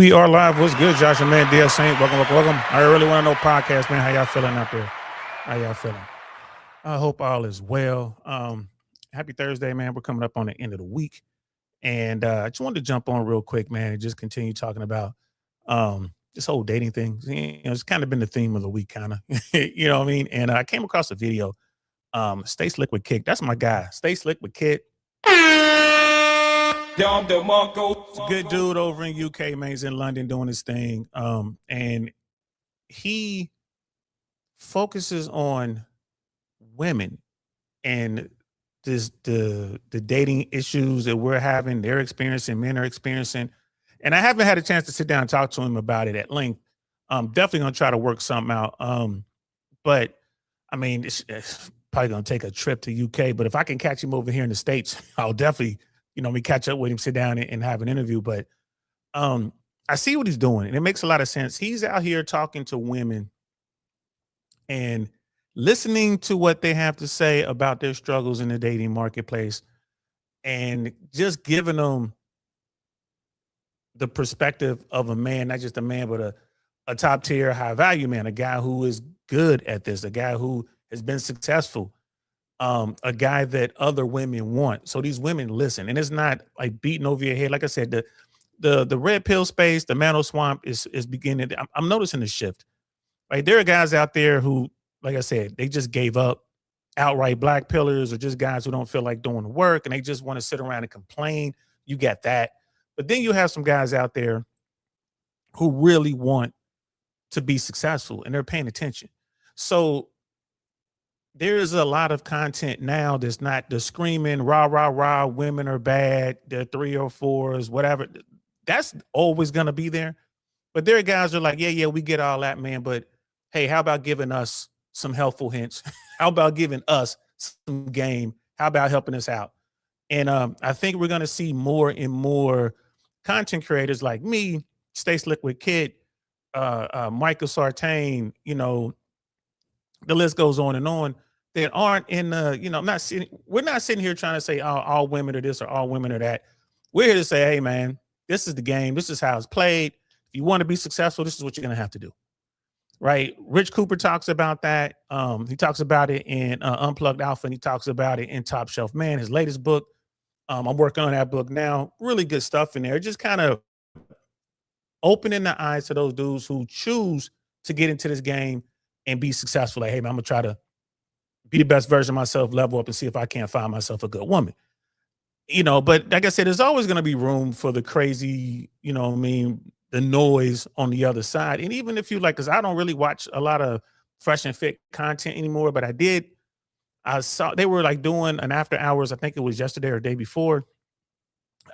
And we are live. What's good, Josh and man, dear Saint? Welcome. I really want to know podcast, man. How y'all feeling out there? How y'all feeling? I hope all is well. Happy Thursday, man. We're coming up on the end of the week. And I just wanted to jump on real quick, man, and just continue talking about this whole dating thing. It's kind of been the theme of the week, kind of. You know what I mean? And I came across a video. Stay Slick with Kid. That's my guy. Stay Slick with Kid. Good dude over in UK, man. He's in London doing his thing. And he focuses on women and the dating issues that we're having, they're experiencing, men are experiencing. And I haven't had a chance to sit down and talk to him about it at length. I'm definitely gonna try to work something out. But I mean, it's probably gonna take a trip to UK. But if I can catch him over here in the States, I'll definitely, we catch up with him, sit down and have an interview. But I see what he's doing, and it makes a lot of sense. He's out here talking to women and listening to what they have to say about their struggles in the dating marketplace and just giving them the perspective of a man, not just a man, but a top tier, high value man, a guy who is good at this, a guy who has been successful, a guy that other women want. So these women listen, and it's not like beating over your head. Like I said, the red pill space, the mantle swamp is beginning. I'm noticing a shift. Like there are guys out there who, like I said, they just gave up, outright black pillars, or just guys who don't feel like doing the work and they just want to sit around and complain. You get that. But then you have some guys out there who really want to be successful and they're paying attention. So there is a lot of content now that's not the screaming, rah, rah, rah, women are bad, they're 3 or 4s, whatever. That's always going to be there. But there are guys who are like, yeah, we get all that, man. But hey, how about giving us some helpful hints? How about giving us some game? How about helping us out? And I think we're going to see more and more content creators like me, Stay Slick with Kid, Michael Sartain, the list goes on, that aren't in we're not sitting here trying to say all women are this or all women are that. We're here to say, hey man, this is the game. This is how it's played. If you want to be successful, this is what you're going to have to do. Right. Rich Cooper talks about that. He talks about it in Unplugged Alpha, and he talks about it in Top Shelf Man, his latest book. I'm working on that book now. Really good stuff in there. Just kind of opening the eyes to those dudes who choose to get into this game and be successful. Like, hey, man, I'm going to try to be the best version of myself, level up, and see if I can't find myself a good woman. But like I said, there's always going to be room for the crazy, the noise on the other side. And even if you because I don't really watch a lot of Fresh and Fit content anymore, but I saw they were doing an after hours. I think it was yesterday or the day before.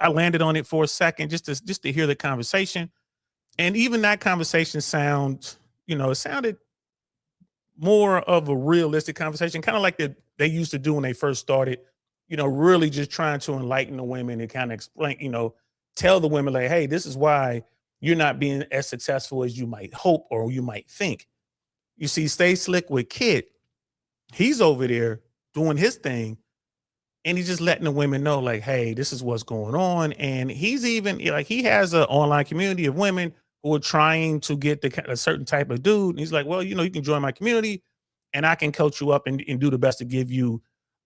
I landed on it for a second just to hear the conversation. And even that conversation it sounded more of a realistic conversation, kind of like they used to do when they first started, really just trying to enlighten the women and kind of explain, tell the women like, hey, this is why you're not being as successful as you might hope or you might think. You see, Stay Slick with Kid, he's over there doing his thing, and he's just letting the women know, like, hey, this is what's going on. And he's even he has an online community of women who are trying to get a certain type of dude. And he's like, well, you can join my community and I can coach you up and do the best to give you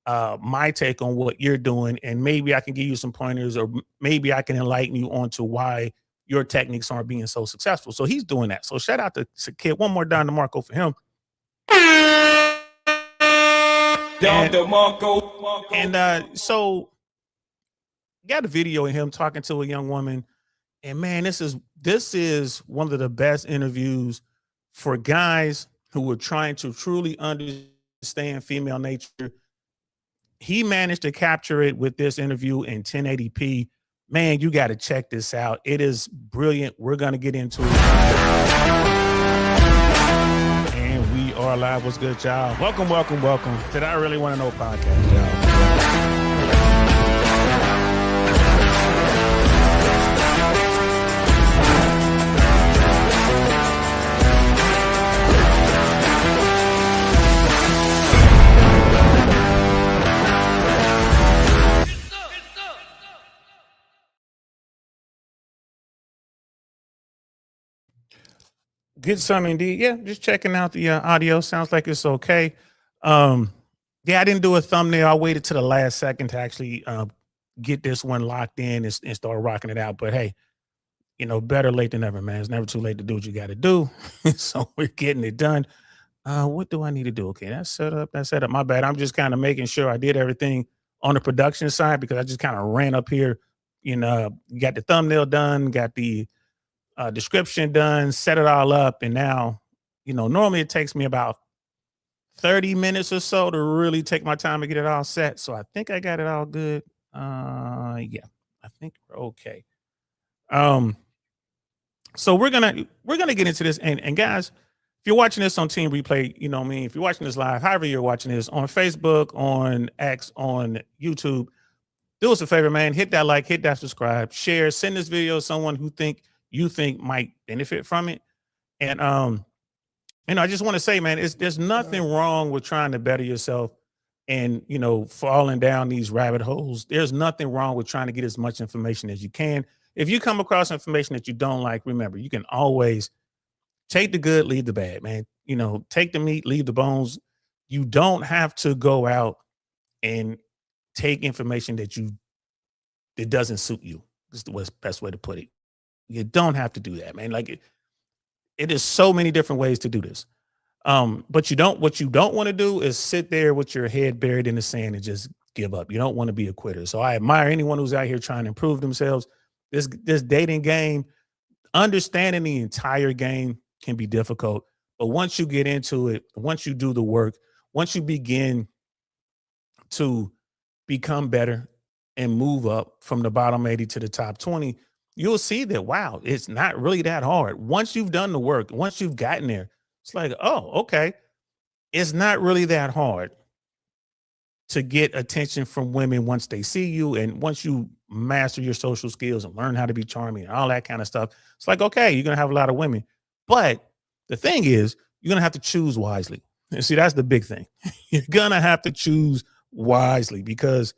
my take on what you're doing. And maybe I can give you some pointers, or maybe I can enlighten you onto why your techniques aren't being so successful. So he's doing that. So shout out to Kid. One more down to Marco for him. So got a video of him talking to a young woman, and man, this is one of the best interviews for guys who are trying to truly understand female nature. He managed to capture it with this interview in 1080p. Man, you got to check this out. It is brilliant. We're going to get into it. And we are live. What's good, y'all? Welcome to the I Really Want to Know podcast, y'all. Good son indeed. Yeah, just checking out the audio. Sounds like it's okay. Um, yeah, I didn't do a thumbnail. I waited to the last second to actually get this one locked in and start rocking it out. But hey, better late than never, man. It's never too late to do what you got to do. So we're getting it done. What do I need to do? Okay, that's set up. That's set up. My bad. I'm just kind of making sure I did everything on the production side because I just kind of ran up here. Got the thumbnail done, got the description done, set it all up, and now, normally it takes me about 30 minutes or so to really take my time to get it all set. So I think I got it all good. Yeah, I think we're okay. Um, so we're gonna get into this, and guys, if you're watching this on Team Replay, you know me. If you're watching this live, however you're watching this on Facebook, on X, on YouTube, do us a favor, man. Hit that like, hit that subscribe, share, send this video to someone who you think might benefit from it. And I just want to say, man, there's nothing wrong with trying to better yourself and falling down these rabbit holes. There's nothing wrong with trying to get as much information as you can. If you come across information that you don't like, remember, you can always take the good, leave the bad, man. Take the meat, leave the bones. You don't have to go out and take information that doesn't suit you. Is the best way to put it. You don't have to do that, man. Like it is so many different ways to do this. But what you don't want to do is sit there with your head buried in the sand and just give up. You don't want to be a quitter. So I admire anyone who's out here trying to improve themselves. This dating game, understanding the entire game can be difficult. But once you get into it, once you do the work, once you begin to become better and move up from the bottom 80 to the top 20, you'll see that, wow, it's not really that hard. Once you've done the work, once you've gotten there, it's like, oh, okay. It's not really that hard to get attention from women once they see you. And once you master your social skills and learn how to be charming and all that kind of stuff, it's like, okay, you're going to have a lot of women. But the thing is, you're going to have to choose wisely. And see, that's the big thing. You're going to have to choose wisely because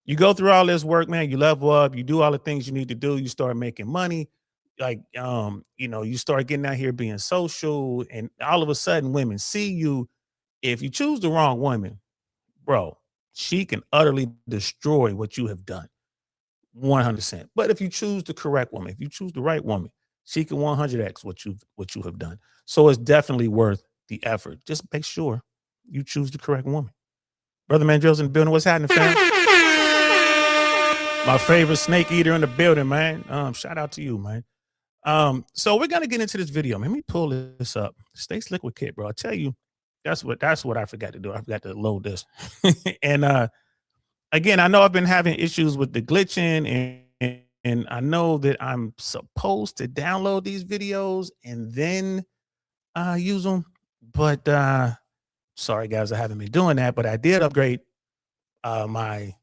you go through all this work, man, you level up, you do all the things you need to do, you start making money. Like, you start getting out here being social, and all of a sudden women see you. If you choose the wrong woman, bro, she can utterly destroy what you have done 100%. But if you choose the correct woman, if you choose the right woman, she can 100x what you have done. So it's definitely worth the effort. Just make sure you choose the correct woman. Brother Mandrill's in the building. What's happening, fam? My favorite snake eater in the building, man. Shout out to you, man. So we're gonna get into this video. Let me pull this up. Stay slick with Kit, bro. I tell you, that's what I forgot to do. I forgot to load this. And again, I know I've been having issues with the glitching, and I know that I'm supposed to download these videos and then use them. But sorry guys, I haven't been doing that, but I did upgrade my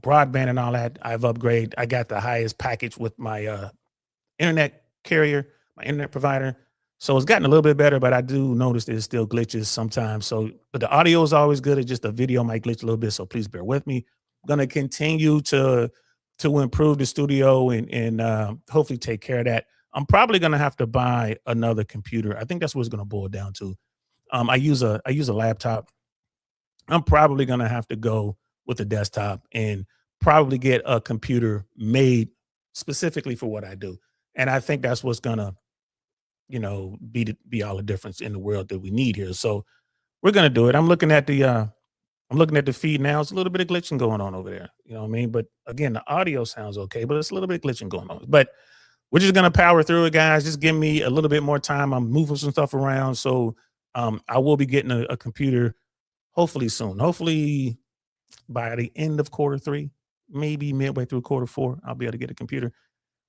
broadband and all that. I've upgraded. I got the highest package with my internet carrier, my internet provider. So it's gotten a little bit better, but I do notice there's still glitches sometimes. So, but the audio is always good. It's just the video might glitch a little bit. So please bear with me. I'm going to continue to improve the studio and hopefully take care of that. I'm probably going to have to buy another computer. I think that's what it's going to boil down to. I use a laptop. I'm probably going to have to go with a desktop and probably get a computer made specifically for what I do. And I think that's what's gonna, be all the difference in the world that we need here. So we're gonna do it. I'm looking at the feed now. It's a little bit of glitching going on over there. You know what I mean? But again, the audio sounds okay, but it's a little bit of glitching going on. But we're just gonna power through it, guys. Just give me a little bit more time. I'm moving some stuff around. So I will be getting a computer hopefully soon. Hopefully by the end of Q3, maybe midway through Q4, I'll be able to get a computer.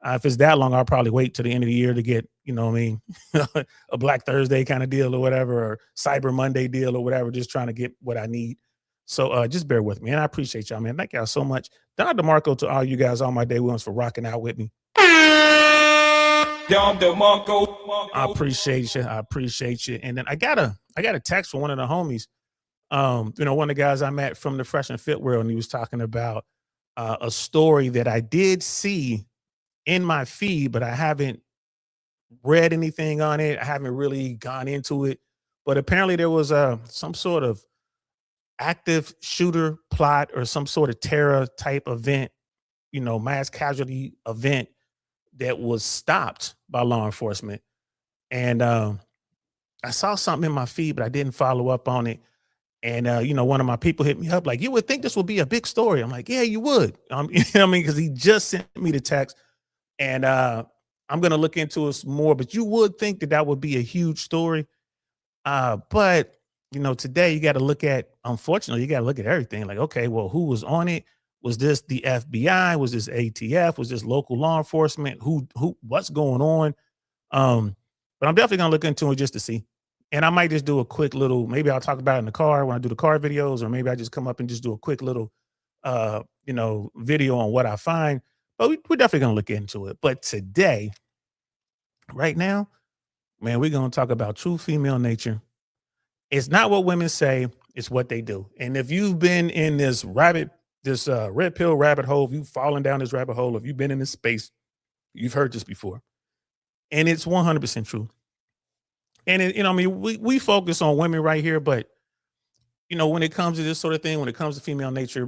If it's that long, I'll probably wait till the end of the year to get, a Black Thursday kind of deal or whatever, or Cyber Monday deal or whatever, just trying to get what I need. So just bear with me. And I appreciate y'all, man. Thank y'all so much. Don DeMarco to all you guys, all my day ones, for rocking out with me. Don DeMarco. I appreciate you. I appreciate you. And then I got a text from one of the homies. One of the guys I met from the Fresh and Fit world, and he was talking about a story that I did see in my feed, but I haven't read anything on it. I haven't really gone into it, but apparently there was some sort of active shooter plot or some sort of terror type event, mass casualty event that was stopped by law enforcement. And I saw something in my feed, but I didn't follow up on it. And one of my people hit me up like, "You would think this would be a big story." I'm like, "Yeah, you would." You know what I mean? Because he just sent me the text, and I'm gonna look into it some more. But you would think that that would be a huge story. But today you got to look at. Unfortunately, you got to look at everything. Like, okay, well, who was on it? Was this the FBI? Was this ATF? Was this local law enforcement? Who? What's going on? But I'm definitely gonna look into it just to see. And I might just do a quick little, maybe I'll talk about it in the car when I do the car videos, or maybe I just come up and just do a quick little video on what I find. But we're definitely gonna look into it. But today, right now, man, we're gonna talk about true female nature. It's not what women say, it's what they do. And if you've been in this red pill rabbit hole, if you've fallen down this rabbit hole, if you've been in this space, you've heard this before. And it's 100% true. And I mean, we focus on women right here, but when it comes to this sort of thing, when it comes to female nature,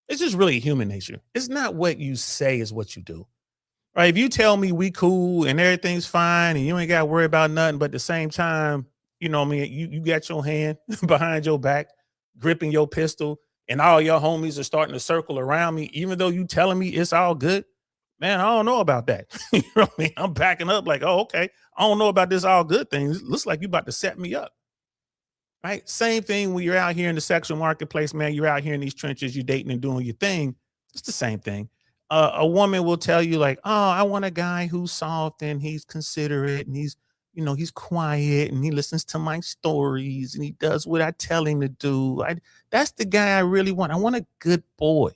it's just really human nature. It's not what you say, is what you do. Right? If you tell me we cool and everything's fine and you ain't got to worry about nothing, but at the same time, what I mean, you got your hand behind your back, gripping your pistol, and all your homies are starting to circle around me, even though you telling me it's all good. Man, I don't know about that. You know what I mean? I'm backing up like, oh, okay. I don't know about this all good thing. It looks like you about to set me up. Right? Same thing when you're out here in the sexual marketplace, man. You're out here in these trenches, you're dating and doing your thing. It's the same thing. A woman will tell you, like, oh, I want a guy who's soft and he's considerate and he's quiet and he listens to my stories and he does what I tell him to do. That's the guy I really want. I want a good boy.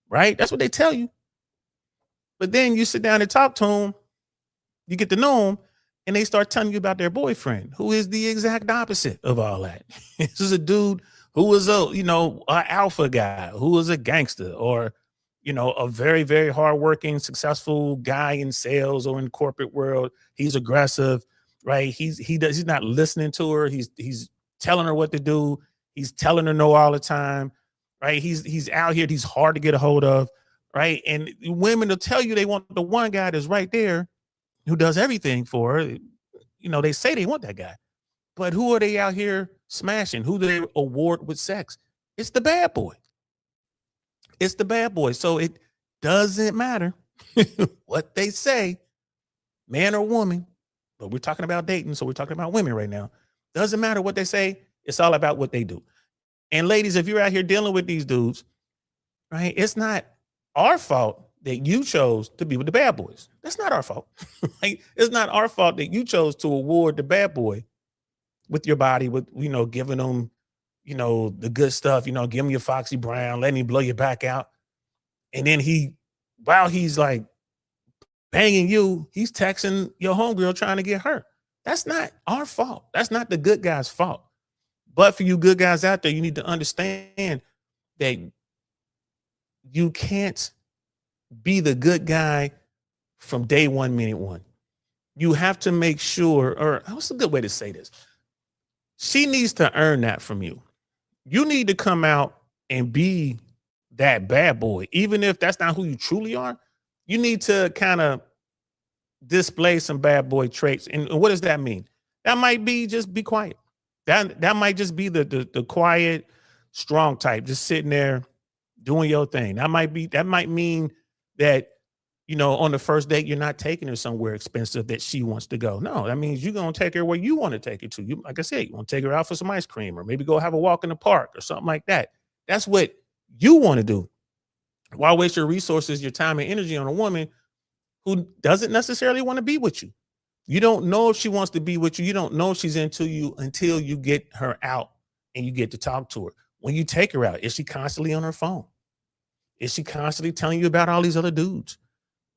Right? That's what they tell you. But then you sit down and talk to them, you get to know them, and they start telling you about their boyfriend, who is the exact opposite of all that. This is a dude who was a alpha guy, who was a gangster, or a very, very hardworking, successful guy in sales or in the corporate world. He's aggressive, right? He's not listening to her. He's telling her what to do. He's telling her no all the time, right? He's out here. He's hard to get a hold of, right? And women will tell you they want the one guy that's right there who does everything for her. They say they want that guy, but who are they out here smashing? Who do they award with sex? It's the bad boy. It's the bad boy. So it doesn't matter what they say, man or woman, but we're talking about dating. So we're talking about women right now. Doesn't matter what they say. It's all about what they do. And ladies, if you're out here dealing with these dudes, right, it's not our fault that you chose to be with the bad boys. That's not our fault. Right? It's not our fault that you chose to award the bad boy with your body, with, giving them, the good stuff, give him your Foxy Brown, letting him blow your back out. And then while he's like banging you, he's texting your homegirl trying to get her. That's not our fault. That's not the good guy's fault. But for you good guys out there, you need to understand that you can't be the good guy from day one, minute one. You have to make sure, or what's a good way to say this? She needs to earn that from you. You need to come out and be that bad boy, even if that's not who you truly are. You need to kind of display some bad boy traits. And what does that mean? That might be just be quiet. That might just be the quiet, strong type, just sitting there doing your thing. That might mean that, on the first date, you're not taking her somewhere expensive that she wants to go. No, that means you're going to take her where you want to take her to. You, like I said, you want to take her out for some ice cream or maybe go have a walk in the park or something like that. That's what you want to do. Why waste your resources, your time and energy on a woman who doesn't necessarily want to be with you? You don't know if she wants to be with you. You don't know if she's into you until you get her out and you get to talk to her. When you take her out, is she constantly on her phone? Is she constantly telling you about all these other dudes?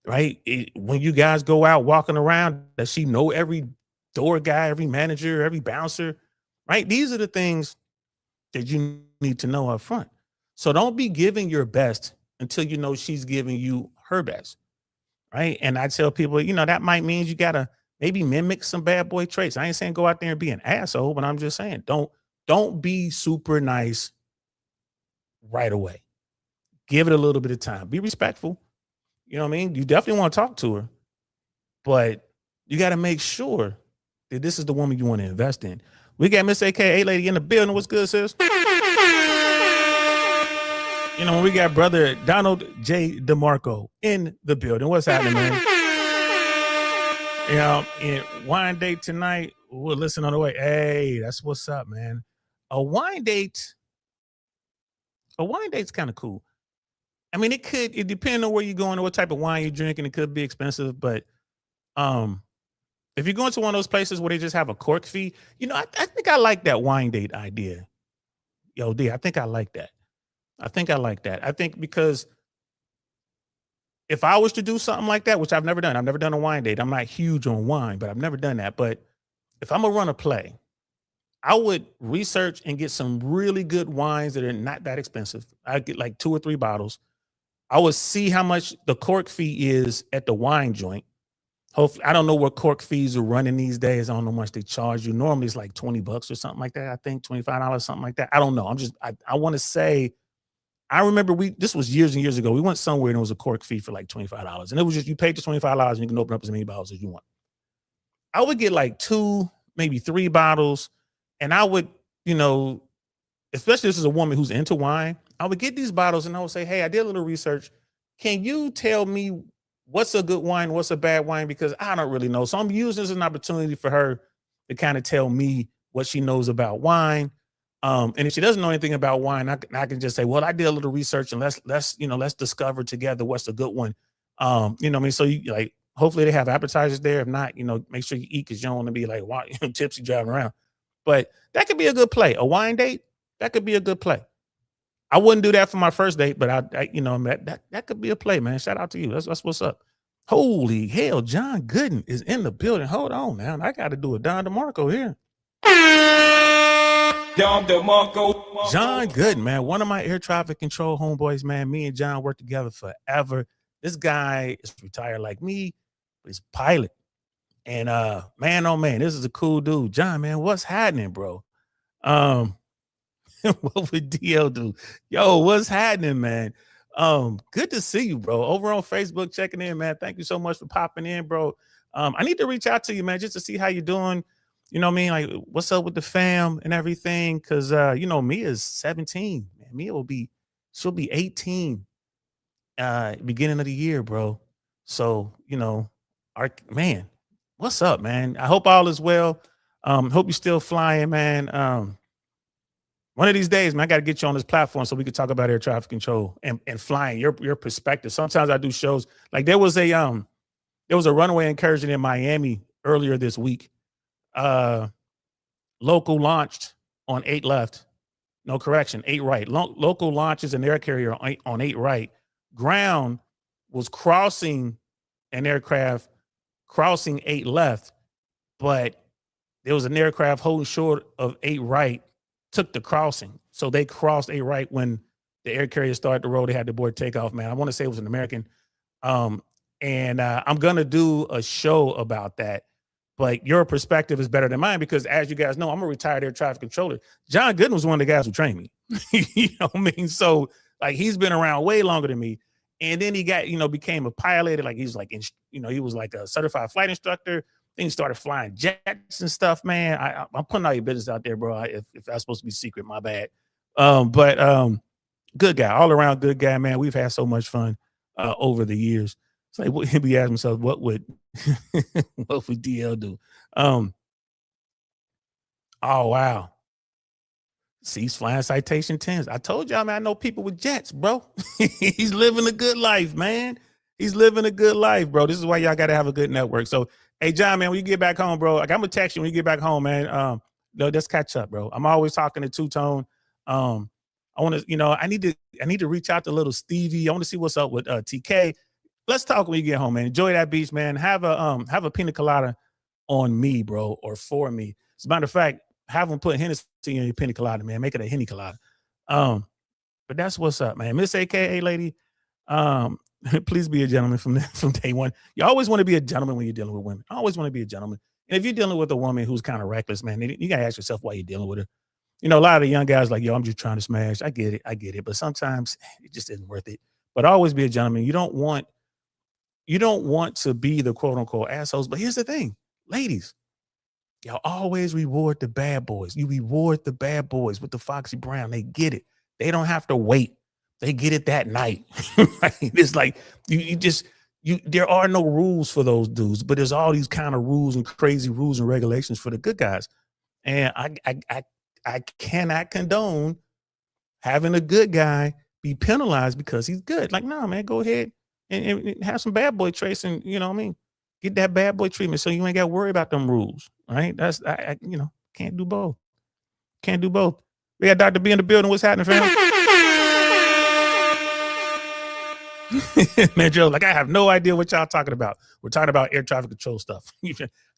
Right? When you guys go out walking around, does she know every door guy, every manager, every bouncer? Right? These are the things that you need to know up front. So don't be giving your best until she's giving you her best. Right? And I tell people, that might mean you gotta maybe mimic some bad boy traits. I ain't saying go out there and be an asshole, but I'm just saying don't be super nice right away. Give it a little bit of time. Be respectful. You know what I mean? You definitely want to talk to her, but you got to make sure that this is the woman you want to invest in. We got Miss AKA Lady in the building. What's good, sis? You know, we got brother Donald J. DeMarco in the building. What's happening, man? You know, and wine date tonight. We'll listen on the way. Hey, that's what's up, man. A wine date's kind of cool. I mean, it depends on where you're going or what type of wine you're drinking. It could be expensive, but if you're going to one of those places where they just have a cork fee, you know, I think I like that wine date idea. Yo, D, I think I like that. I think because if I was to do something like that, which I've never done a wine date. I'm not huge on wine, but I've never done that. But if I'm gonna run a play, I would research and get some really good wines that are not that expensive. I'd get like 2 or 3 bottles. I would see how much the cork fee is at the wine joint. Hopefully, I don't know what cork fees are running these days. I don't know how much they charge you. Normally it's like $20 or something like that. I think $25, something like that. I don't know. I want to say, I remember this was years and years ago. We went somewhere and it was a cork fee for like $25. And it was just, you paid the $25 and you can open up as many bottles as you want. I would get like 2, maybe 3 bottles. And I would, you know, especially this is a woman who's into wine, I would get these bottles and I would say, hey, I did a little research. Can you tell me what's a good wine, what's a bad wine? Because I don't really know. So I'm using this as an opportunity for her to kind of tell me what she knows about wine. And if she doesn't know anything about wine, I can just say, well, I did a little research and let's discover together what's a good one. You know what I mean? So you like, hopefully they have appetizers there. If not, you know, make sure you eat because you don't want to be like, wow, tipsy driving around. But that could be a good play. A wine date, that could be a good play. I wouldn't do that for my first date, but I you know, that could be a play, man. Shout out to you. That's what's up. Holy hell, John Gooden is in the building. Hold on, man. I got to do a Don DeMarco here. John Gooden, man. One of my air traffic control homeboys, man. Me and John worked together forever. This guy is retired like me, but he's a pilot. And man, oh man, this is a cool dude. John, man, what's happening, bro? What would DL do? Yo, what's happening, man? Good to see you, bro. Over on Facebook, checking in, man. Thank you so much for popping in, bro. I need to reach out to you, man, just to see how you're doing. You know what I mean? Like, what's up with the fam and everything? Cause you know, Mia's 17. Man, she'll be 18 beginning of the year, bro. So, you know, man, what's up, man? I hope all is well. Hope you're still flying, man. One of these days, man, I got to get you on this platform so we could talk about air traffic control and flying, your perspective. Sometimes I do shows like there was a runway incursion in Miami earlier this week. Local launched on 8 left. No correction, 8 right. Local launches an air carrier on 8 right. Ground was crossing an aircraft crossing 8 left, but there was an aircraft holding short of 8 right. Took the crossing. So they crossed 8 right when the air carrier started to roll. They had to board takeoff, man. I want to say it was an American. I'm going to do a show about that. But your perspective is better than mine because, as you guys know, I'm a retired air traffic controller. John Gooden was one of the guys who trained me. You know what I mean? So, like, he's been around way longer than me. And then he got, you know, became a pilot. Like, he was like, you know, he was like a certified flight instructor. Then he started flying jets and stuff, man. I'm putting all your business out there, bro. If that's supposed to be secret, my bad. But good guy, all around good guy, man. We've had so much fun over the years. It's like he'd be asking himself, what would what would DL do? Oh wow. See, he's flying Citation 10s. I told y'all, man, I know people with jets, bro. He's living a good life, man. He's living a good life, bro. This is why y'all got to have a good network. So, hey, John, man, when you get back home, bro, like, I'm going to text you when you get back home, man. No, let's catch up, bro. I'm always talking to Two-Tone. I want to, you know, I need to reach out to little Stevie. I want to see what's up with TK. Let's talk when you get home, man. Enjoy that beach, man. Have a pina colada on me, bro, or for me. As a matter of fact, have them put Hennessy in your pina colada, man. Make it a Henny colada. But that's what's up, man. Miss AKA Lady, Please be a gentleman from day one. You always want to be a gentleman when you're dealing with women. I always want to be a gentleman. And if you're dealing with a woman who's kind of reckless, man, you gotta ask yourself why you're dealing with her. You know, a lot of the young guys like, yo, I'm just trying to smash. I get it. But sometimes it just isn't worth it. But always be a gentleman. You don't want to be the quote unquote assholes. But here's the thing, ladies, y'all always reward the bad boys. You reward the bad boys with the Foxy Brown. They get it. They don't have to wait. They get it that night. It's like there are no rules for those dudes, but there's all these kind of rules and crazy rules and regulations for the good guys. And I cannot condone having a good guy be penalized because he's good. Like, no, man, go ahead and have some bad boy traits, and you know what I mean, get that bad boy treatment so you ain't got to worry about them rules. Right? That's can't do both. Can't do both. We got Dr. B in the building. What's happening, fam? Man, Joe, like I have no idea what y'all talking about. We're talking about air traffic control stuff.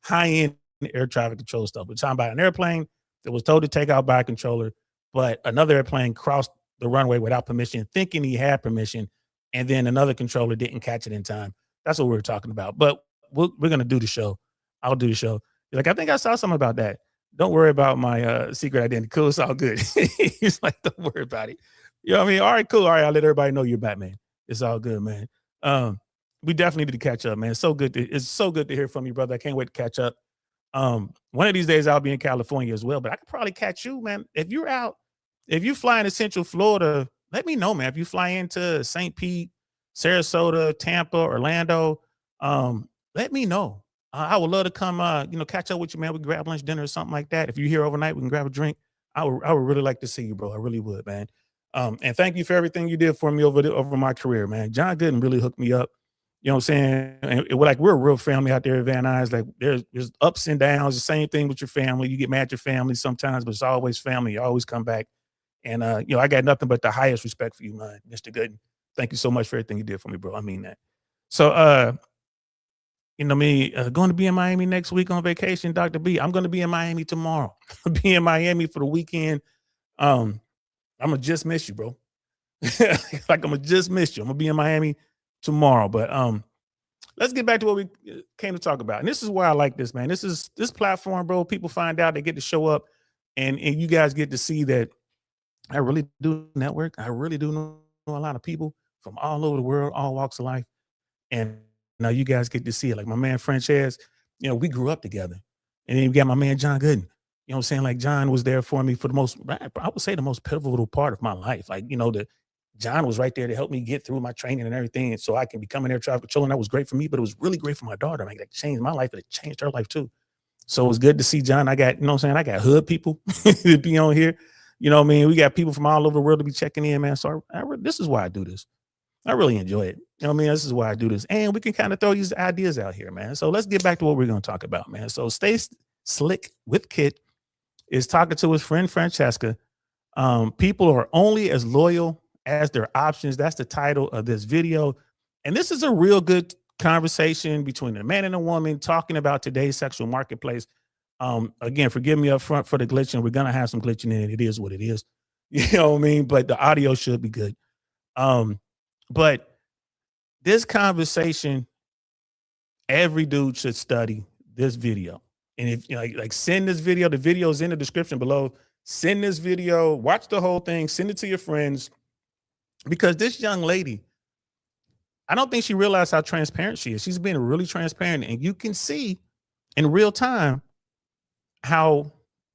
High-end air traffic control stuff. We're talking about an airplane that was told to take out by a controller, but another airplane crossed the runway without permission, thinking he had permission, and then another controller didn't catch it in time. That's what we're talking about. But we're going to do the show. I'll do the show. You're like, I think I saw something about that. Don't worry about my secret identity. Cool, it's all good. He's like, don't worry about it. You know what I mean? All right, cool. All right, I'll let everybody know you're Batman. It's all good, man. We definitely need to catch up, man. It's so good to hear from you, brother. I can't wait to catch up. One of these days I'll be in California as well, but I could probably catch you, man. If you fly into Central Florida, let me know, man. If you fly into St. Pete, Sarasota, Tampa, Orlando, let me know. I would love to come, catch up with you, man. We can grab lunch, dinner, or something like that. If you're here overnight, we can grab a drink. I would really like to see you, bro. I really would, man. And thank you for everything you did for me over my career, man. John Gooden really hooked me up. You know what I'm saying? And we're a real family out there at Van Nuys. Like there's ups and downs. The same thing with your family. You get mad at your family sometimes, but it's always family. You always come back. And I got nothing but the highest respect for you, man, Mr. Gooden. Thank you so much for everything you did for me, bro. I mean that. So going to be in Miami next week on vacation, Dr. B. I'm going to be in Miami tomorrow. I'll be in Miami for the weekend. I'm gonna just miss you, bro. Like I'm gonna just miss you. I'm gonna be in Miami tomorrow. But let's get back to what we came to talk about. And this is why I like this, man. This platform, bro. People find out, they get to show up, and you guys get to see that I really do network. I really do know a lot of people from all over the world, all walks of life. And now you guys get to see it. Like my man Frances, we grew up together. And then you got my man John Gooden. You know what I'm saying? Like John was there for me for I would say the most pivotal part of my life. Like, John was right there to help me get through my training and everything. And so I can become an air traffic controller. And that was great for me, but it was really great for my daughter. Like that changed my life, but it changed her life too. So it was good to see John. I got, I got hood people to be on here. You know what I mean? We got people from all over the world to be checking in, man. So this is why I do this. I really enjoy it. You know what I mean? This is why I do this. And we can kind of throw these ideas out here, man. So let's get back to what we're going to talk about, man. So Stay Slick with Kit is talking to his friend Francesca. People are only as loyal as their options. That's the title of this video. And this is a real good conversation between a man and a woman talking about today's sexual marketplace. Again, forgive me up front for the glitching. We're going to have some glitching in it. It is what it is. You know what I mean? But the audio should be good. But this conversation, every dude should study this video. And if like send this video, the video is in the description below. Send this video, watch the whole thing, send it to your friends, because this young lady, I don't think she realized how transparent she is. She's being really transparent, and you can see in real time how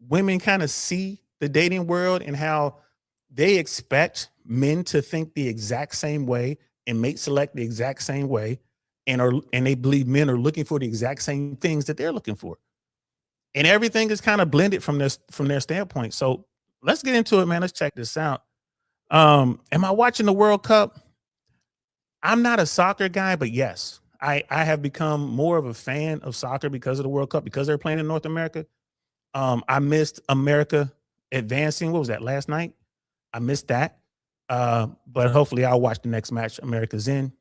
women kind of see the dating world and how they expect men to think the exact same way and mate select the exact same way, and they believe men are looking for the exact same things that they're looking for. And everything is kind of blended from their standpoint. So let's get into it, man. Let's check this out. Am I watching the World Cup? I'm not a soccer guy, but yes, I have become more of a fan of soccer because of the World Cup, because they're playing in North America. I missed America advancing. What was that, last night? I missed that. But hopefully I'll watch the next match America's in.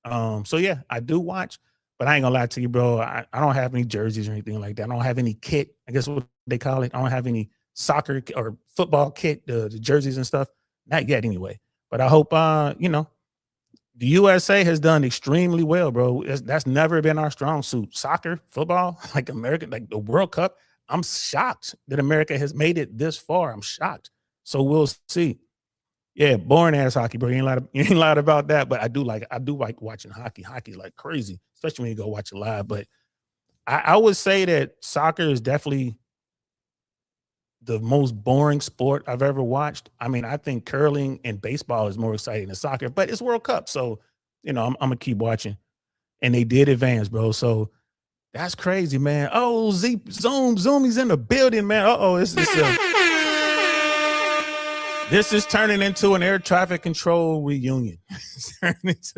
So yeah, I do watch. But I ain't gonna lie to you, bro. I don't have any jerseys or anything like that. I don't have any kit. I guess what they call it. I don't have any soccer or football kit, the jerseys and stuff. Not yet, anyway. But I hope, The USA has done extremely well, bro. That's never been our strong suit. Soccer, football, like American, like the World Cup. I'm shocked that America has made it this far. I'm shocked. So we'll see. Yeah, boring ass hockey, bro. You ain't lied about that. But I do like watching hockey. Hockey's like crazy, especially when you go watch it live. But I would say that soccer is definitely the most boring sport I've ever watched. I mean, I think curling and baseball is more exciting than soccer, but it's World Cup. So, I'm gonna keep watching. And they did advance, bro. So that's crazy, man. Oh, Zoom, he's in the building, man. This is turning into an air traffic control reunion.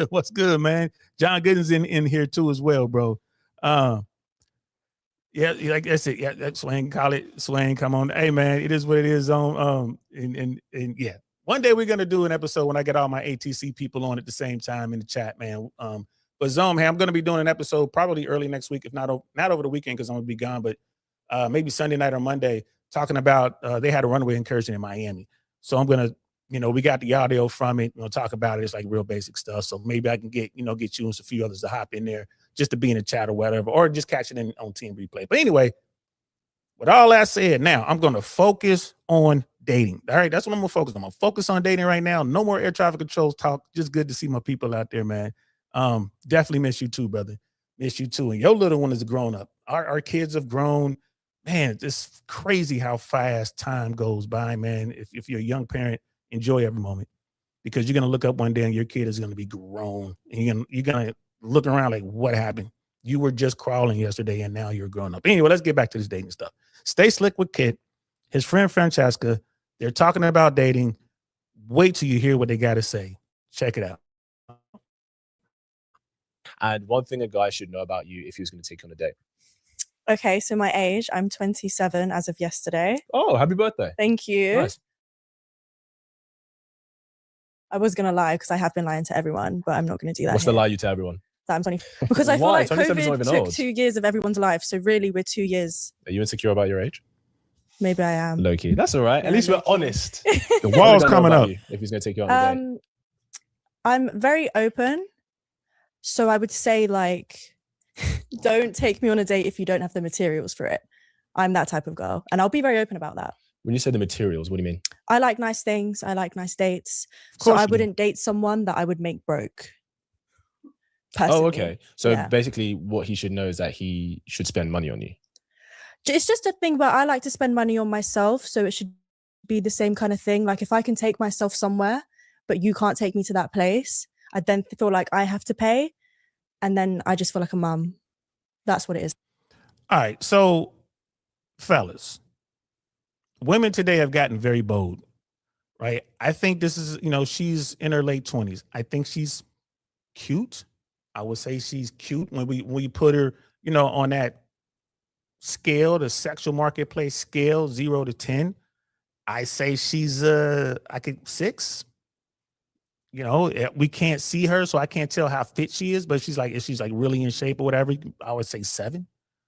What's good, man? John Gooden's in here too as well, bro. Yeah, like that's it. Yeah, that's Swain. Call it Swain. Come on, hey man, it is what it is. And yeah, one day we're gonna do an episode when I get all my ATC people on at the same time in the chat, man. But Zone, hey, I'm gonna be doing an episode probably early next week, if not over the weekend because I'm gonna be gone, but maybe Sunday night or Monday, talking about they had a runaway incursion in Miami. So I'm gonna, we got the audio from it. Talk about it. It's like real basic stuff. So maybe I can get you and a few others to hop in there just to be in the chat or whatever, or just catch it on team replay. But anyway, with all that said, now I'm going to focus on dating. All right, that's what I'm going to focus on. I'm going to focus on dating right now. No more air traffic controls talk. Just good to see my people out there, man. Definitely miss you too, brother. Miss you too. And your little one is grown up. Our kids have grown. Man, it's just crazy how fast time goes by, man. If you're a young parent, enjoy every moment because you're going to look up one day and your kid is going to be grown. And you're going to look around like, what happened? You were just crawling yesterday and now you're grown up. Anyway, let's get back to this dating stuff. Stay Slick with Kit, his friend Francesca. They're talking about dating. Wait till you hear what they got to say. Check it out. And one thing a guy should know about you if he was going to take you on a date. Okay, so my age, I'm 27 as of yesterday. Oh, happy birthday. Thank you. Nice. I was going to lie because I have been lying to everyone, but I'm not going to do that. What's the lie you tell everyone? That I'm 20. Because I feel like 27's not COVID even took old. 2 years of everyone's life. So really, we're 2 years. Are you insecure about your age? Maybe I am. Low-key. That's all right. Yeah, At least low-key. we're honest. The wall's coming up. If he's going to take you on a date. I'm very open. So I would say, don't take me on a date if you don't have the materials for it. I'm that type of girl. And I'll be very open about that. When you say the materials, what do you mean? I like nice things. I like nice dates. So I wouldn't date someone that I would make broke. Personally. Oh, okay. So basically what he should know is that he should spend money on you. It's just a thing where I like to spend money on myself. So it should be the same kind of thing. Like if I can take myself somewhere, but you can't take me to that place, I then feel like I have to pay. And then I just feel like a mum. That's what it is. All right. So, fellas, women today have gotten very bold, right? I think this is, she's in her late 20s. I think she's cute. I would say she's cute when we put her, on that scale, the sexual marketplace scale, 0 to 10. I say she's 6. We can't see her, so I can't tell how fit she is, but if she's really in shape or whatever, I would say 7,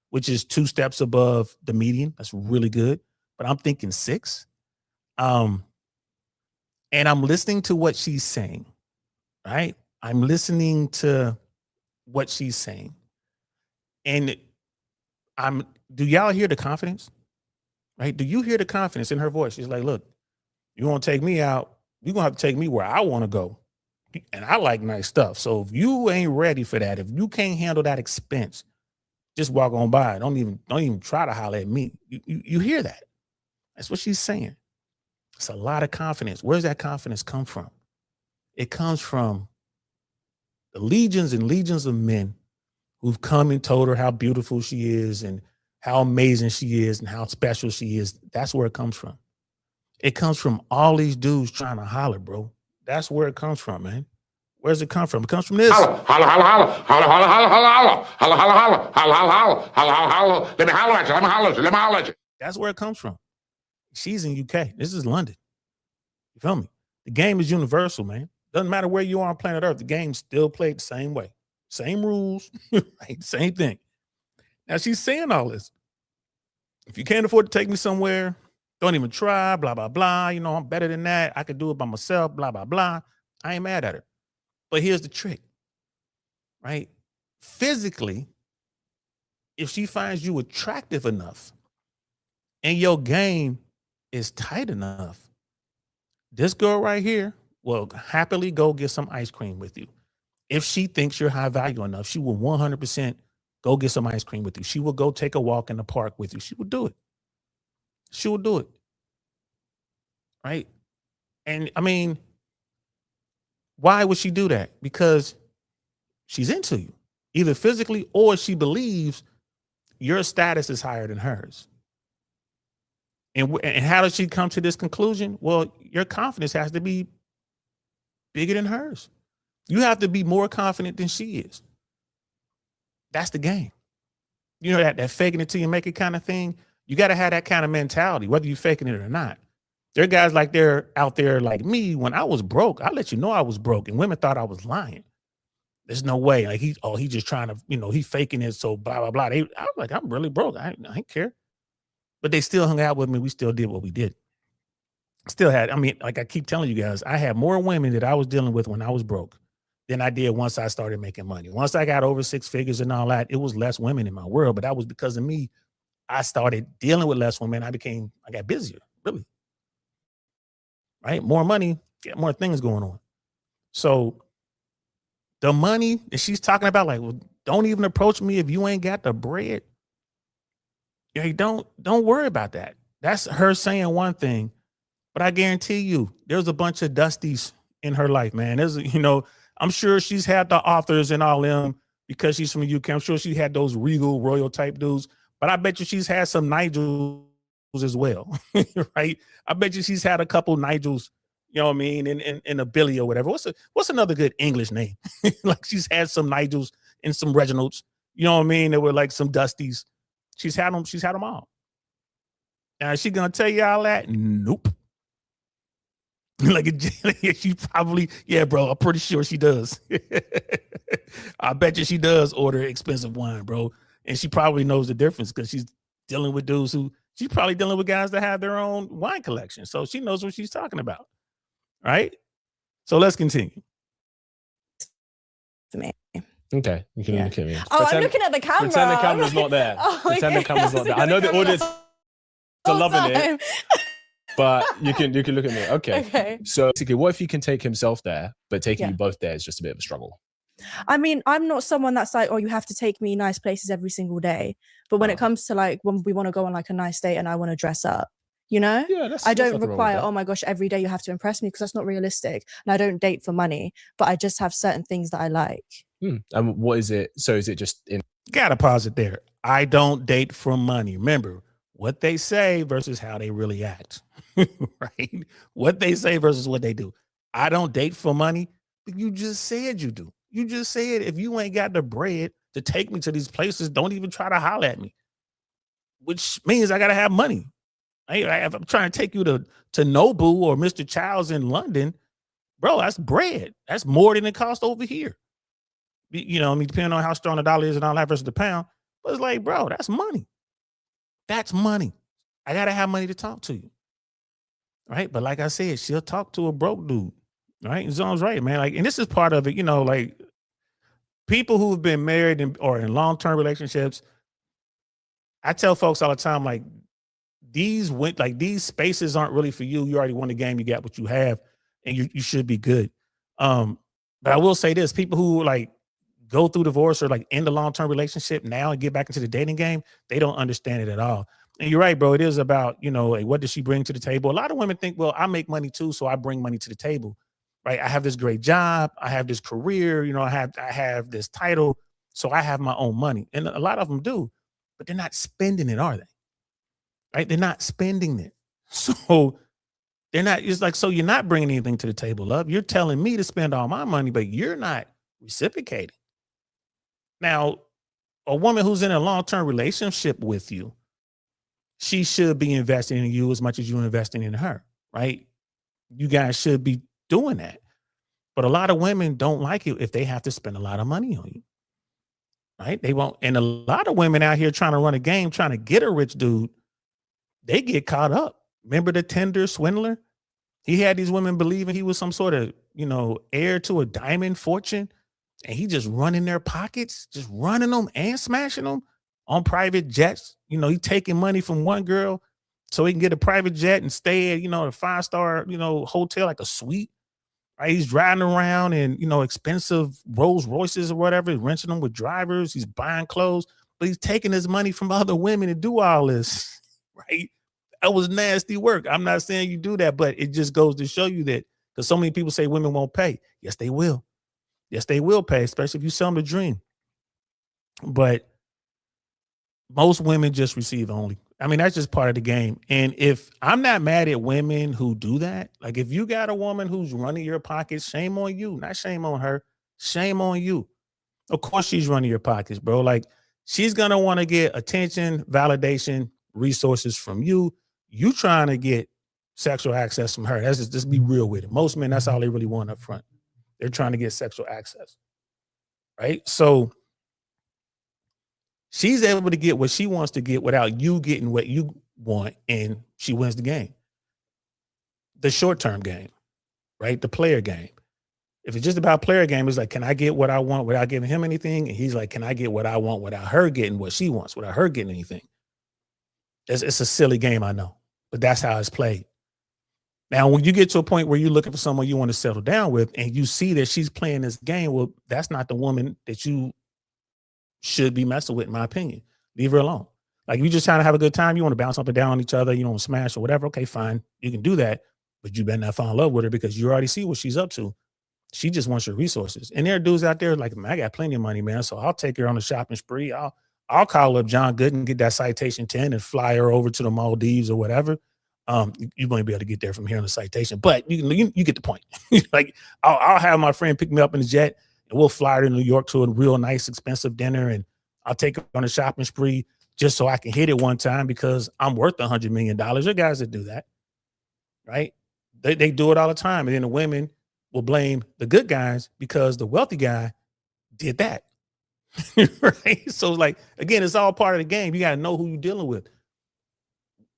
which is 2 steps above the median. That's really good. But I'm thinking 6. And I'm listening to what she's saying, right? I'm listening to what she's saying. And do y'all hear the confidence? Right? Do you hear the confidence in her voice? She's like, look, you want to take me out, you're going to have to take me where I want to go. And I like nice stuff. So if you ain't ready for that, if you can't handle that expense, just walk on by. Don't even try to holler at me. You hear that? That's what she's saying. It's a lot of confidence. Where's that confidence come from? It comes from the legions and legions of men who've come and told her how beautiful she is and how amazing she is and how special she is. That's where it comes from. It comes from all these dudes trying to holler, bro. That's where it comes from, man. Where's it come from? It comes from this. Holla, holla, holla, holla, holla, holla, holla, holla, holla, holla, holla, holla, holla, holla, holla, holla. Let me holler at you. Let me holler at you. Let me holler at you. That's where it comes from. She's in UK. This is London. You feel me? The game is universal, man. Doesn't matter where you are on planet Earth. The game still played the same way. Same rules, right? Same thing. Now she's saying all this. If you can't afford to take me somewhere, don't even try, blah, blah, blah. I'm better than that. I could do it by myself, blah, blah, blah. I ain't mad at her. But here's the trick, right? Physically, if she finds you attractive enough and your game is tight enough, this girl right here will happily go get some ice cream with you. If she thinks you're high value enough, she will 100% go get some ice cream with you. She will go take a walk in the park with you. She will do it. She will do it. Right? And I mean, why would she do that? Because she's into you, either physically or she believes your status is higher than hers. And how does she come to this conclusion? Well, your confidence has to be bigger than hers. You have to be more confident than she is. That's the game. You know, that faking it till you make it kind of thing. You got to have that kind of mentality, whether you're faking it or not. There are guys like they're out there like me. When I was broke, I let you know I was broke, and women thought I was lying. There's no way. Like he just trying to, he faking it. So blah blah blah. I was like, I'm really broke. I ain't care. But they still hung out with me. We still did what we did. Still had. I mean, like I keep telling you guys, I had more women that I was dealing with when I was broke than I did once I started making money. Once I got over 6 figures and all that, it was less women in my world. But that was because of me. I started dealing with less women. I got busier, really. Right? More money, get more things going on. So the money that she's talking about, like, well, don't even approach me if you ain't got the bread. Hey, don't worry about that. That's her saying one thing, but I guarantee you, there's a bunch of Dusties in her life, man. There's, I'm sure she's had the authors and all them because she's from the UK. I'm sure she had those regal royal type dudes, but I bet you she's had some Nigels as well, right? I bet you she's had a couple Nigels, you know what I mean, in a Billy or whatever. What's another good English name? Like she's had some Nigels and some Reginalds, you know what I mean? They were like some Dusties. She's had them all. Now, is she gonna tell you all that? Nope. She probably, yeah, bro. I'm pretty sure she does. I bet you she does order expensive wine, bro. And she probably knows the difference because she's dealing with dudes she's probably dealing with guys that have their own wine collection. So she knows what she's talking about. Right? So let's continue. For me. Okay, you can look at me. I'm looking at the camera. Pretend the camera's not there. Pretend the camera's not there. I know the audience are loving it, but you can look at me. Okay. So basically, what if he can take himself there, but taking you both there is just a bit of a struggle? I mean, I'm not someone that's like, oh, you have to take me nice places every single day. But when it comes to like when we want to go on like a nice date and I want to dress up, I don't require, oh my gosh, every day you have to impress me because that's not realistic. And I don't date for money, but I just have certain things that I like. And what is it? So is it just in? Gotta pause it there. I don't date for money. Remember what they say versus how they really act, right? What they say versus what they do. I don't date for money. But you just said you do. You just said if you ain't got the bread to take me to these places, don't even try to holler at me, which means I gotta have money. If I'm trying to take you to Nobu or Mr. Childs in London, bro, that's bread. That's more than it costs over here. Depending on how strong the dollar is and all that versus the pound. But it's like, bro, that's money. That's money. I gotta have money to talk to you. Right? But like I said, she'll talk to a broke dude. Right? And Zone's right, man. Like, and this is part of it, like people who've been married or in long-term relationships. I tell folks all the time, like, these spaces aren't really for you. You already won the game. You got what you have, and you should be good. But I will say this: people who like go through divorce or like end a long-term relationship now and get back into the dating game, they don't understand it at all. And you're right, bro. It is about, like, what does she bring to the table? A lot of women think, well, I make money too, so I bring money to the table. Right? I have this great job. I have this career. I have this title, so I have my own money. And a lot of them do, but they're not spending it, are they? Right? They're not spending it. So they're not, it's like, so you're not bringing anything to the table, love. You're telling me to spend all my money, but you're not reciprocating. Now, a woman who's in a long-term relationship with you, she should be investing in you as much as you're investing in her, right? You guys should be doing that. But a lot of women don't like it if they have to spend a lot of money on you, right? They won't. And a lot of women out here trying to run a game, trying to get a rich dude, they get caught up. Remember the Tinder swindler? He had these women believing he was some sort of, heir to a diamond fortune, and he just running their pockets, just running them and smashing them on private jets. He taking money from one girl so he can get a private jet and stay at, a 5-star, hotel, like a suite. Right? He's driving around in, expensive Rolls Royces or whatever, renting them with drivers. He's buying clothes, but he's taking his money from other women to do all this. Right? That was nasty work. I'm not saying you do that, but it just goes to show you that, because so many people say women won't pay. Yes, they will. Yes, they will pay, especially if you sell them a dream. But most women just receive only. I mean, that's just part of the game. And if I'm not mad at women who do that, like if you got a woman who's running your pockets, shame on you, not shame on her, shame on you. Of course she's running your pockets, bro. Like she's going to want to get attention, validation, resources from you. You trying to get sexual access from her. That's just be real with it. Most men, that's all they really want up front. They're trying to get sexual access. Right? So she's able to get what she wants to get without you getting what you want, and she wins the game. The short-term game, right? The player game. If it's just about player game, it's like, can I get what I want without giving him anything? And he's like, can I get what I want without her getting what she wants, without her getting anything? It's a silly game, I know, but that's how it's played. Now, when you get to a point where you're looking for someone you want to settle down with and you see that she's playing this game, well, that's not the woman that you should be messing with, in my opinion. Leave her alone. Like, if you're just trying to have a good time, you want to bounce up and down on each other, you don't smash or whatever, okay, fine. You can do that, but you better not fall in love with her because you already see what she's up to. She just wants your resources. And there are dudes out there like, man, I got plenty of money, man, so I'll take her on a shopping spree. I'll call up John Gooden, get that Citation 10 and fly her over to the Maldives or whatever. You won't be able to get there from here on the Citation, but you get the point. Like, I'll have my friend pick me up in the jet and we'll fly her to New York to a real nice, expensive dinner. And I'll take her on a shopping spree just so I can hit it one time because I'm worth $100 million. There are guys that do that, right? They do it all the time. And then the women will blame the good guys because the wealthy guy did that. Right? So, like, again, it's all part of the game. You got to know who you're dealing with.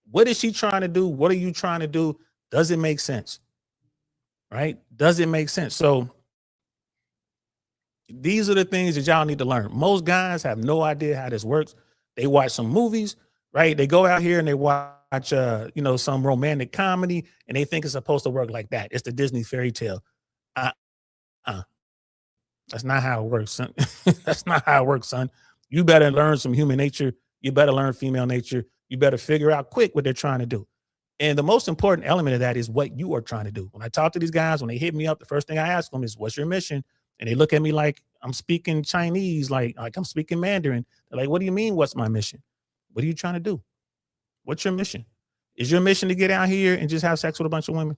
What is she trying to do? What are you trying to do? Does it make sense? Right? Does it make sense? So these are the things that y'all need to learn. Most guys have no idea how this works. They watch some movies, right? They go out here and they watch, some romantic comedy, and they think it's supposed to work like that. It's the Disney fairy tale. That's not how it works, son. That's not how it works, son. You better learn some human nature. You better learn female nature. You better figure out quick what they're trying to do. And the most important element of that is what you are trying to do. When I talk to these guys, when they hit me up, the first thing I ask them is, what's your mission? And they look at me like I'm speaking Chinese, like I'm speaking Mandarin. They're like, what do you mean, what's my mission? What are you trying to do? What's your mission? Is your mission to get out here and just have sex with a bunch of women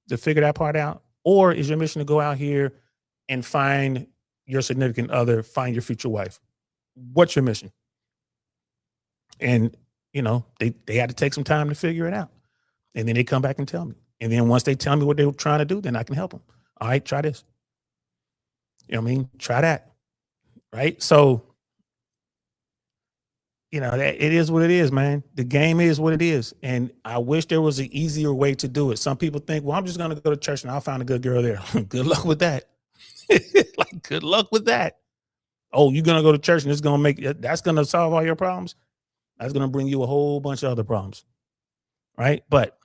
to figure that part out? Or is your mission to go out here and find your significant other, find your future wife? What's your mission? And, they had to take some time to figure it out. And then they come back and tell me. And then once they tell me what they were trying to do, then I can help them. All right, try this. You know what I mean? Try that. Right? So, that it is what it is, man. The game is what it is. And I wish there was an easier way to do it. Some people think, well, I'm just going to go to church and I'll find a good girl there. Good luck with that. Like, good luck with that. Oh, you're going to go to church and it's going to that's going to solve all your problems? That's going to bring you a whole bunch of other problems. Right? But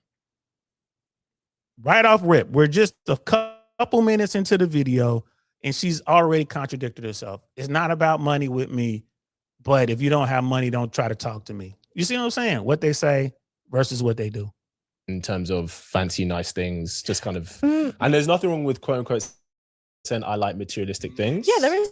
right off rip, we're just a couple minutes into the video and she's already contradicted herself. It's not about money with me, but if you don't have money, don't try to talk to me. You see what I'm saying? What they say versus what they do. In terms of fancy, nice things, just kind of, and there's nothing wrong with quote unquote saying I like materialistic things. Yeah, there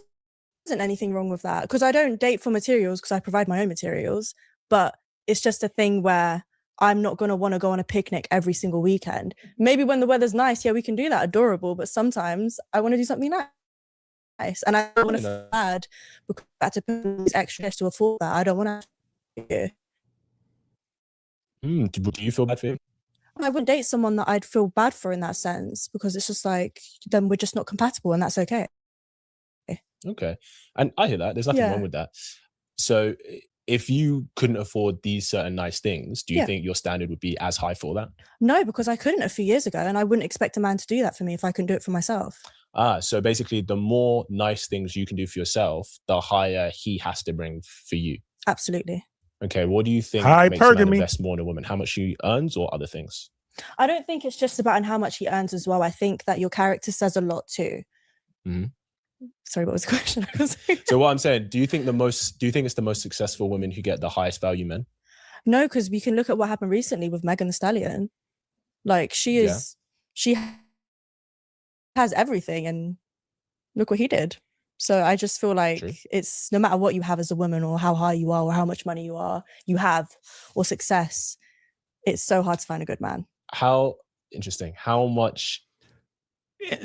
isn't anything wrong with that because I don't date for materials because I provide my own materials, but it's just a thing where I'm not going to want to go on a picnic every single weekend. Maybe when the weather's nice, yeah, we can do that, adorable, but sometimes I want to do something nice and I don't want to feel bad because I had to put these extra to afford that. I don't want to. Do you feel bad for him? I wouldn't date someone that I'd feel bad for in that sense because it's just like, then we're just not compatible and that's okay. Okay. And I hear that. There's nothing wrong with that. So if you couldn't afford these certain nice things, do you think your standard would be as high for that? No, because I couldn't a few years ago, and I wouldn't expect a man to do that for me if I couldn't do it for myself. So basically, the more nice things you can do for yourself, the higher he has to bring for you. Absolutely. Okay, what do you think makes a man invest more in a woman? How much she earns or other things? I don't think it's just about how much he earns as well. I think that your character says a lot too. Sorry, what was the question? So what I'm saying, do you think it's the most successful women who get the highest value men? No, because we can look at what happened recently with Megan Thee Stallion. Like she has everything, and look what he did. So I just feel like it's no matter what you have as a woman, or how high you are, or how much money you have, or success, it's so hard to find a good man. How interesting. How much?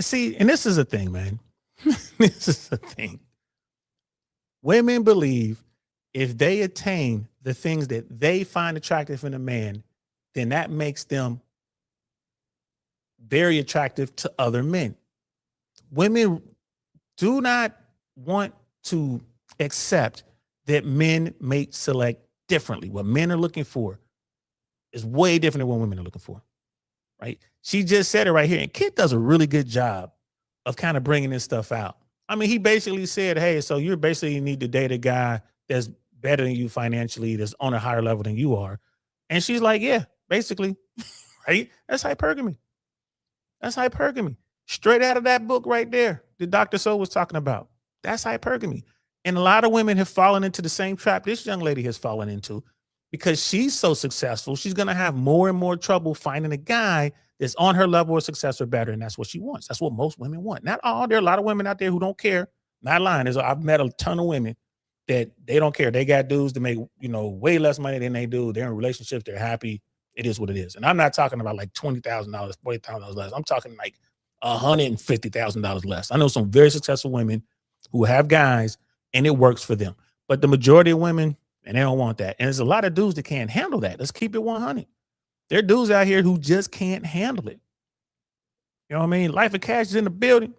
See, and this is a thing, man. This is the thing. Women believe if they attain the things that they find attractive in a man, then that makes them very attractive to other men. Women do not want to accept that men may select differently. What men are looking for is way different than what women are looking for, right? She just said it right here, and Kit does a really good job of kind of bringing this stuff out. I mean, he basically said, hey, so you basically need to date a guy that's better than you financially, that's on a higher level than you are. And she's like, yeah, basically, right? That's hypergamy. That's hypergamy. Straight out of that book right there that Dr. Soul was talking about. That's hypergamy. And a lot of women have fallen into the same trap this young lady has fallen into, because she's so successful, she's going to have more and more trouble finding a guy that's on her level of success or better. And that's what she wants. That's what most women want. Not all. There are a lot of women out there who don't care. Not lying. I've met a ton of women that they don't care. They got dudes that make, way less money than they do. They're in relationships. They're happy. It is what it is. And I'm not talking about like $20,000, $40,000 less. I'm talking like $150,000 less. I know some very successful women who have guys and it works for them. But the majority of women, and they don't want that. And there's a lot of dudes that can't handle that. Let's keep it 100. There are dudes out here who just can't handle it. You know what I mean? Life of Cash is in the building.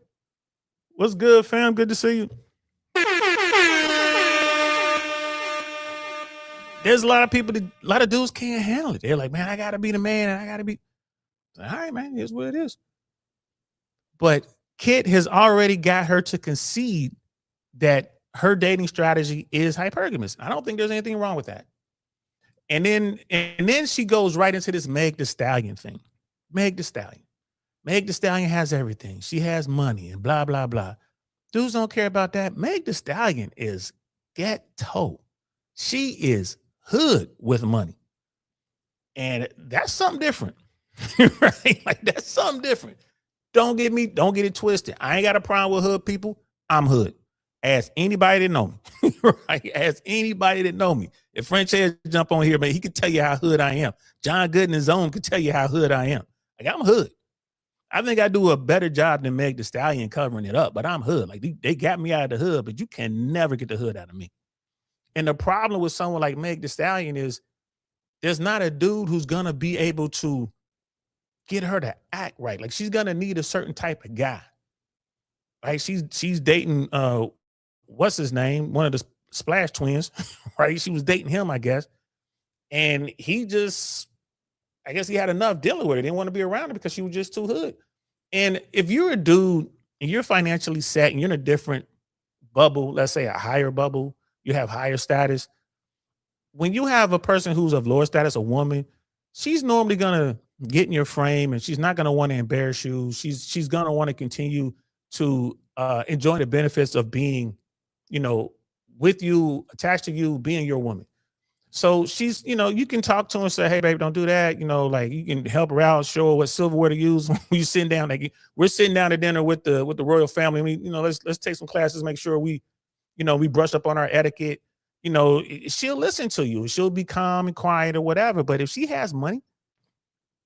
What's good, fam? Good to see you. There's a lot of people a lot of dudes can't handle it. They're like, man, I got to be the man, and I got to be. All right, man, here's what it is. But Kit has already got her to concede that her dating strategy is hypergamous. I don't think there's anything wrong with that. And then she goes right into this Meg Thee Stallion thing. Meg Thee Stallion. Meg Thee Stallion has everything. She has money and blah, blah, blah. Dudes don't care about that. Meg Thee Stallion is ghetto. She is hood with money. And that's something different. Right? Like, that's something different. Don't get it twisted. I ain't got a problem with hood people. I'm hood. Ask anybody that know me. Right? Ask anybody that know me. If French Head jump on here, man, he could tell you how hood I am. John Good in his own could tell you how hood I am. Like, I'm hood. I think I do a better job than Meg Thee Stallion covering it up, but I'm hood. Like, they got me out of the hood, but you can never get the hood out of me. And the problem with someone like Meg Thee Stallion is there's not a dude who's going to be able to get her to act right. Like, she's going to need a certain type of guy. Right? She's dating, what's his name? One of the Splash Twins, right? She was dating him, I guess. And he just, I guess he had enough dealing with her. Didn't want to be around her because she was just too hood. And if you're a dude and you're financially set and you're in a different bubble, let's say a higher bubble, you have higher status. When you have a person who's of lower status, a woman, she's normally going to get in your frame and she's not going to want to embarrass you. She's going to want to continue to enjoy the benefits of being, with you, attached to you, being your woman. So she's, you can talk to her and say, hey, baby, don't do that. Like, you can help her out, show her what silverware to use when you sit down. Like, we're sitting down to dinner with the royal family. I mean, let's take some classes, make sure we brush up on our etiquette. She'll listen to you. She'll be calm and quiet or whatever. But if she has money,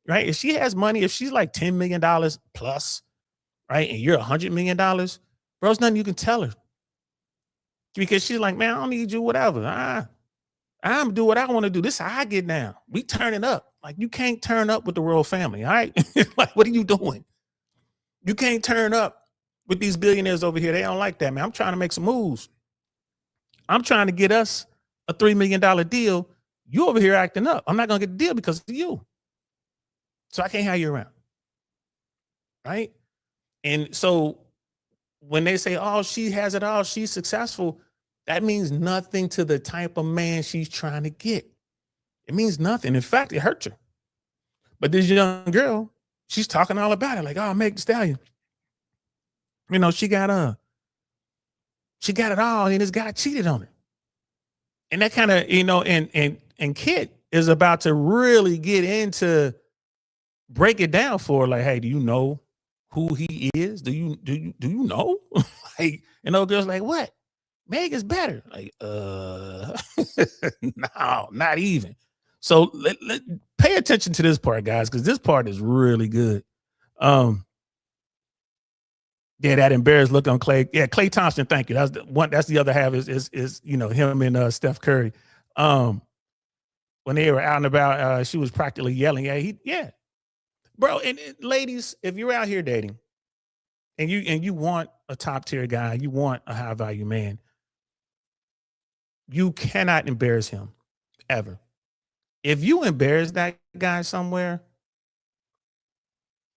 right? If she's like $10 million plus, right? And you're $100 million, bro, there's nothing you can tell her. Because she's like, man, I don't need you, whatever. I'm do what I want to do. This is how I get down. We turn it up. Like, you can't turn up with the royal family, all right? Like, what are you doing? You can't turn up with these billionaires over here. They don't like that, man. I'm trying to make some moves. I'm trying to get us a $3 million deal, you over here acting up. I'm not going to get the deal because of you. So I can't have you around. Right? And so when they say, oh, she has it all, she's successful, that means nothing to the type of man she's trying to get. It means nothing. In fact, it hurts her. But this young girl, she's talking all about it. Like, oh, Meg Thee Stallion. You know, she got it all, and this guy cheated on her. And that kind of, you know, and Kit is about to really get into break it down for her. Like, hey, do you know who he is? Do you know? Like, and old girl's like, what? Meg is better. Like, no, not even. So pay attention to this part, guys, because this part is really good. Yeah, that embarrassed look on Klay. Yeah, Klay Thompson. Thank you. That's the one. That's the other half is you know, him and Steph Curry. When they were out and about, she was practically yelling. Yeah, bro. And ladies, if you're out here dating, and you want a top tier guy, you want a high value man, you cannot embarrass him ever. If you embarrass that guy somewhere,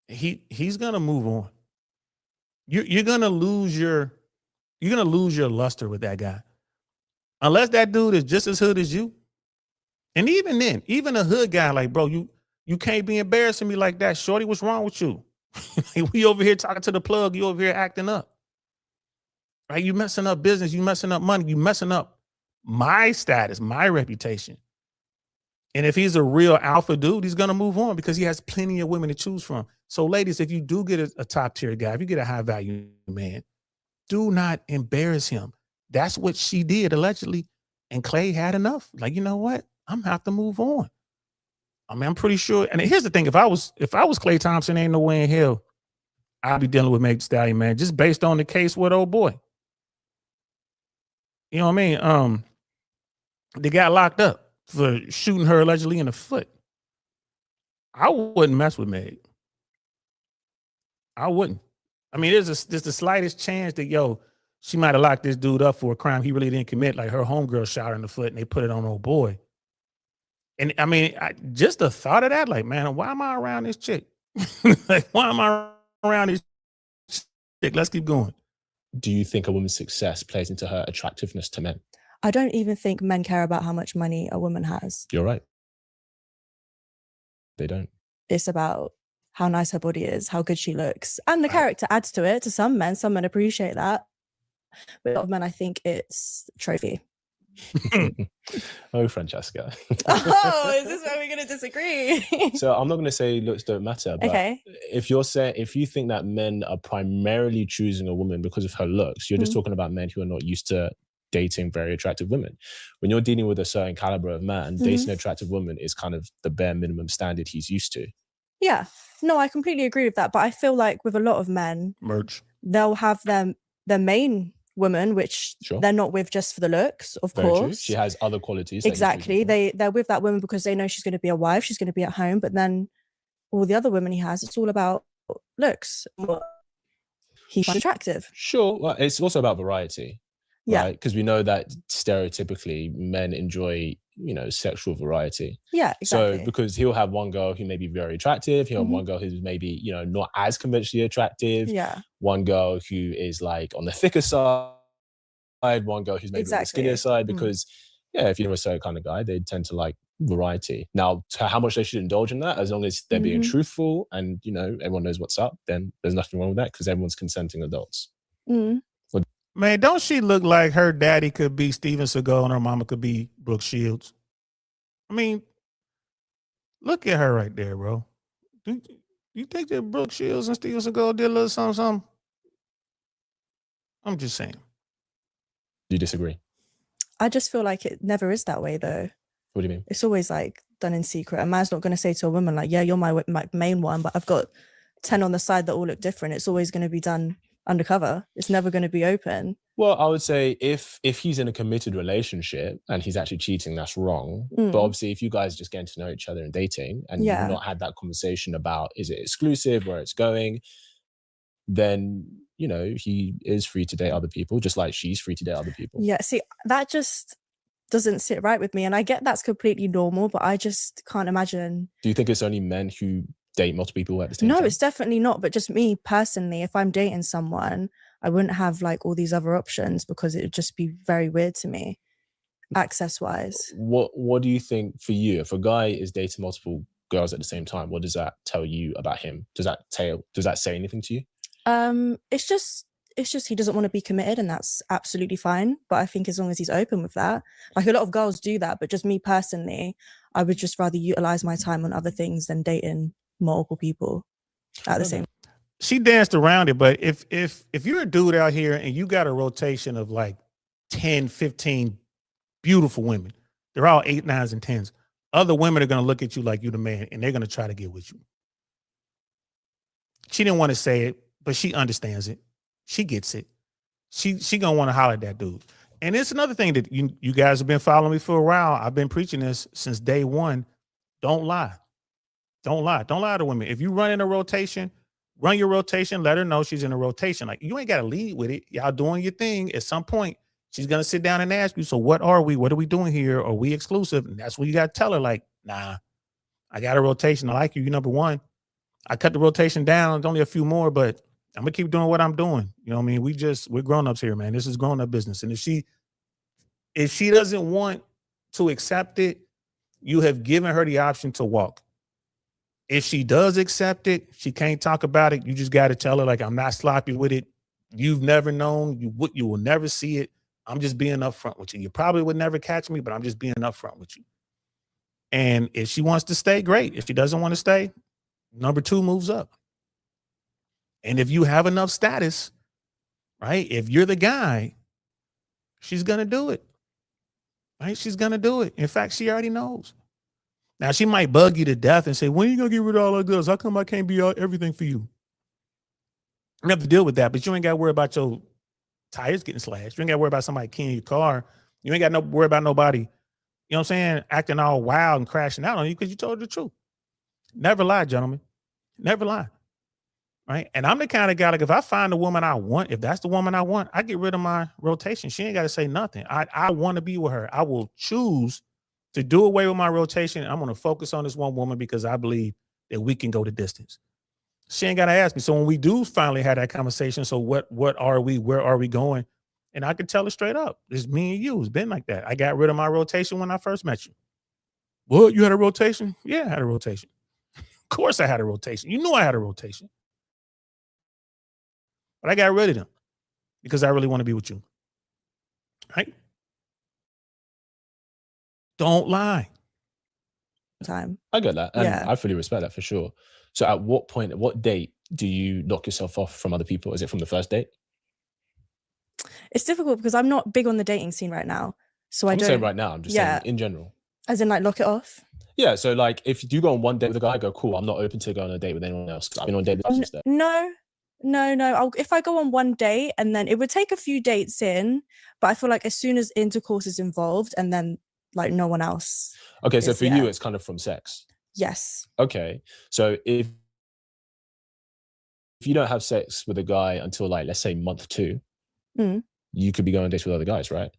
he's gonna move on. You're gonna lose your luster with that guy. Unless that dude is just as hood as you. And even then, even a hood guy, like, bro, you can't be embarrassing me like that. Shorty, what's wrong with you? We over here talking to the plug, you over here acting up. Right? You messing up business, you messing up money, you messing up my status, my reputation. And if he's a real alpha dude, he's gonna move on because he has plenty of women to choose from. So ladies, if you do get a top tier guy, if you get a high value man, do not embarrass him. That's what she did allegedly. And Klay had enough. Like, you know what? I'm gonna have to move on. I mean, I'm pretty sure. And here's the thing: if I was Klay Thompson, ain't no way in hell I'd be dealing with Meg Thee Stallion, man, just based on the case with old boy. You know what I mean? They got locked up for shooting her allegedly in the foot. I wouldn't mess with Meg. I wouldn't. I mean, there's the slightest chance that, she might have locked this dude up for a crime he really didn't commit. Like her homegirl shot her in the foot and they put it on old boy. And I mean, just the thought of that, like, man, why am I around this chick? Like, why am I around this chick? Let's keep going. Do you think a woman's success plays into her attractiveness to men? I don't even think men care about how much money a woman has. You're right. They don't. It's about how nice her body is, how good she looks. And the character adds to it. To some men appreciate that. But a lot of men, I think it's trophy. Oh, Francesca. Oh, is this where we're going to disagree? So I'm not going to say looks don't matter, but okay. If you think that men are primarily choosing a woman because of her looks, you're just talking about men who are not used to dating very attractive women. When you're dealing with a certain caliber of man, dating an attractive woman is kind of the bare minimum standard he's used to. Yeah. No, I completely agree with that. But I feel like with a lot of men, they'll have their main woman, which they're not with just for the looks, of Very course. True. She has other qualities. Exactly. They're with that woman because they know she's going to be a wife, she's going to be at home. But then all the other women he has, it's all about looks. He's attractive. Sure. Well, it's also about variety. Yeah. Right? Because we know that stereotypically men enjoy, sexual variety. Yeah, exactly. So because he'll have one girl who may be very attractive, he'll have one girl who's maybe, not as conventionally attractive. Yeah. One girl who is like on the thicker side, one girl who's maybe on the skinnier side, because if you're a certain kind of guy, they tend to like variety. Now, to how much they should indulge in that, as long as they're being truthful and, everyone knows what's up, then there's nothing wrong with that because everyone's consenting adults. Man, don't she look like her daddy could be Steven Seagal and her mama could be Brooke Shields? I mean, look at her right there, bro. Do you think that Brooke Shields and Steven Seagal did a little something? I'm just saying. Do you disagree? I just feel like it never is that way, though. What do you mean? It's always like done in secret. A man's not going to say to a woman like, yeah, you're my main one, but I've got 10 on the side that all look different. It's always going to be done undercover. It's never going to be open. Well, I would say if he's in a committed relationship and he's actually cheating, that's wrong. But obviously, if you guys are just getting to know each other and dating and you've not had that conversation about is it exclusive, where it's going, then, he is free to date other people, just like she's free to date other people. Yeah, see, that just doesn't sit right with me. And I get that's completely normal, but I just can't imagine. Do you think it's only men who date multiple people at the same time? No, it's definitely not. But just me personally, if I'm dating someone, I wouldn't have like all these other options because it would just be very weird to me, access wise. What do you think for you? If a guy is dating multiple girls at the same time, what does that tell you about him? Does that say anything to you? It's just he doesn't want to be committed, and that's absolutely fine. But I think as long as he's open with that, like a lot of girls do that, but just me personally, I would just rather utilize my time on other things than dating multiple people at the same. She danced around it, but if you're a dude out here and you got a rotation of like 10, 15 beautiful women, they're all 8, 9s, and 10s. Other women are going to look at you like you the man, and they're going to try to get with you. She didn't want to say it, but she understands it. She gets it. She going to want to holler at that dude. And it's another thing that you guys have been following me for a while. I've been preaching this since day one. Don't lie. Don't lie. Don't lie to women. If you run in a rotation, run your rotation. Let her know she's in a rotation. Like, you ain't got to lead with it. Y'all doing your thing. At some point, she's going to sit down and ask you, so what are we? What are we doing here? Are we exclusive? And that's what you got to tell her. Like, nah, I got a rotation. I like you. You're number one. I cut the rotation down. It's only a few more, but I'm going to keep doing what I'm doing. You know what I mean? We're grown-ups here, man. This is grown-up business. And if she doesn't want to accept it, you have given her the option to walk. If she does accept it, she can't talk about it. You just got to tell her, like, I'm not sloppy with it. You've never known. You will never see it. I'm just being upfront with you. You probably would never catch me, but I'm just being upfront with you. And if she wants to stay, great. If she doesn't want to stay, number 2 moves up. And if you have enough status, right? If you're the guy, she's going to do it. Right? She's going to do it. In fact, she already knows. Now, she might bug you to death and say, when are you going to get rid of all of this? How come I can't be everything for you? You have to deal with that, but you ain't got to worry about your tires getting slashed. You ain't got to worry about somebody keying your car. You ain't got to worry about nobody, you know what I'm saying, acting all wild and crashing out on you because you told the truth. Never lie, gentlemen. Never lie. Right? And I'm the kind of guy, like, if I find the woman I want, if that's the woman I want, I get rid of my rotation. She ain't got to say nothing. I want to be with her. I will choose to do away with my rotation. I'm going to focus on this one woman because I believe that we can go the distance. She ain't got to ask me. So when we do finally have that conversation, so what are we? Where are we going? And I can tell her straight up. It's me and you. It's been like that. I got rid of my rotation when I first met you. What? You had a rotation? Yeah, I had a rotation. Of course I had a rotation. You knew I had a rotation. But I got rid of them because I really want to be with you. Right? Don't lie. Time. I get that. And Yeah. I fully respect that for sure. So at what point, at what date do you lock yourself off from other people? Is it from the first date? It's difficult because I'm not big on the dating scene right now. So I'm saying right now, I'm just saying in general. As in, like, lock it off? Yeah, so like if you do go on one date with a guy, go, cool, I'm not open to going on a date with anyone else. I've been on a date with instead. No. If I go on one date, and then it would take a few dates in, but I feel like as soon as intercourse is involved, and then like no one else. Okay, so for you, it's kind of from sex. Yes. Okay, so if you don't have sex with a guy until, like, let's say month 2, you could be going on dates with other guys, right?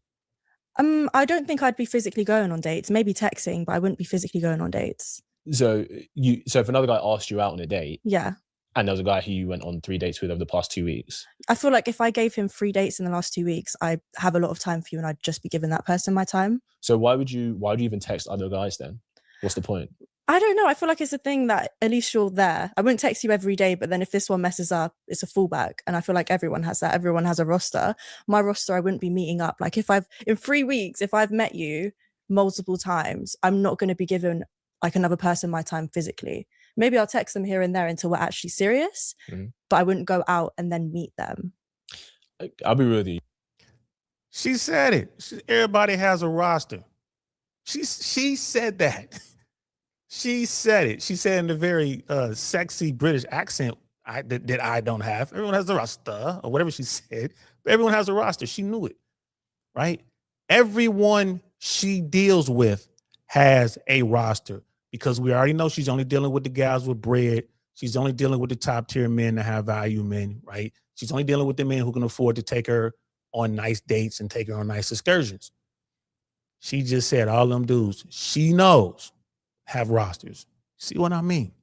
I don't think I'd be physically going on dates. Maybe texting, but I wouldn't be physically going on dates. So if another guy asked you out on a date, yeah, and there was a guy who you went on 3 dates with over the past 2 weeks, I feel like if I gave him 3 dates in the last 2 weeks, I have a lot of time for you, and I'd just be giving that person my time. So why would you even text other guys then? What's the point? I don't know. I feel like it's a thing that at least you're there. I wouldn't text you every day, but then if this one messes up, it's a fallback. And I feel like everyone has that. Everyone has a roster. My roster, I wouldn't be meeting up. Like in 3 weeks, if I've met you multiple times, I'm not going to be giving like another person my time physically. Maybe I'll text them here and there until we're actually serious, but I wouldn't go out and then meet them. I'll be real with you. She said it. Everybody has a roster. She said that. She said it. She said in a very sexy British accent that I don't have. Everyone has a roster, or whatever she said. But everyone has a roster. She knew it, right? Everyone she deals with has a roster because we already know she's only dealing with the guys with bread. She's only dealing with the top tier men that have value men, right? She's only dealing with the men who can afford to take her on nice dates and take her on nice excursions. She just said all them dudes she knows have rosters. See what I mean?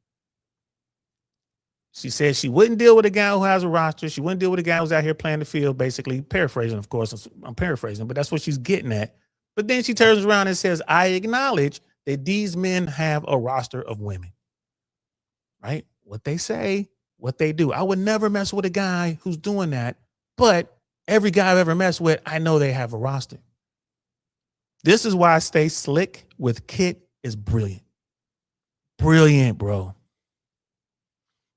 She said she wouldn't deal with a guy who has a roster. She wouldn't deal with a guy who's out here playing the field, basically paraphrasing, of course. I'm paraphrasing, but that's what she's getting at. But then she turns around and says, I acknowledge that these men have a roster of women, right? What they say, what they do. I would never mess with a guy who's doing that, but every guy I've ever messed with, I know they have a roster. This is why Stay Slick with Kit is brilliant. Brilliant, bro.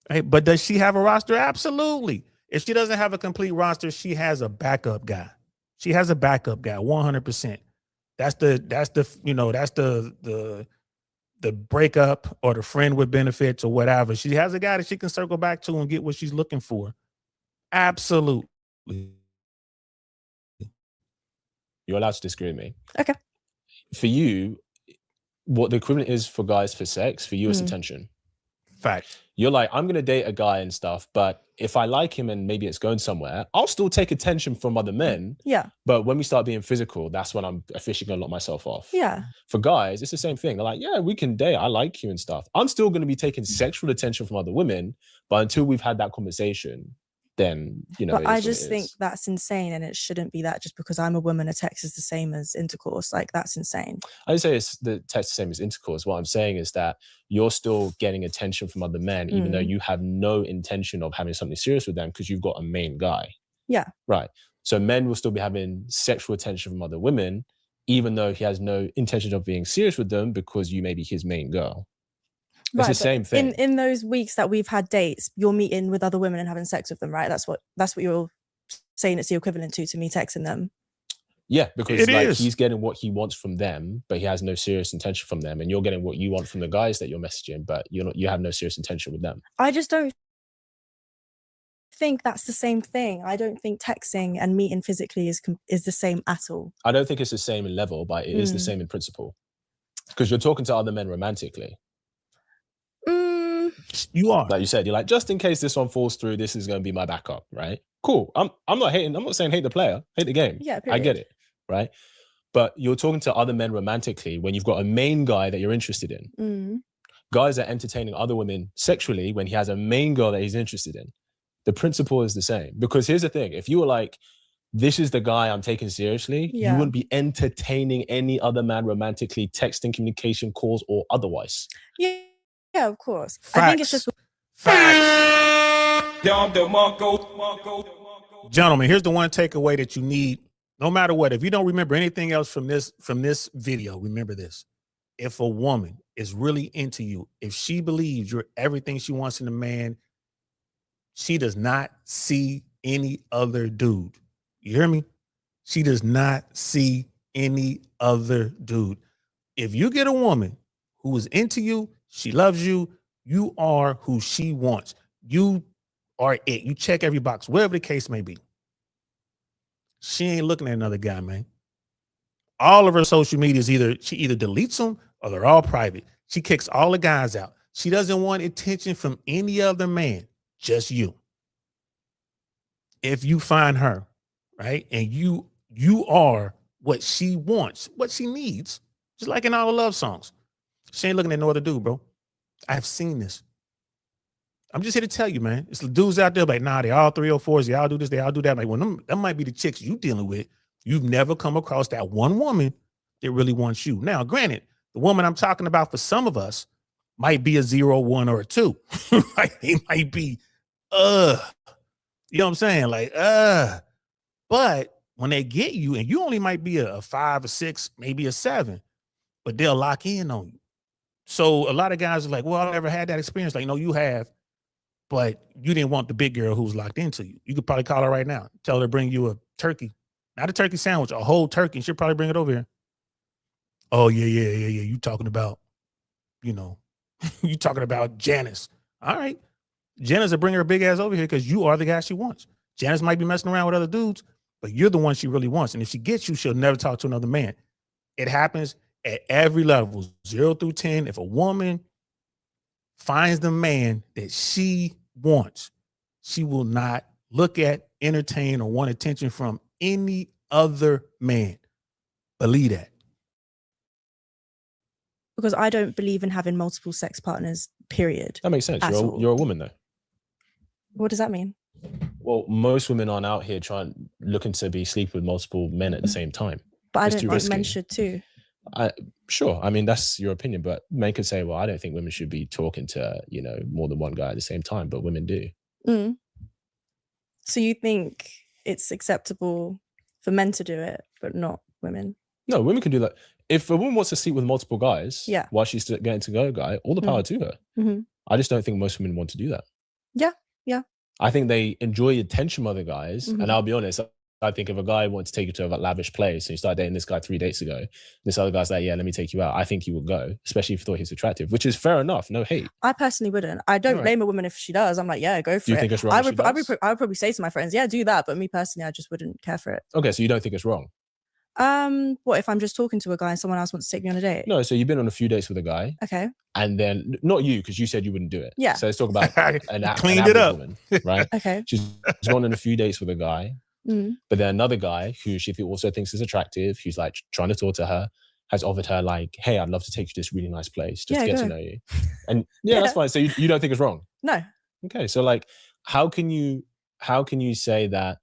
Right? But does she have a roster? Absolutely. If she doesn't have a complete roster, she has a backup guy. She has a backup guy, 100%. That's the breakup or the friend with benefits or whatever. She has a guy that she can circle back to and get what she's looking for. Absolutely. You're allowed to disagree with me. Okay. For you, what the equivalent is for guys for sex, for you, it's attention. Fact. You're like, I'm going to date a guy and stuff, but if I like him and maybe it's going somewhere, I'll still take attention from other men. Yeah. But when we start being physical, that's when I'm officially going to lock myself off. Yeah. For guys, it's the same thing. They're like, yeah, we can date. I like you and stuff. I'm still going to be taking sexual attention from other women, but until we've had that conversation, then, you know. But I just think that's insane, and it shouldn't be that just because I'm a woman, a text is the same as intercourse. Like, that's insane. I didn't say it's the text the same as intercourse. What I'm saying is that you're still getting attention from other men, even though you have no intention of having something serious with them because you've got a main guy. Yeah. Right. So men will still be having sexual attention from other women, even though he has no intention of being serious with them because you may be his main girl. It's the same thing. In those weeks that we've had dates, you're meeting with other women and having sex with them, right? That's what you're saying it's the equivalent to me texting them. Yeah, because he's getting what he wants from them, but he has no serious intention from them, and you're getting what you want from the guys that you're messaging, but you have no serious intention with them. I just don't think that's the same thing. I don't think texting and meeting physically is the same at all. I don't think it's the same in level, but it is the same in principle. Because you're talking to other men romantically. You are. Like you said, you're like, just in case this one falls through, this is going to be my backup, right? Cool. I'm not hating. I'm not saying hate the player, hate the game. Yeah, I get it, right? But you're talking to other men romantically when you've got a main guy that you're interested in. Guys are entertaining other women sexually when he has a main girl that he's interested in. The principle is the same. Because here's the thing. If you were like, this is the guy I'm taking seriously, you wouldn't be entertaining any other man romantically, texting, communication, calls, or otherwise. Yeah, of course. Facts. I think it's just Facts. Gentlemen, here's the one takeaway that you need, no matter what. If you don't remember anything else from this video, remember this. If a woman is really into you, if she believes you're everything she wants in a man, she does not see any other dude. You hear me? She does not see any other dude. If you get a woman who is into you, she loves you, you are who she wants. You are it. You check every box, whatever the case may be. She ain't looking at another guy, man. All of her social media is she either deletes them or they're all private. She kicks all the guys out. She doesn't want attention from any other man, just you. If you find her, right, and you are what she wants, what she needs, just like in all the love songs. She ain't looking at no other dude, bro. I've seen this. I'm just here to tell you, man. It's the dudes out there like, nah, they all 304s. They all do this. They all do that. Like, well, that might be the chicks you dealing with. You've never come across that one woman that really wants you. Now, granted, the woman I'm talking about for some of us might be a 0, 1, or a 2. Like, they might be, you know what I'm saying? Like, but when they get you, and you only might be a 5, a 6, maybe a 7, but they'll lock in on you. So a lot of guys are like, well, I never had that experience. Like, no, you have, but you didn't want the big girl who's locked into you. You could probably call her right now. Tell her to bring you a turkey, not a turkey sandwich, a whole turkey. She'll probably bring it over here. Oh, yeah. You talking about, you talking about Janice. All right. Janice will bring her big ass over here because you are the guy she wants. Janice might be messing around with other dudes, but you're the one she really wants. And if she gets you, she'll never talk to another man. It happens at every level, 0 through 10. If a woman finds the man that she wants, she will not look at, entertain, or want attention from any other man. Believe that. Because I don't believe in having multiple sex partners, period. That makes sense. You're a woman though. What does that mean? Well, most women aren't out here looking to be sleeping with multiple men at the same time. But I It's don't too think risky. men should too. Sure. I mean, that's your opinion, but men could say, well, I don't think women should be talking to, more than one guy at the same time, but women do. Mm. So you think it's acceptable for men to do it, but not women? No, women can do that. If a woman wants to sleep with multiple guys while she's getting to know a guy, all the power to her. Mm-hmm. I just don't think most women want to do that. Yeah, yeah. I think they enjoy the attention of other guys. Mm-hmm. And I'll be honest, I think if a guy wants to take you to a lavish place and you start dating this guy 3 dates ago, this other guy's like, yeah, let me take you out. I think you would go, especially if you thought he's attractive, which is fair enough. No hate. I personally wouldn't. I don't blame a woman if she does. I'm like, yeah, go for it. Do you think it's wrong? I would probably say to my friends, yeah, do that. But me personally, I just wouldn't care for it. Okay, so you don't think it's wrong? What if I'm just talking to a guy and someone else wants to take me on a date? No, so you've been on a few dates with a guy. Okay. And then, not you, because you said you wouldn't do it. Yeah. So let's talk about cleaned it up, woman, right? Okay. She's gone on a few dates with a guy, Mm. but then another guy who she also thinks is attractive, who's like trying to talk to her, has offered her like, hey, I'd love to take you to this really nice place just to get to know you. And that's fine. So you don't think it's wrong? No. Okay. So like, how can you say that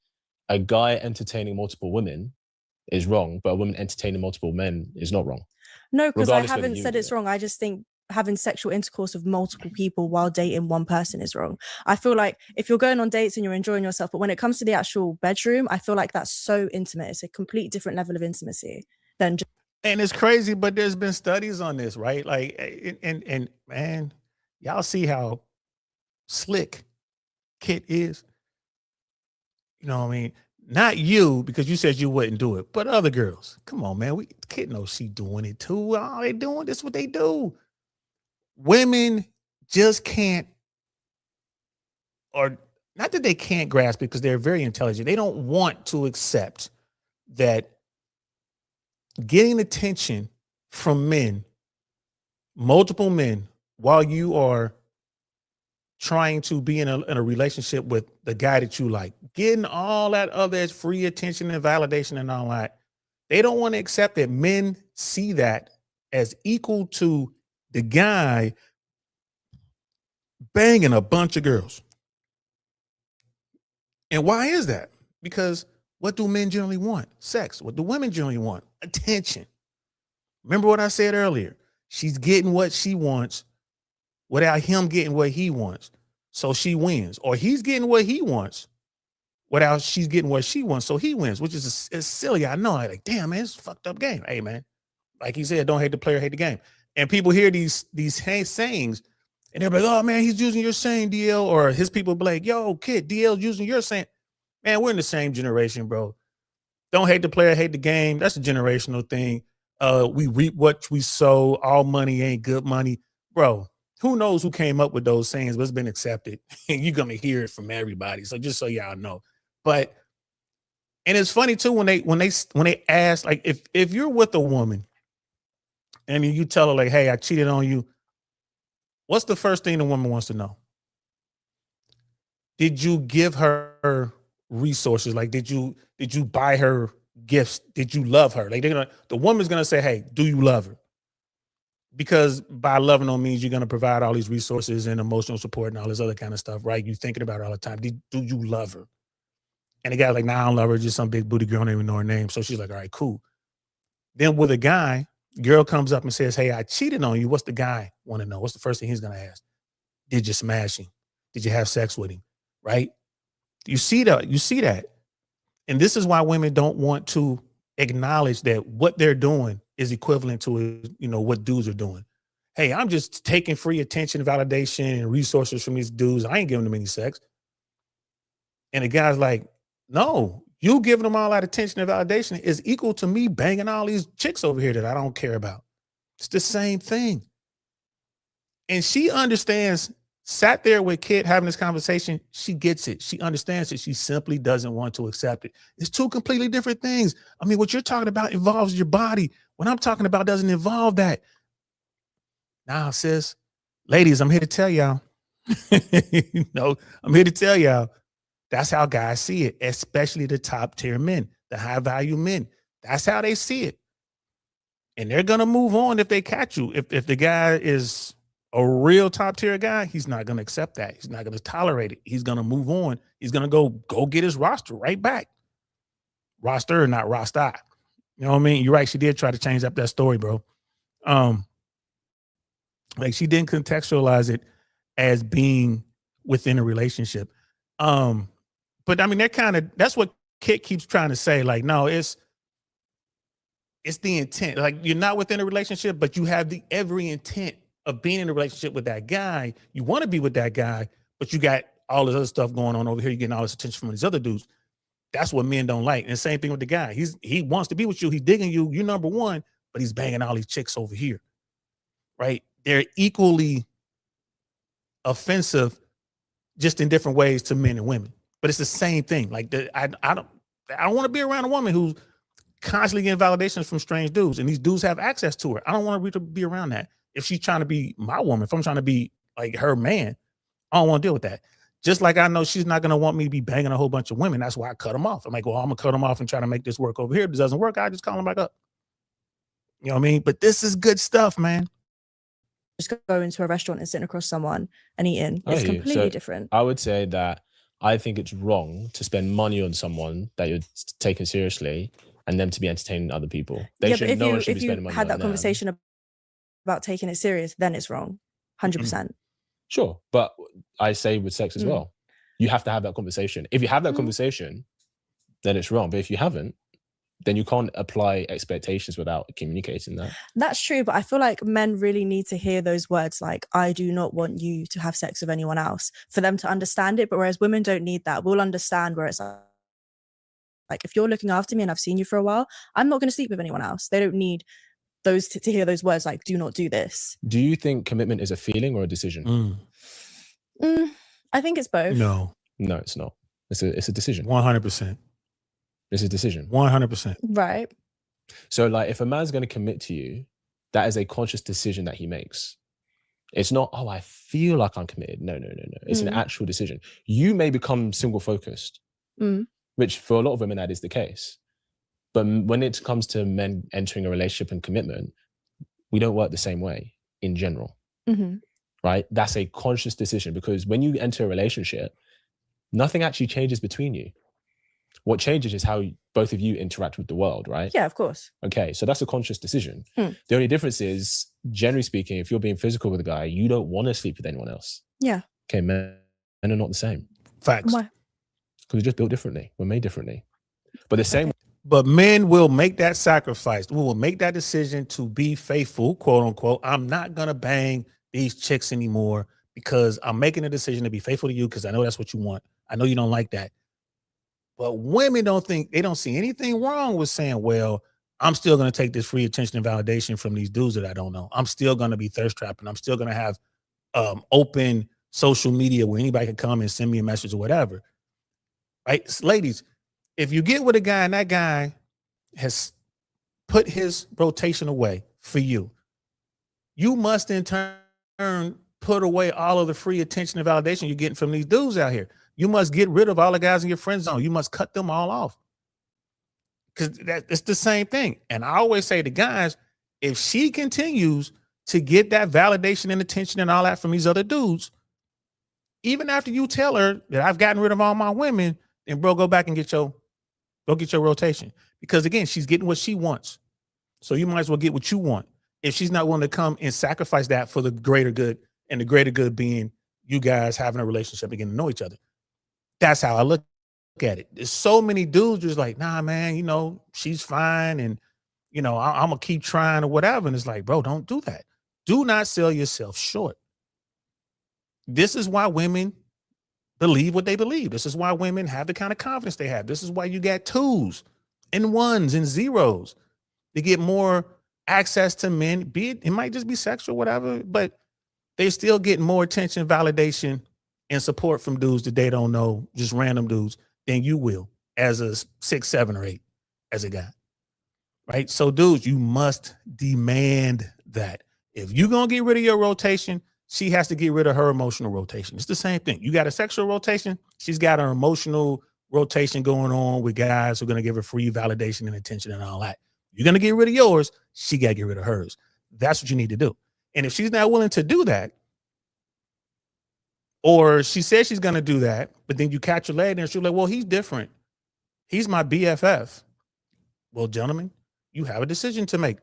a guy entertaining multiple women is wrong, but a woman entertaining multiple men is not wrong? No, because I haven't said it's wrong. I just think having sexual intercourse with multiple people while dating one person is wrong. I feel like if you're going on dates and you're enjoying yourself, but when it comes to the actual bedroom, I feel like that's so intimate. It's a complete different level of intimacy than just. And it's crazy, but there's been studies on this, right? Like, and man, y'all see how slick Kit is. You know what I mean? Not you, because you said you wouldn't do it, but other girls. Come on, man. Kit knows she doing it too. All they doing, this is what they do. Women just can't, or not that they can't grasp, because they're very intelligent. They don't want to accept that getting attention from men, multiple men, while you are trying to be in a relationship with the guy that you like, getting all that other free attention and validation and all that, they don't want to accept that men see that as equal to the guy banging a bunch of girls. And why is that? Because what do men generally want? Sex. What do women generally want? Attention. Remember what I said earlier? She's getting what she wants without him getting what he wants. So she wins. Or he's getting what he wants without she's getting what she wants. So he wins, which is it's silly. I know. I'm like, damn, man, it's a fucked up game. Hey, man. Like he said, don't hate the player, hate the game. And people hear these sayings and they're like, oh, man, he's using your saying, DL. Or his people be like, yo, kid, DL's using your saying. Man, we're in the same generation, bro. Don't hate the player, hate the game. That's a generational thing. We reap what we sow. All money ain't good money. Bro, who knows who came up with those sayings, but it's been accepted. And you're going to hear it from everybody. So just so y'all know. But, and it's funny too, when they ask, like, if you're with a woman and you tell her like, hey, I cheated on you, what's the first thing the woman wants to know? Did you give her resources? Like, did you buy her gifts? Did you love her? Like, the woman's gonna say, hey, do you love her? Because by loving her means you're gonna provide all these resources and emotional support and all this other kind of stuff, right? You're thinking about her all the time. Do you love her? And the guy's like, nah, I don't love her, just some big booty girl, I don't even know her name. So she's like, all right, cool. Then with a guy, girl comes up and says, hey, I cheated on you. What's the guy want to know? What's the first thing he's gonna ask? Did you smash him? Did you have sex with him? Right? You see that. And this is why women don't want to acknowledge that what they're doing is equivalent to, what dudes are doing. Hey, I'm just taking free attention, validation, and resources from these dudes. I ain't giving them any sex. And the guy's like, no, you giving them all that attention and validation is equal to me banging all these chicks over here that I don't care about. It's the same thing. And she understands, sat there with Kit having this conversation. She gets it. She understands it. She simply doesn't want to accept it. It's two completely different things. I mean, what you're talking about involves your body. What I'm talking about doesn't involve that. Now, sis, ladies, I'm here to tell y'all. I'm here to tell y'all. That's how guys see it, especially the top tier men, the high value men. That's how they see it. And they're gonna move on if they catch you. If the guy is a real top tier guy, he's not gonna accept that. He's not gonna tolerate it. He's gonna move on. He's gonna go get his roster right back. Roster, not roster. You know what I mean? You're right. She did try to change up that story, bro. Like she didn't contextualize it as being within a relationship. But I mean, that's what Kit keeps trying to say. Like, no, it's the intent. Like, you're not within a relationship, but you have every intent of being in a relationship with that guy. You want to be with that guy, but you got all this other stuff going on over here. You're getting all this attention from these other dudes. That's what men don't like. And the same thing with the guy. He wants to be with you. He's digging you. You're number one, but he's banging all these chicks over here. Right? They're equally offensive, just in different ways to men and women. But it's the same thing. Like I don't want to be around a woman who's constantly getting validations from strange dudes, and these dudes have access to her. I don't want to be around that. If she's trying to be my woman, if I'm trying to be like her man, I don't want to deal with that. Just like I know she's not going to want me to be banging a whole bunch of women. That's why I cut them off. I'm like, well, I'm going to cut them off and try to make this work over here. If it doesn't work, I just call them back up. You know what I mean? But this is good stuff, man. Just go into a restaurant and sitting across someone and eating. It's completely different. I would say that I think it's wrong to spend money on someone that you're taking seriously and them to be entertaining other people. No one should be spending money on them. If you had that conversation about taking it serious, then it's wrong. 100%. Sure. But I say with sex as well, you have to have that conversation. If you have that conversation, then it's wrong. But if you haven't, then you can't apply expectations without communicating that. That's true. But I feel like men really need to hear those words like, I do not want you to have sex with anyone else, for them to understand it. But whereas women don't need that, we'll understand where it's like, if you're looking after me and I've seen you for a while, I'm not going to sleep with anyone else. They don't need those to hear those words like, do not do this. Do you think commitment is a feeling or a decision? I think it's both. No, it's not. It's a decision. 100%. It's a decision. 100%. Right. So like, if a man's going to commit to you, that is a conscious decision that he makes. It's not, oh, I feel like I'm committed. No. It's an actual decision. You may become single focused, which for a lot of women, that is the case. But when it comes to men entering a relationship and commitment, we don't work the same way in general, right? That's a conscious decision, because when you enter a relationship, nothing actually changes between you. What changes is how both of you interact with the world, right? Yeah, of course. Okay, so that's a conscious decision. The only difference is, generally speaking, if you're being physical with a guy, you don't want to sleep with anyone else. Yeah. Okay, men are not the same. Facts. Why? Because we're just built differently. We're made differently. But the same. But men will make that sacrifice. We will make that decision to be faithful, quote unquote. I'm not going to bang these chicks anymore because I'm making a decision to be faithful to you because I know that's what you want. I know you don't like that. But women don't see anything wrong with saying, well, I'm still going to take this free attention and validation from these dudes that I don't know. I'm still going to be thirst trapping. I'm still going to have open social media where anybody can come and send me a message or whatever. Right? So, ladies, if you get with a guy and that guy has put his rotation away for you, you must in turn put away all of the free attention and validation you're getting from these dudes out here. You must get rid of all the guys in your friend zone. You must cut them all off. Because it's the same thing. And I always say to guys, if she continues to get that validation and attention and all that from these other dudes, even after you tell her that I've gotten rid of all my women, then bro, go back and get your rotation. Because again, she's getting what she wants. So you might as well get what you want. If she's not willing to come and sacrifice that for the greater good, and the greater good being you guys having a relationship and getting to know each other. That's how I look at it. There's so many dudes just like, nah, man, you know, she's fine. And, you know, I'm going to keep trying or whatever. And it's like, bro, don't do that. Do not sell yourself short. This is why women believe what they believe. This is why women have the kind of confidence they have. This is why you got 2s and 1s and 0s to get more access to men, be it might just be sexual, whatever, but they still get more attention, validation, and support from dudes that they don't know, just random dudes, than you will as a 6, 7, or 8 as a guy, right? So dudes, you must demand that. If you're going to get rid of your rotation, she has to get rid of her emotional rotation. It's the same thing. You got a sexual rotation, she's got an emotional rotation going on with guys who are going to give her free validation and attention and all that. You're going to get rid of yours. She got to get rid of hers. That's what you need to do. And if she's not willing to do that, or she says she's going to do that, but then you catch her later and she's like, well, he's different. He's my BFF. Well, gentlemen, you have a decision to make.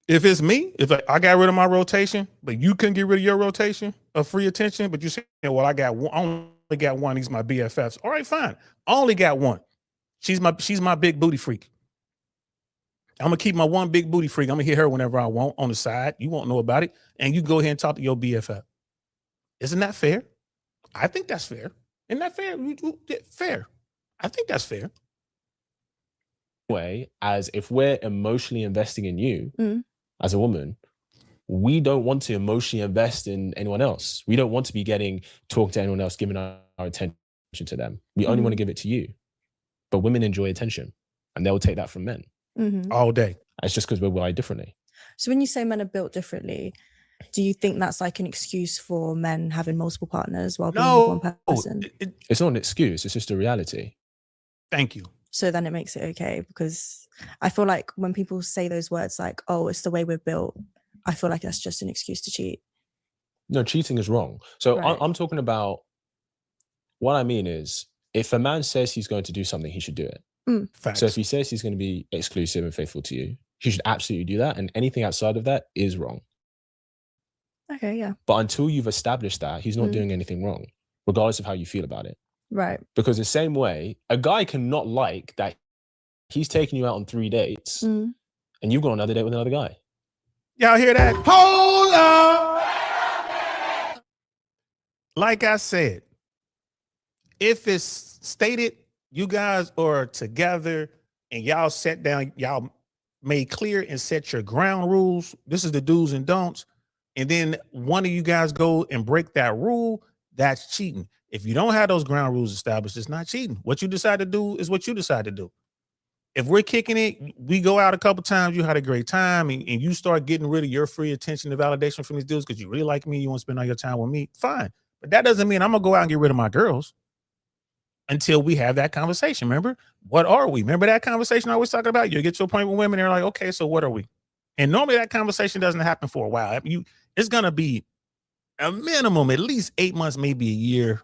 If it's me, if I got rid of my rotation, but you couldn't get rid of your rotation of free attention, but you say, well, I only got one. He's my BFFs. All right, fine. I only got one. She's my big booty freak. I'm gonna keep my one big booty freak. I'm gonna hit her whenever I want on the side. You won't know about it, and you go ahead and talk to your BFF. Isn't that fair? I think that's fair. Isn't that fair? Fair. I think that's fair. Way as if we're emotionally investing in you as a woman, we don't want to emotionally invest in anyone else. We don't want to be talking to anyone else, giving our attention to them. We only want to give it to you. But women enjoy attention, and they'll take that from men all day. It's just because we're wired differently. So when you say men are built differently, do you think that's like an excuse for men having multiple partners while being with one person? It's not an excuse. It's just a reality. Thank you. So then it makes it okay, because I feel like when people say those words like, oh, it's the way we're built, I feel like that's just an excuse to cheat. No, cheating is wrong. So Right. I'm talking about, what I mean is, if a man says he's going to do something, he should do it. Facts. So if he says he's going to be exclusive and faithful to you, he should absolutely do that. And anything outside of that is wrong. Okay, yeah. But until you've established that, he's not doing anything wrong, regardless of how you feel about it. Right. Because the same way, a guy cannot like that he's taking you out on 3 dates and you've got another date with another guy. Y'all hear that? Hold up. Like I said, if it's stated you guys are together and y'all sat down, y'all made clear and set your ground rules. This is the do's and don'ts. And then one of you guys go and break that rule, that's cheating. If you don't have those ground rules established, it's not cheating. What you decide to do is what you decide to do. If we're kicking it, we go out a couple times, you had a great time, and you start getting rid of your free attention and validation from these dudes because you really like me, you want to spend all your time with me, fine. But that doesn't mean I'm going to go out and get rid of my girls until we have that conversation. Remember, what are we? Remember that conversation I was talking about? You get to a point with women, they're like, okay, so what are we? And normally that conversation doesn't happen for a while. It's going to be a minimum, at least 8 months, maybe a year,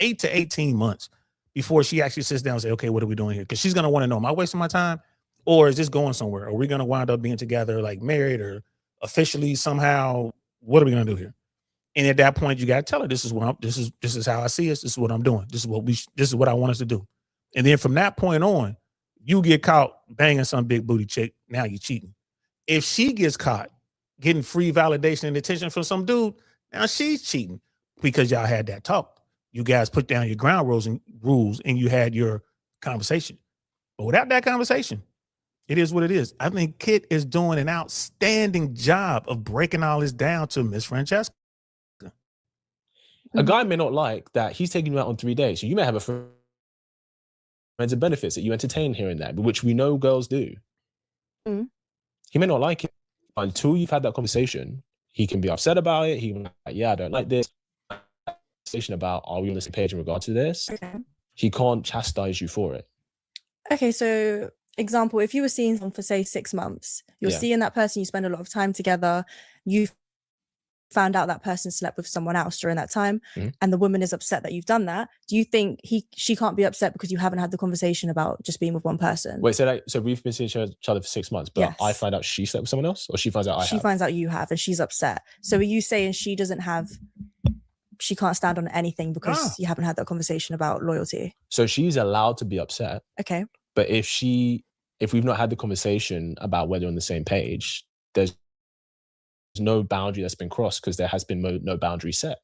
8 to 18 months before she actually sits down and say, okay, what are we doing here? Because she's going to want to know, am I wasting my time? Or is this going somewhere? Are we going to wind up being together, like married or officially somehow? What are we going to do here? And at that point, you got to tell her, this is how I see us. This is what I'm doing. This is what I want us to do. And then from that point on, you get caught banging some big booty chick. Now you're cheating. If she gets caught getting free validation and attention from some dude, now she's cheating because y'all had that talk. You guys put down your ground rules and you had your conversation. But without that conversation, it is what it is. I think Kit is doing an outstanding job of breaking all this down to Miss Francesca. A guy may not like that he's taking you out on 3 days. So you may have a friends and benefits that you entertain here and there, which we know girls do. He may not like it. Until you've had that conversation, he can be upset about it. He can be like, yeah, I don't like this. Conversation about, are we on the same page in regard to this? Okay. He can't chastise you for it. Okay, so example, if you were seeing someone for say 6 months, you're seeing that person, you spend a lot of time together, you found out that person slept with someone else during that time, and the woman is upset that you've done that. Do you think she can't be upset because you haven't had the conversation about just being with one person? Wait, so we've been seeing each other for 6 months, but Yes. I find out she slept with someone else, or she finds out She finds out you have, and she's upset. So are you saying she can't stand on anything because you haven't had that conversation about loyalty? So she's allowed to be upset. Okay. But if we've not had the conversation about whether we're on the same page, there's no boundary that's been crossed because there has been no boundary set.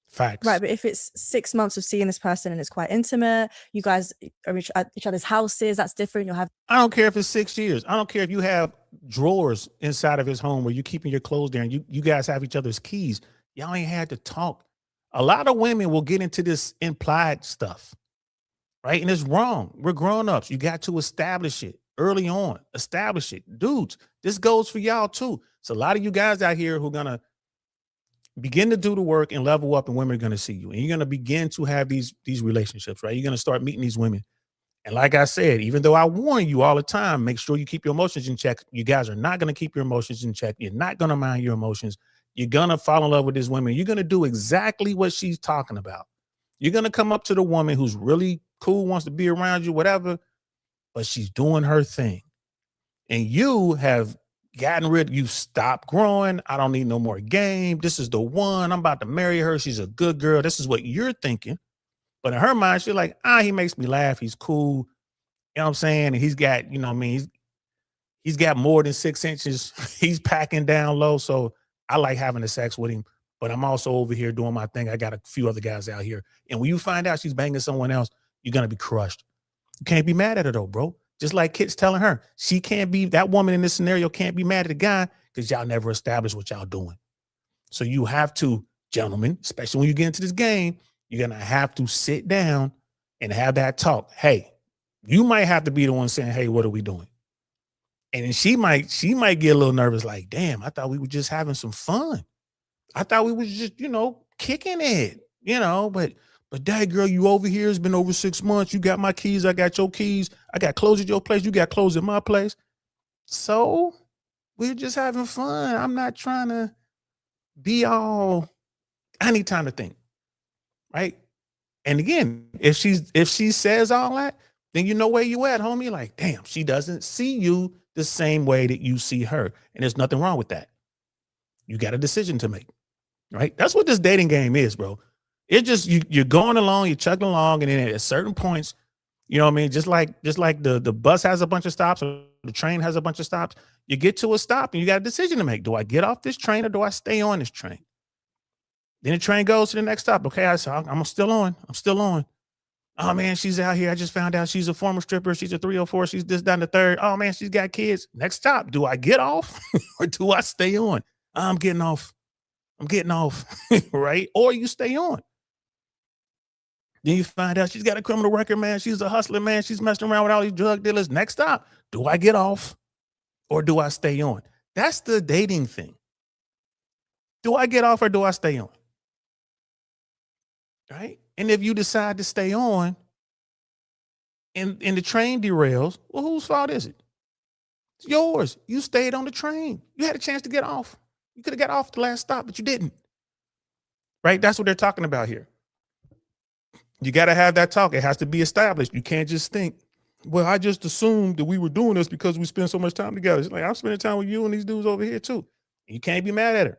Facts. Right, but if it's 6 months of seeing this person and it's quite intimate, you guys are at each other's houses, that's different. You'll have. I don't care if it's 6 years. I don't care if you have drawers inside of his home where you're keeping your clothes there and you guys have each other's keys. Y'all ain't had to talk. A lot of women will get into this implied stuff, right? And it's wrong. We're grown-ups. You got to establish it early on. Establish it. Dudes, this goes for y'all too. So a lot of you guys out here who are going to begin to do the work and level up, and women are going to see you. And you're going to begin to have these relationships, right? You're going to start meeting these women. And like I said, even though I warn you all the time, make sure you keep your emotions in check. You guys are not going to keep your emotions in check. You're not going to mind your emotions. You're going to fall in love with this woman. You're going to do exactly what she's talking about. You're going to come up to the woman who's really cool, wants to be around you, whatever, but she's doing her thing. And you have gotten rid, you stopped growing. I don't need no more game. This is the one. I'm about to marry her. She's a good girl. This is what you're thinking. But in her mind, she's like, he makes me laugh. He's cool. You know what I'm saying? And he's got, you know what I mean? He's got more than 6 inches. He's packing down low. So I like having the sex with him. But I'm also over here doing my thing. I got a few other guys out here. And when you find out she's banging someone else, you're going to be crushed. You can't be mad at her though, bro. Just like Kit's telling her, she can't be, that woman in this scenario can't be mad at the guy because y'all never established what y'all doing. So you have to, gentlemen, especially when you get into this game, you're going to have to sit down and have that talk. Hey, you might have to be the one saying, hey, what are we doing? And then she might get a little nervous, like, damn, I thought we were just having some fun. I thought we was just, kicking it, but dad, girl, you over here. It's been over 6 months. You got my keys. I got your keys. I got clothes at your place. You got clothes at my place. So we're just having fun. I'm not trying to be all, I need time to think. Right. And again, if she says all that, then you know where you at, homie. Like, damn, she doesn't see you the same way that you see her. And there's nothing wrong with that. You got a decision to make. Right. That's what this dating game is, bro. It just, you're going along, you're chugging along, and then at certain points, you know what I mean? Just like the bus has a bunch of stops or the train has a bunch of stops, you get to a stop and you got a decision to make. Do I get off this train or do I stay on this train? Then the train goes to the next stop. Okay, I'm still on. I'm still on. Oh man, she's out here. I just found out she's a former stripper. She's a 304. She's this, down the third. Oh man, she's got kids. Next stop. Do I get off or do I stay on? I'm getting off. I'm getting off. Right? Or you stay on. Then you find out she's got a criminal record, man. She's a hustler, man. She's messing around with all these drug dealers. Next stop, do I get off or do I stay on? That's the dating thing. Do I get off or do I stay on? Right? And if you decide to stay on and the train derails, well, whose fault is it? It's yours. You stayed on the train. You had a chance to get off. You could have got off the last stop, but you didn't. Right? That's what they're talking about here. You got to have that talk. It has to be established. You can't just think, well, I just assumed that we were doing this because we spend so much time together. It's like, I'm spending time with you and these dudes over here too. You can't be mad at her.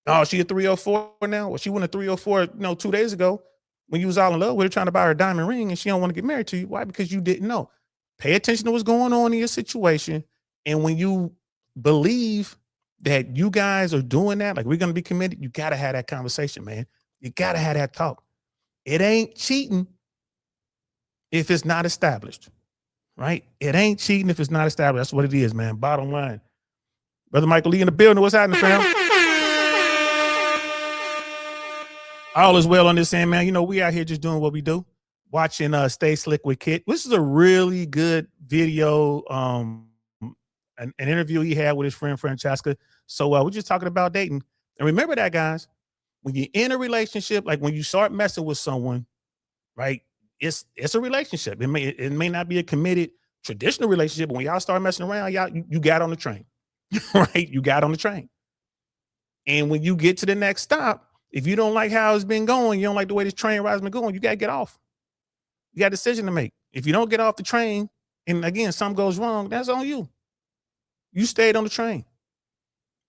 Oh, she a 304 now? Well, she went a 304, 2 days ago when you was all in love with her trying to buy her a diamond ring and she don't want to get married to you. Why? Because you didn't know. Pay attention to what's going on in your situation. And when you believe that you guys are doing that, like we're going to be committed, you got to have that conversation, man. You got to have that talk. It ain't cheating if it's not established, right? It ain't cheating if it's not established. That's what it is, man. Bottom line. Brother Michael Lee in the building. What's happening, fam? All is well on this end, man. We out here just doing what we do. Watching Stay Slick with Kit. This is a really good video, an interview he had with his friend Francesca. So we're just talking about dating. And remember that, guys. When you're in a relationship, like when you start messing with someone, right? It's a relationship. It may not be a committed traditional relationship, but when y'all start messing around, you got on the train, right? You got on the train. And when you get to the next stop, if you don't like how it's been going, you don't like the way this train ride's been going, you got to get off. You got a decision to make. If you don't get off the train, and again, something goes wrong, that's on you. You stayed on the train.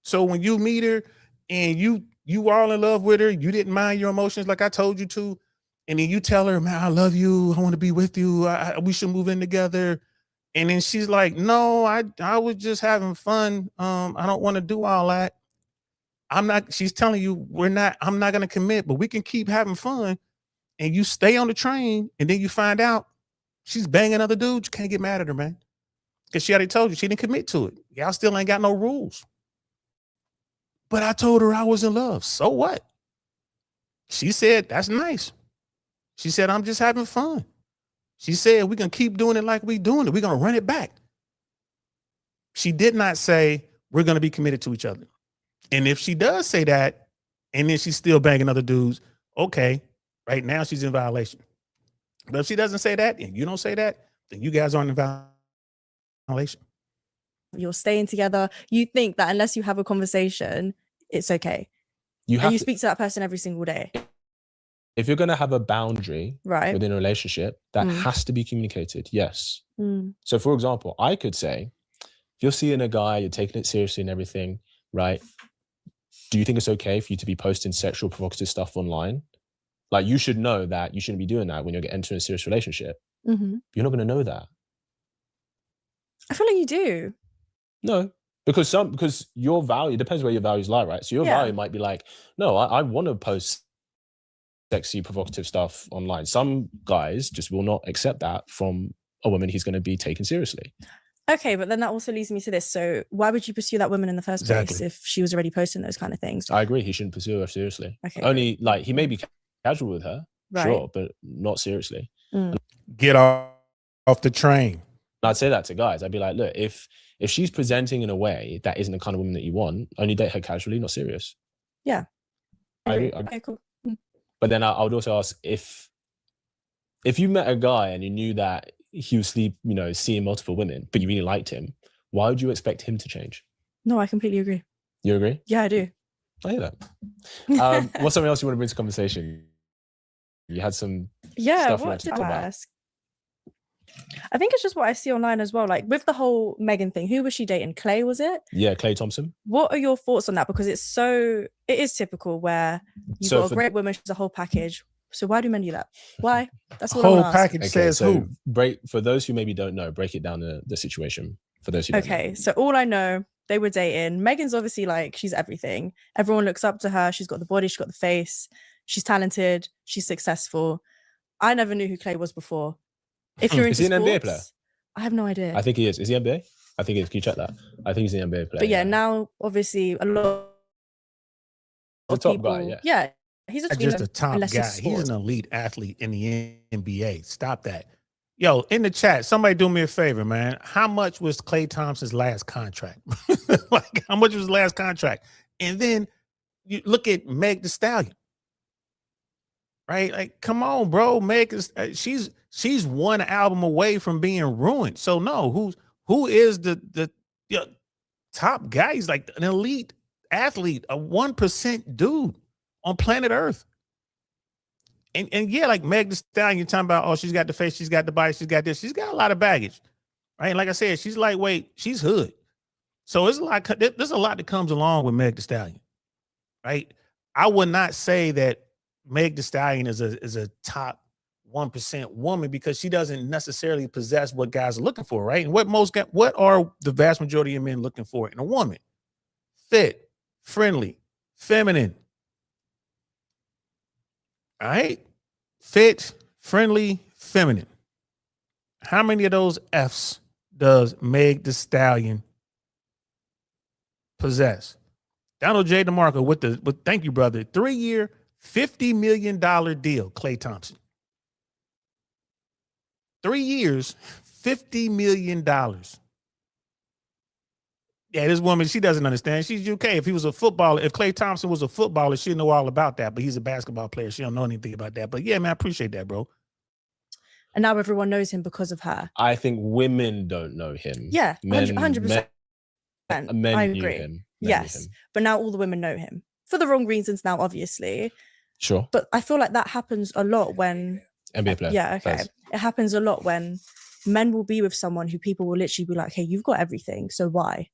So when you meet her and you all in love with her, you didn't mind your emotions like I told you to, and then you tell her, man, I love you, I want to be with you, we should move in together. And then she's like, no, I was just having fun. I don't want to do all that. She's telling you, I'm not going to commit, but we can keep having fun. And you stay on the train, and then you find out she's banging other dudes. You can't get mad at her, man. Because she already told you she didn't commit to it. Y'all still ain't got no rules. But I told her I was in love. So what? She said, that's nice. She said, I'm just having fun. She said, we're going to keep doing it like we doing it. We're going to run it back. She did not say, we're going to be committed to each other. And if she does say that, and then she's still banging other dudes, okay, right now she's in violation. But if she doesn't say that and you don't say that, then you guys aren't in violation. You're staying together. You think that unless you have a conversation, it's okay. You and you speak to that person every single day. If you're going to have a boundary within a relationship, that has to be communicated. Yes. So for example, I could say, if you're seeing a guy, you're taking it seriously and everything, right? Do you think it's okay for you to be posting sexual provocative stuff online? Like, you should know that you shouldn't be doing that when you're entering a serious relationship. You're not going to know that. I feel like you do. No, because your value depends where your values lie, right? So your value might be like, no, I want to post sexy, provocative stuff online. Some guys just will not accept that from a woman he's going to be taken seriously. Okay, but then that also leads me to this. So why would you pursue that woman in the first place if she was already posting those kind of things? I agree. He shouldn't pursue her seriously. Okay, only like he may be casual with her, sure, but not seriously. Get off the train. I'd say that to guys. I'd be like, look, if she's presenting in a way that isn't the kind of woman that you want, only date her casually, not serious. Yeah. I agree. Okay, cool. But then I would also ask, if you met a guy and you knew that he was seeing multiple women, but you really liked him, why would you expect him to change? No, I completely agree. You agree? Yeah, I do. I hear that. What's something else you want to bring to conversation? You had some stuff you wanted to talk about. I think it's just what I see online as well. Like with the whole Megan thing, who was she dating? Clay, was it? Yeah, Clay Thompson. What are your thoughts on that? Because it is typical where you've got a great woman, she's a whole package. So why do men do that? Why? That's what whole package says so who? For those who maybe don't know, break it down the situation for those who don't know. So all I know, they were dating. Megan's obviously like, she's everything. Everyone looks up to her. She's got the body, she's got the face. She's talented. She's successful. I never knew who Clay was before. If you're into is he an sports, NBA player? I have no idea. I think he is. Is he NBA? I think he is. Can you check that? I think he's an NBA player. But yeah, now obviously a lot of top people. Guy, yeah, he's just a top guy. He's an elite athlete in the NBA. Stop that. Yo, in the chat, somebody do me a favor, man. How much was Klay Thompson's last contract? Like, how much was his last contract? And then you look at Meg Thee Stallion. Right? Like, come on, bro. Meg is she's one album away from being ruined. So no, who is the top guy? He's like an elite athlete, a 1% dude on planet Earth. And yeah, like Meg Thee Stallion, you're talking about, oh, she's got the face, she's got the body, she's got this, she's got a lot of baggage. Right? And like I said, she's lightweight, she's hood. So there's a lot that comes along with Meg Thee Stallion. Right? I would not say that Meg Thee Stallion is a top 1% woman because she doesn't necessarily possess what guys are looking for, right? And what are the vast majority of men looking for in a woman? Fit, friendly, feminine. All right? Fit, friendly, feminine. How many of those F's does Meg Thee Stallion possess? Donald J. DeMarco with thank you, brother. 3-year, $50 million deal, Klay Thompson. 3 years, $50 million. Yeah, this woman, she doesn't understand. She's UK. If he was a footballer, if Klay Thompson was a footballer, she'd know all about that. But he's a basketball player. She don't know anything about that. But yeah, man, I appreciate that, bro. And now everyone knows him because of her. I think women don't know him. Yeah, 100%. Men I knew agree. him. Yes, but now all the women know him. For the wrong reasons now, obviously. Sure. But I feel like that happens a lot when... NBA player. Yeah, okay. First. It happens a lot when men will be with someone who people will literally be like, hey, you've got everything, so why?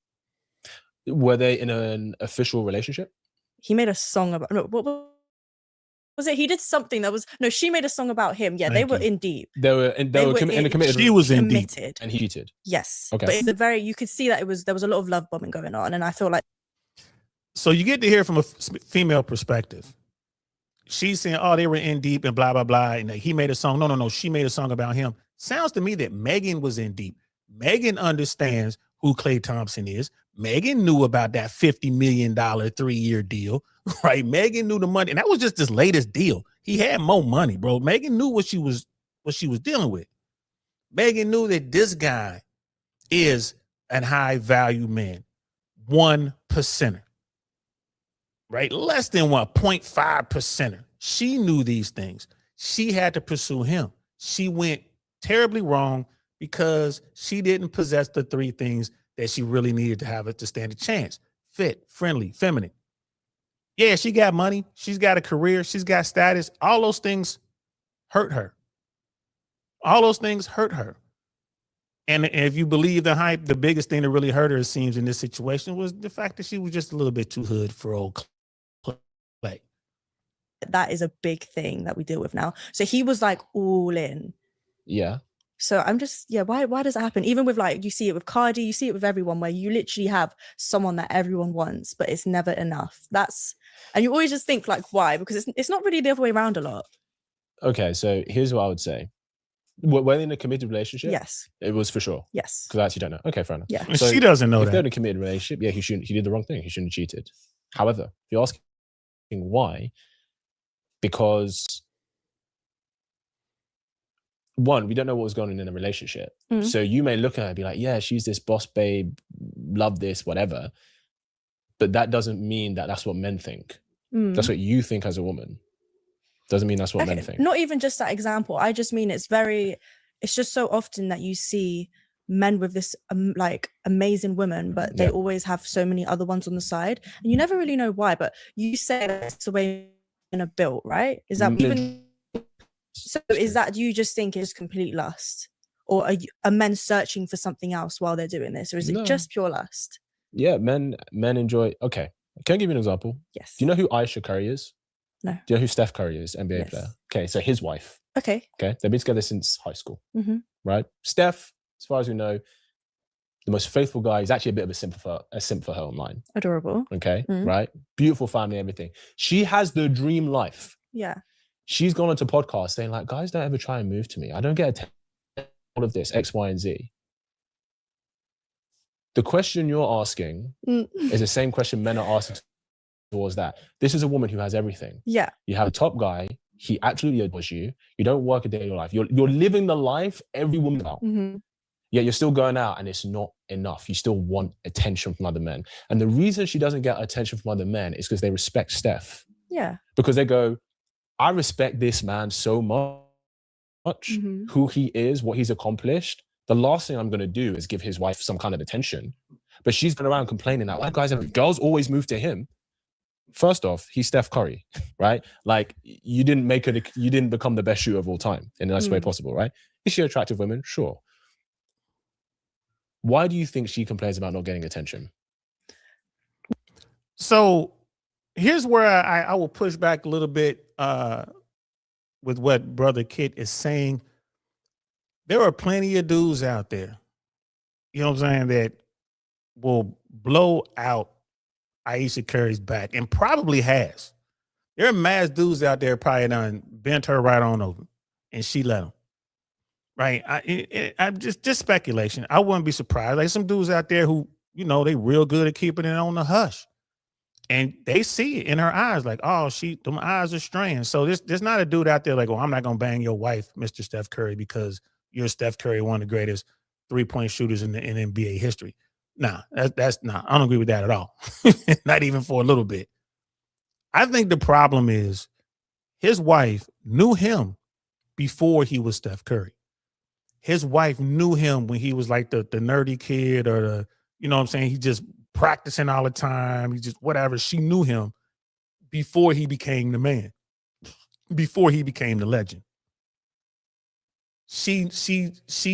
Were they in an official relationship? He made a song about... No, what was it? He did something that was... No, she made a song about him. Yeah, they were in deep. They were committed. She was in deep. And he cheated. Yes. Okay. But it's you could see that there was a lot of love bombing going on. And I feel like... So you get to hear from a female perspective. She's saying, oh, they were in deep and blah, blah, blah. And he made a song. No. She made a song about him. Sounds to me that Megan was in deep. Megan understands who Klay Thompson is. Megan knew about that $50 million 3-year deal, right? Megan knew the money. And that was just his latest deal. He had more money, bro. Megan knew what she was dealing with. Megan knew that this guy is an high value man, 1%er. Right? Less than 1.5%er. She knew these things. She had to pursue him. she went terribly wrong because she didn't possess the 3 things that she really needed to have it to stand a chance. Fit, friendly, feminine. Yeah, she got money. She's got a career. She's got status. All those things hurt her. All those things hurt her. And if you believe the hype, the biggest thing that really hurt her, it seems, in this situation was the fact that she was just a little bit too hood for old Clay. That is a big thing that we deal with now. So he was like all in. Yeah. So I'm just, why does that happen? Even with like, you see it with Cardi, you see it with everyone, where you literally have someone that everyone wants, but it's never enough. And you always just think like, why? Because it's not really the other way around a lot. Okay, so here's what I would say. When in a committed relationship, yes, it was for sure. Yes, because I actually don't know. Okay, fair enough. Yeah, so she doesn't know if that. they're in a committed relationship, yeah, he did the wrong thing. He shouldn't have cheated. However, if you're asking why, because one, we don't know what was going on in a relationship. So you may look at her and be like, yeah, she's this boss babe, love this, whatever. But that doesn't mean that that's what men think. That's what you think as a woman. Doesn't mean that's what men think. Not even just that example. I just mean it's just so often that you see men with this like amazing women, but they always have so many other ones on the side, and you never really know why. But you say that's the way men are built, right? Is that even so? Is that, do you just think it's complete lust, or are men searching for something else while they're doing this, or is it just pure lust? Yeah, men enjoy. Okay, can I give you an example? Yes. Do you know who Aisha Curry is? No. Do you know who Steph Curry is, NBA player? Okay, so his wife. Okay, they've been together since high school, right? Steph, as far as we know, the most faithful guy. He's actually a bit of a simp for her online. Adorable. Okay, right? Beautiful family, everything. She has the dream life. Yeah. She's gone onto podcasts saying like, guys, don't ever try and move to me. I don't get all of this, X, Y, and Z. The question you're asking is the same question men are asking towards that. This is a woman who has everything. Yeah. You have a top guy. He absolutely adores you. You don't work a day in your life. You're living the life every woman about. Yet you're still going out and it's not enough. You still want attention from other men. And the reason she doesn't get attention from other men is because they respect Steph. Yeah. Because they go, I respect this man so much, who he is, what he's accomplished. The last thing I'm going to do is give his wife some kind of attention. But she's going around complaining that, like, girls always move to him. First off, he's Steph Curry, right? Like, you didn't become the best shooter of all time in the nicest way possible, right? Is she attractive woman? Sure. Why do you think she complains about not getting attention? So here's where I will push back a little bit with what Brother Kit is saying. There are plenty of dudes out there, you know what I'm saying, that will blow out Aisha Curry's back, and probably has. There are mass dudes out there probably done bent her right on over, and she let them. Right? I'm just speculation. I wouldn't be surprised. Like some dudes out there who, you know, they real good at keeping it on the hush, and they see it in her eyes, like, oh, them eyes are strange. So there's not a dude out there like, oh, I'm not gonna bang your wife, Mr. Steph Curry, because you're Steph Curry, one of the greatest 3-point shooters in NBA history. Nah, that's not. I don't agree with that at all. Not even for a little bit. I think the problem is his wife knew him before he was Steph Curry. His wife knew him when he was like the nerdy kid, or the, you know what I'm saying? He just practicing all the time. He just whatever. She knew him before he became the man, before he became the legend. She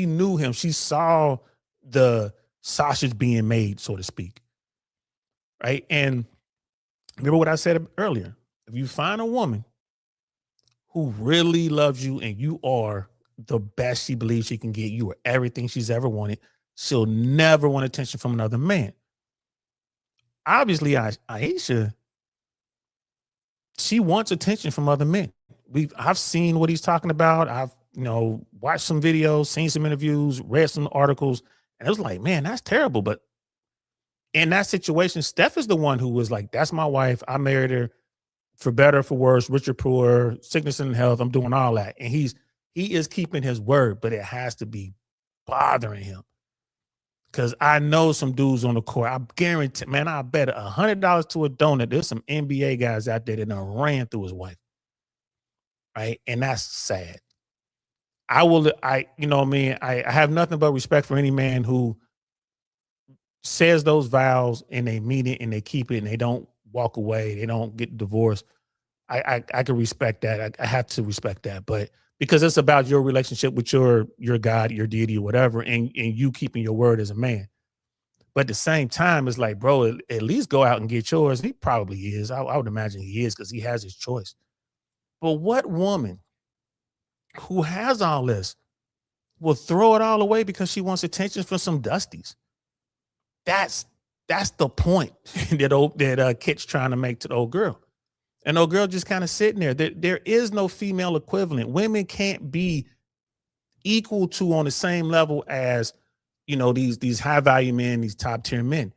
knew him. She saw the sausage being made, so to speak. Right? And remember what I said earlier. If you find a woman who really loves you and you are the best she believes she can get, you are everything she's ever wanted, she'll never want attention from another man. Obviously, Aisha, she wants attention from other men. I've seen what he's talking about. I've, watched some videos, seen some interviews, read some articles, and it was like, man, that's terrible. But in that situation, Steph is the one who was like, that's my wife. I married her for better, for worse, rich or poor, sickness and health. I'm doing all that. And he is keeping his word, but it has to be bothering him. Because I know some dudes on the court, I guarantee, man, I bet $100 to a donut, there's some NBA guys out there that done ran through his wife. Right? And that's sad. you know what I mean? I have nothing but respect for any man who says those vows and they mean it and they keep it and they don't walk away. They don't get divorced. I can respect that. I have to respect that. But because it's about your relationship with your God, your deity, or whatever, and you keeping your word as a man. But at the same time, it's like, bro, at least go out and get yours. He probably is. I would imagine he is because he has his choice. But what woman who has all this will throw it all away because she wants attention from some dusties? That's the point that Kit's trying to make to the old girl. And old girl just kind of sitting there. There is no female equivalent. Women can't be equal to on the same level as, you know, these high value men, these top tier men,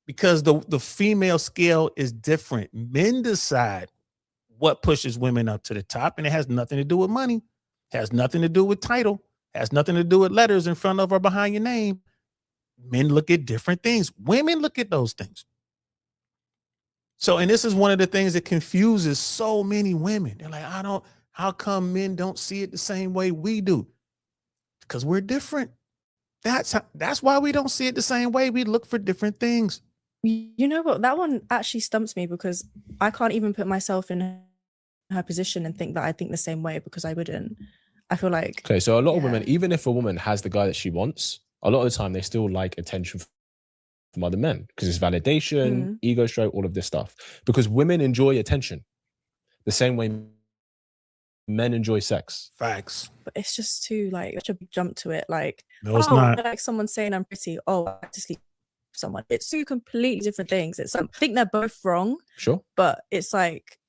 because the female scale is different. Men decide what pushes women up to the top, and it has nothing to do with money, has nothing to do with title, has nothing to do with letters in front of or behind your name. Men look at different things. Women look at those things. So, and this is one of the things that confuses so many women. They're like, how come men don't see it the same way we do? Because we're different. That's why we don't see it the same way. We look for different things. You know what? That one actually stumps me because I can't even put myself in her position and think that I think the same way, because I wouldn't. I feel like... Okay, so a lot of women, even if a woman has the guy that she wants, a lot of the time they still like attention from other men because it's validation, ego stroke, all of this stuff. Because women enjoy attention the same way men enjoy sex. Facts. But it's just too, like, such a big jump to it. Like, no, it's not. Like someone saying I'm pretty. Oh, I have to sleep with someone. It's two completely different things. I think they're both wrong. Sure. But it's like,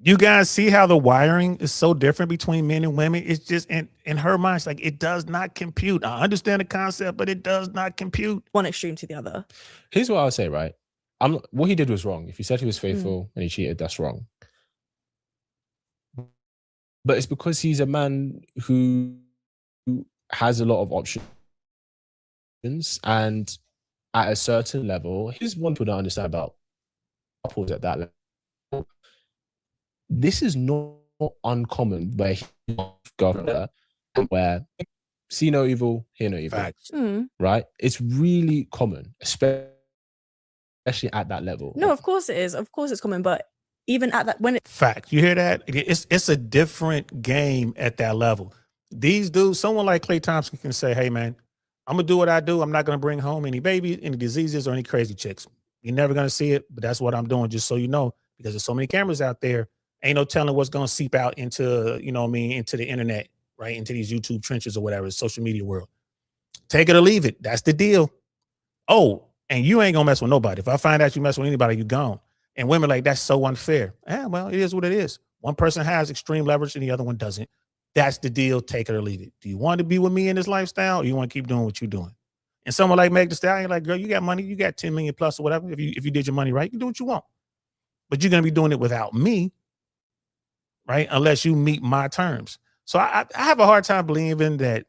you guys see how the wiring is so different between men and women? It's just in her mind, it's like, it does not compute. I understand the concept, but it does not compute. One extreme to the other. Here's what I'll say, right? What he did was wrong. If he said he was faithful and he cheated, that's wrong. But it's because he's a man who has a lot of options, and at a certain level, here's one thing I understand about couples at that level. This is not uncommon where he go there, where see no evil, hear no evil. Facts. Right? It's really common, especially at that level. No, of course it is. Of course it's common, but even at that, when it... Fact. You hear that? It's a different game at that level. These dudes, someone like Klay Thompson can say, hey, man, I'm going to do what I do. I'm not going to bring home any babies, any diseases, or any crazy chicks. You're never going to see it, but that's what I'm doing, just so you know, because there's so many cameras out there. Ain't no telling what's going to seep out into, you know what I mean, into the internet, right? Into these YouTube trenches or whatever, social media world. Take it or leave it. That's the deal. Oh, and you ain't going to mess with nobody. If I find out you mess with anybody, you gone. And women like, that's so unfair. Well, it is what it is. One person has extreme leverage and the other one doesn't. That's the deal. Take it or leave it. Do you want to be with me in this lifestyle, or you want to keep doing what you're doing? And someone like Meg Thee Stallion, like, girl, you got money. You got 10 million plus or whatever. If you did your money right, you can do what you want. But you're going to be doing it without me, right? Unless you meet my terms. So I have a hard time believing that,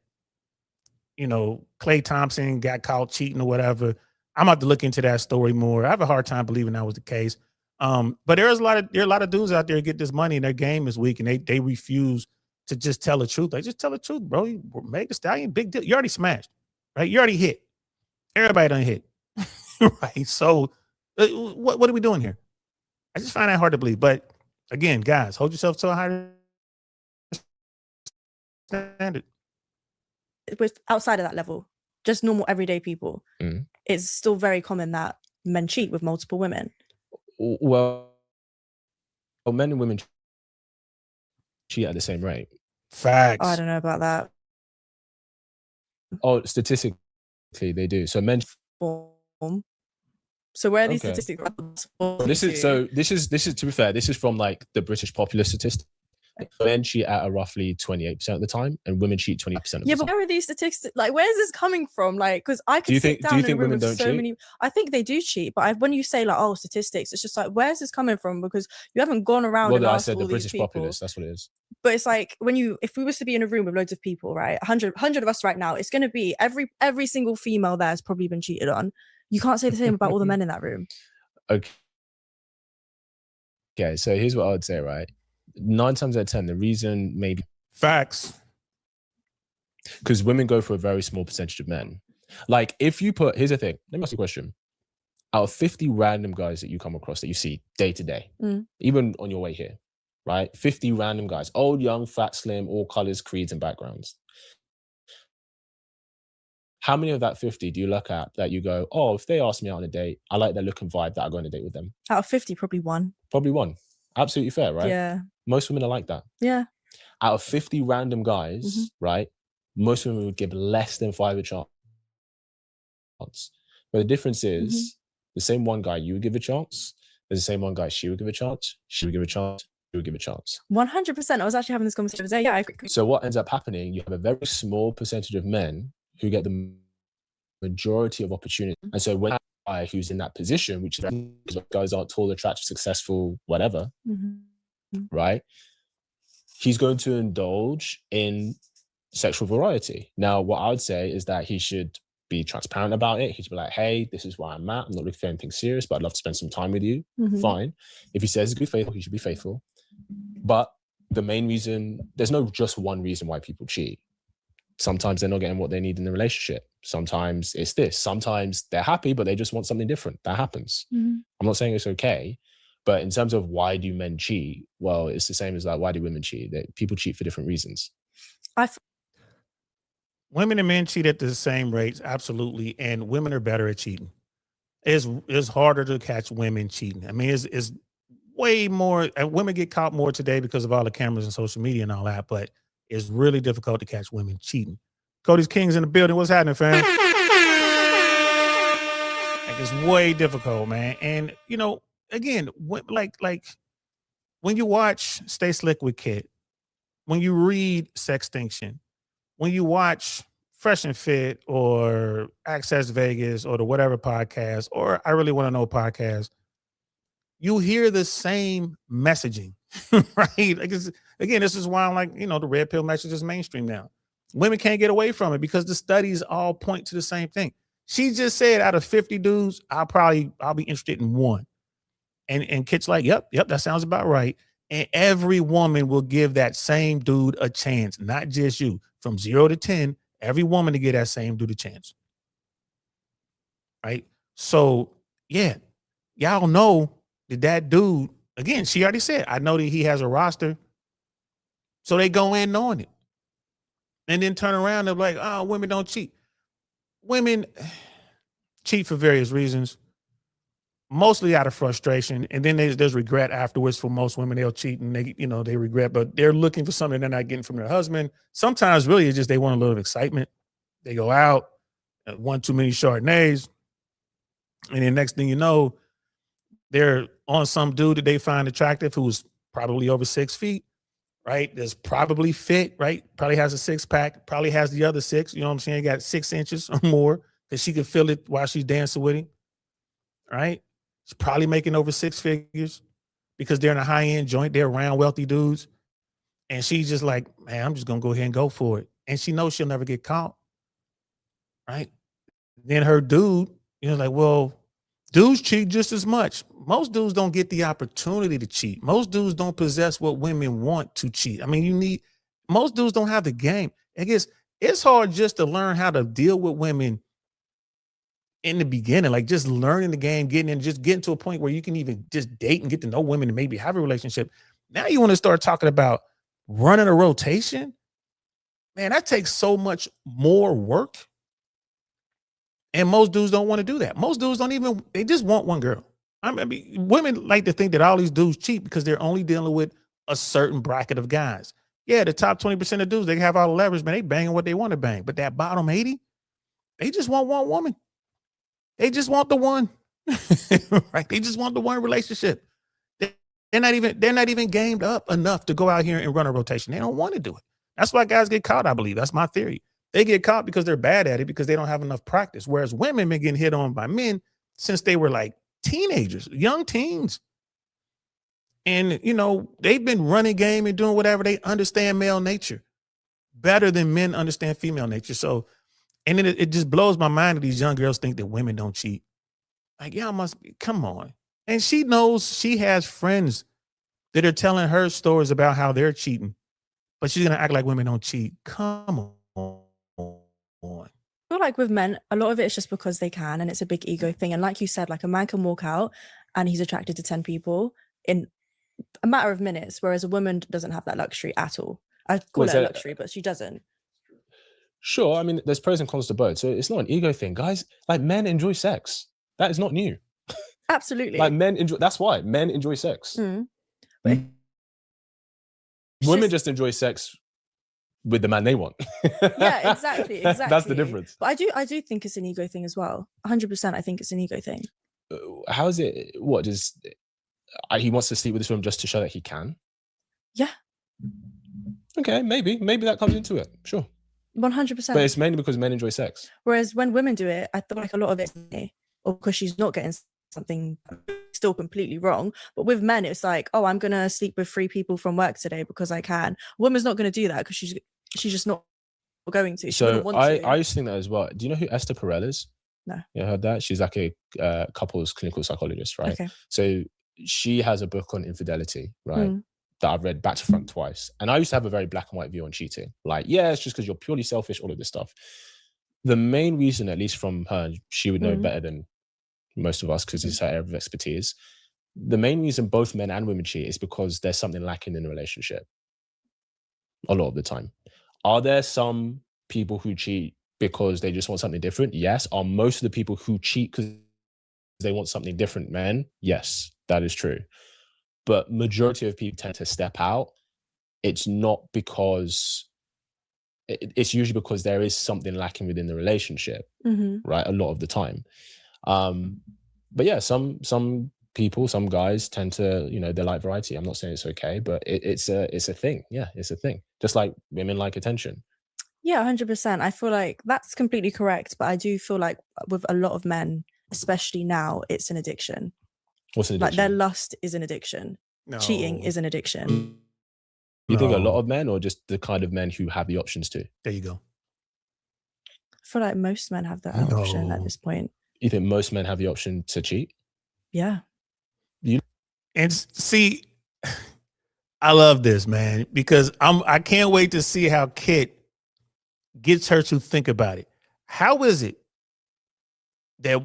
you know, Klay Thompson got caught cheating or whatever. I'm about to look into that story more. I have a hard time believing that was the case. But there are a lot of dudes out there who get this money and their game is weak and they refuse to just tell the truth. Like, just tell the truth, bro. You Meg Thee Stallion, big deal. You already smashed, right? You already hit. Everybody done hit, right? So what are we doing here? I just find that hard to believe. But again, guys, hold yourself to a higher standard. With outside of that level, just normal everyday people, it's still very common that men cheat with multiple women. Well, men and women cheat at the same rate. Facts. Oh, I don't know about that. Oh, statistically, they do. So men. So where are these statistics? This is to be fair. This is from like the British popular statistics. Men cheat at a roughly 28% of the time, and women cheat 20% of the time. Yeah, but where are these statistics? Like, where is this coming from? Like, because I could sit down in a room with so many. I think they do cheat, but when you say like, oh, statistics, it's just like, where's this coming from? Because you haven't gone around and asked all these people. I said the British populace. That's what it is. But it's like if we was to be in a room with loads of people, right, 100 of us right now, it's going to be every single female there has probably been cheated on. You can't say the same about all the men in that room. Okay, so here's what I would say, right? 9 times out of 10, the reason maybe facts because women go for a very small percentage of men. Like if you put, here's the thing, let me ask you a question. Out of 50 random guys that you come across that you see day to day, even on your way here, right? 50 random guys, old, young, fat, slim, all colors, creeds, and backgrounds. How many of that 50 do you look at that you go, oh, if they ask me out on a date, I like their look and vibe that I go on a date with them? Out of 50, probably one. Probably one. Absolutely fair, right? Yeah. Most women are like that. Yeah. Out of 50 random guys, right? Most women would give less than 5 a chance. But the difference is the same one guy you would give a chance, there's the same one guy she would give a chance, she would give a chance, she would give a chance. 100%. I was actually having this conversation today. Yeah, I agree. So what ends up happening, you have a very small percentage of men who get the majority of opportunity. And so when a guy who's in that position, which is guys aren't tall, attractive, successful, whatever, right? He's going to indulge in sexual variety. Now, what I would say is that he should be transparent about it. He should be like, hey, this is where I'm at. I'm not looking for anything serious, but I'd love to spend some time with you. Fine. If he says he's be faithful, he should be faithful. But the main reason, there's no just one reason why people cheat. Sometimes they're not getting what they need in the relationship. Sometimes it's this. Sometimes they're happy, but they just want something different. That happens. I'm not saying it's okay, but in terms of why do men cheat? Well, it's the same as like, why do women cheat? People cheat for different reasons. Women and men cheat at the same rates, absolutely, and women are better at cheating. It's harder to catch women cheating. I mean, it's way more, and women get caught more today because of all the cameras and social media and all that, but it's really difficult to catch women cheating. Cody's King's in the building. What's happening, fam? Like, it's way difficult, man. And, you know, again, like when you watch Stay Slick with Kid, when you read Sextinction, when you watch Fresh and Fit or Access Vegas or the whatever podcast, or I Really Want to Know podcast, you hear the same messaging, right? Like, again, this is why I'm like, you know, the red pill message is mainstream now. Women can't get away from it because the studies all point to the same thing. She just said out of 50 dudes, I'll be interested in one. And Kit's like, yep, that sounds about right. And every woman will give that same dude a chance, not just you. From 0 to 10, every woman to get that same dude a chance. Right? So, yeah, y'all know that dude, again, she already said, I know that he has a roster. So they go in knowing it. And then turn around and be like, oh, women don't cheat. Women cheat for various reasons, mostly out of frustration. And then there's regret afterwards for most women. They'll cheat and they regret, but they're looking for something they're not getting from their husband. Sometimes really it's just they want a little excitement. They go out, one too many Chardonnays, and then next thing you know, they're on some dude that they find attractive who's probably over 6 feet, right? That's probably fit, right? Probably has a 6-pack, probably has the other 6, you know what I'm saying? He got 6 inches or more because she can feel it while she's dancing with him, right? She's probably making over 6 figures because they're in a high-end joint. They're around wealthy dudes. And she's just like, man, I'm just going to go ahead and go for it. And she knows she'll never get caught, right? Then her dude, like, well, dudes cheat just as much. Most dudes don't get the opportunity to cheat. Most dudes don't possess what women want to cheat. I mean, most dudes don't have the game. I guess it's hard just to learn how to deal with women in the beginning, like just learning the game, getting to a point where you can even just date and get to know women and maybe have a relationship. Now you want to start talking about running a rotation. Man, that takes so much more work. And most dudes don't want to do that. Most dudes they just want one girl. I mean, women like to think that all these dudes cheat because they're only dealing with a certain bracket of guys. Yeah, the top 20% of dudes, they have all the leverage, man. They banging what they want to bang. But that bottom 80, they just want one woman. They just want the one, right? They just want the one relationship. They're not even gamed up enough to go out here and run a rotation. They don't want to do it. That's why guys get caught, I believe. That's my theory. They get caught because they're bad at it because they don't have enough practice. Whereas women been getting hit on by men since they were like teenagers, young teens. And, they've been running game and doing whatever. They understand male nature better than men understand female nature. So, and then it just blows my mind that these young girls think that women don't cheat. Like, y'all must be, come on. And she knows she has friends that are telling her stories about how they're cheating, but she's going to act like women don't cheat. Come on, on. I feel like with men, a lot of it is just because they can, and it's a big ego thing. And like you said, like a man can walk out and he's attracted to 10 people in a matter of minutes, whereas a woman doesn't have that luxury at all. I call it a luxury, but she doesn't. Sure, I mean, there's pros and cons to both. So it's not an ego thing, guys. Like, men enjoy sex. That is not new. Absolutely. Like, men enjoy. That's why men enjoy sex. But Women just enjoy sex with the man they want. Yeah, exactly. That's the difference. But I do think it's an ego thing as well. 100%. I think it's an ego thing. How is it? What does he wants to sleep with this woman just to show that he can? Yeah. Okay, maybe that comes into it. Sure. 100%. But it's mainly because men enjoy sex. Whereas when women do it, I feel like a lot of it's me, or because she's not getting something still completely wrong. But with men, it's like, oh, I'm gonna sleep with 3 people from work today because I can. A woman's not gonna do that because she's just not going to. She wouldn't want to. I used to think that as well. Do you know who Esther Perel is? No. You heard that? She's like a couples clinical psychologist, right? Okay. So she has a book on infidelity, right? That I've read back to front twice. And I used to have a very black and white view on cheating. Like, yeah, it's just because you're purely selfish, all of this stuff. The main reason, at least from her, she would know better than most of us because it's her area of expertise. The main reason both men and women cheat is because there's something lacking in the relationship. A lot of the time. Are there some people who cheat because they just want something different? Yes. Are most of the people who cheat because they want something different men? Yes, that is true. But majority of people tend to step out. It's not because it's usually because there is something lacking within the relationship, right? A lot of the time. But yeah, some people, some guys tend to, they like variety. I'm not saying it's okay, but it's a thing. Yeah, it's a thing. Just like women like attention. Yeah, 100%. I feel like that's completely correct. But I do feel like with a lot of men, especially now, it's an addiction. What's an addiction? Like their lust is an addiction. No. Cheating is an addiction. You think a lot of men, or just the kind of men who have the options to? There you go. I feel like most men have that option at this point. You think most men have the option to cheat? Yeah. And see, I love this, man, because I can't wait to see how Kit gets her to think about it. How is it that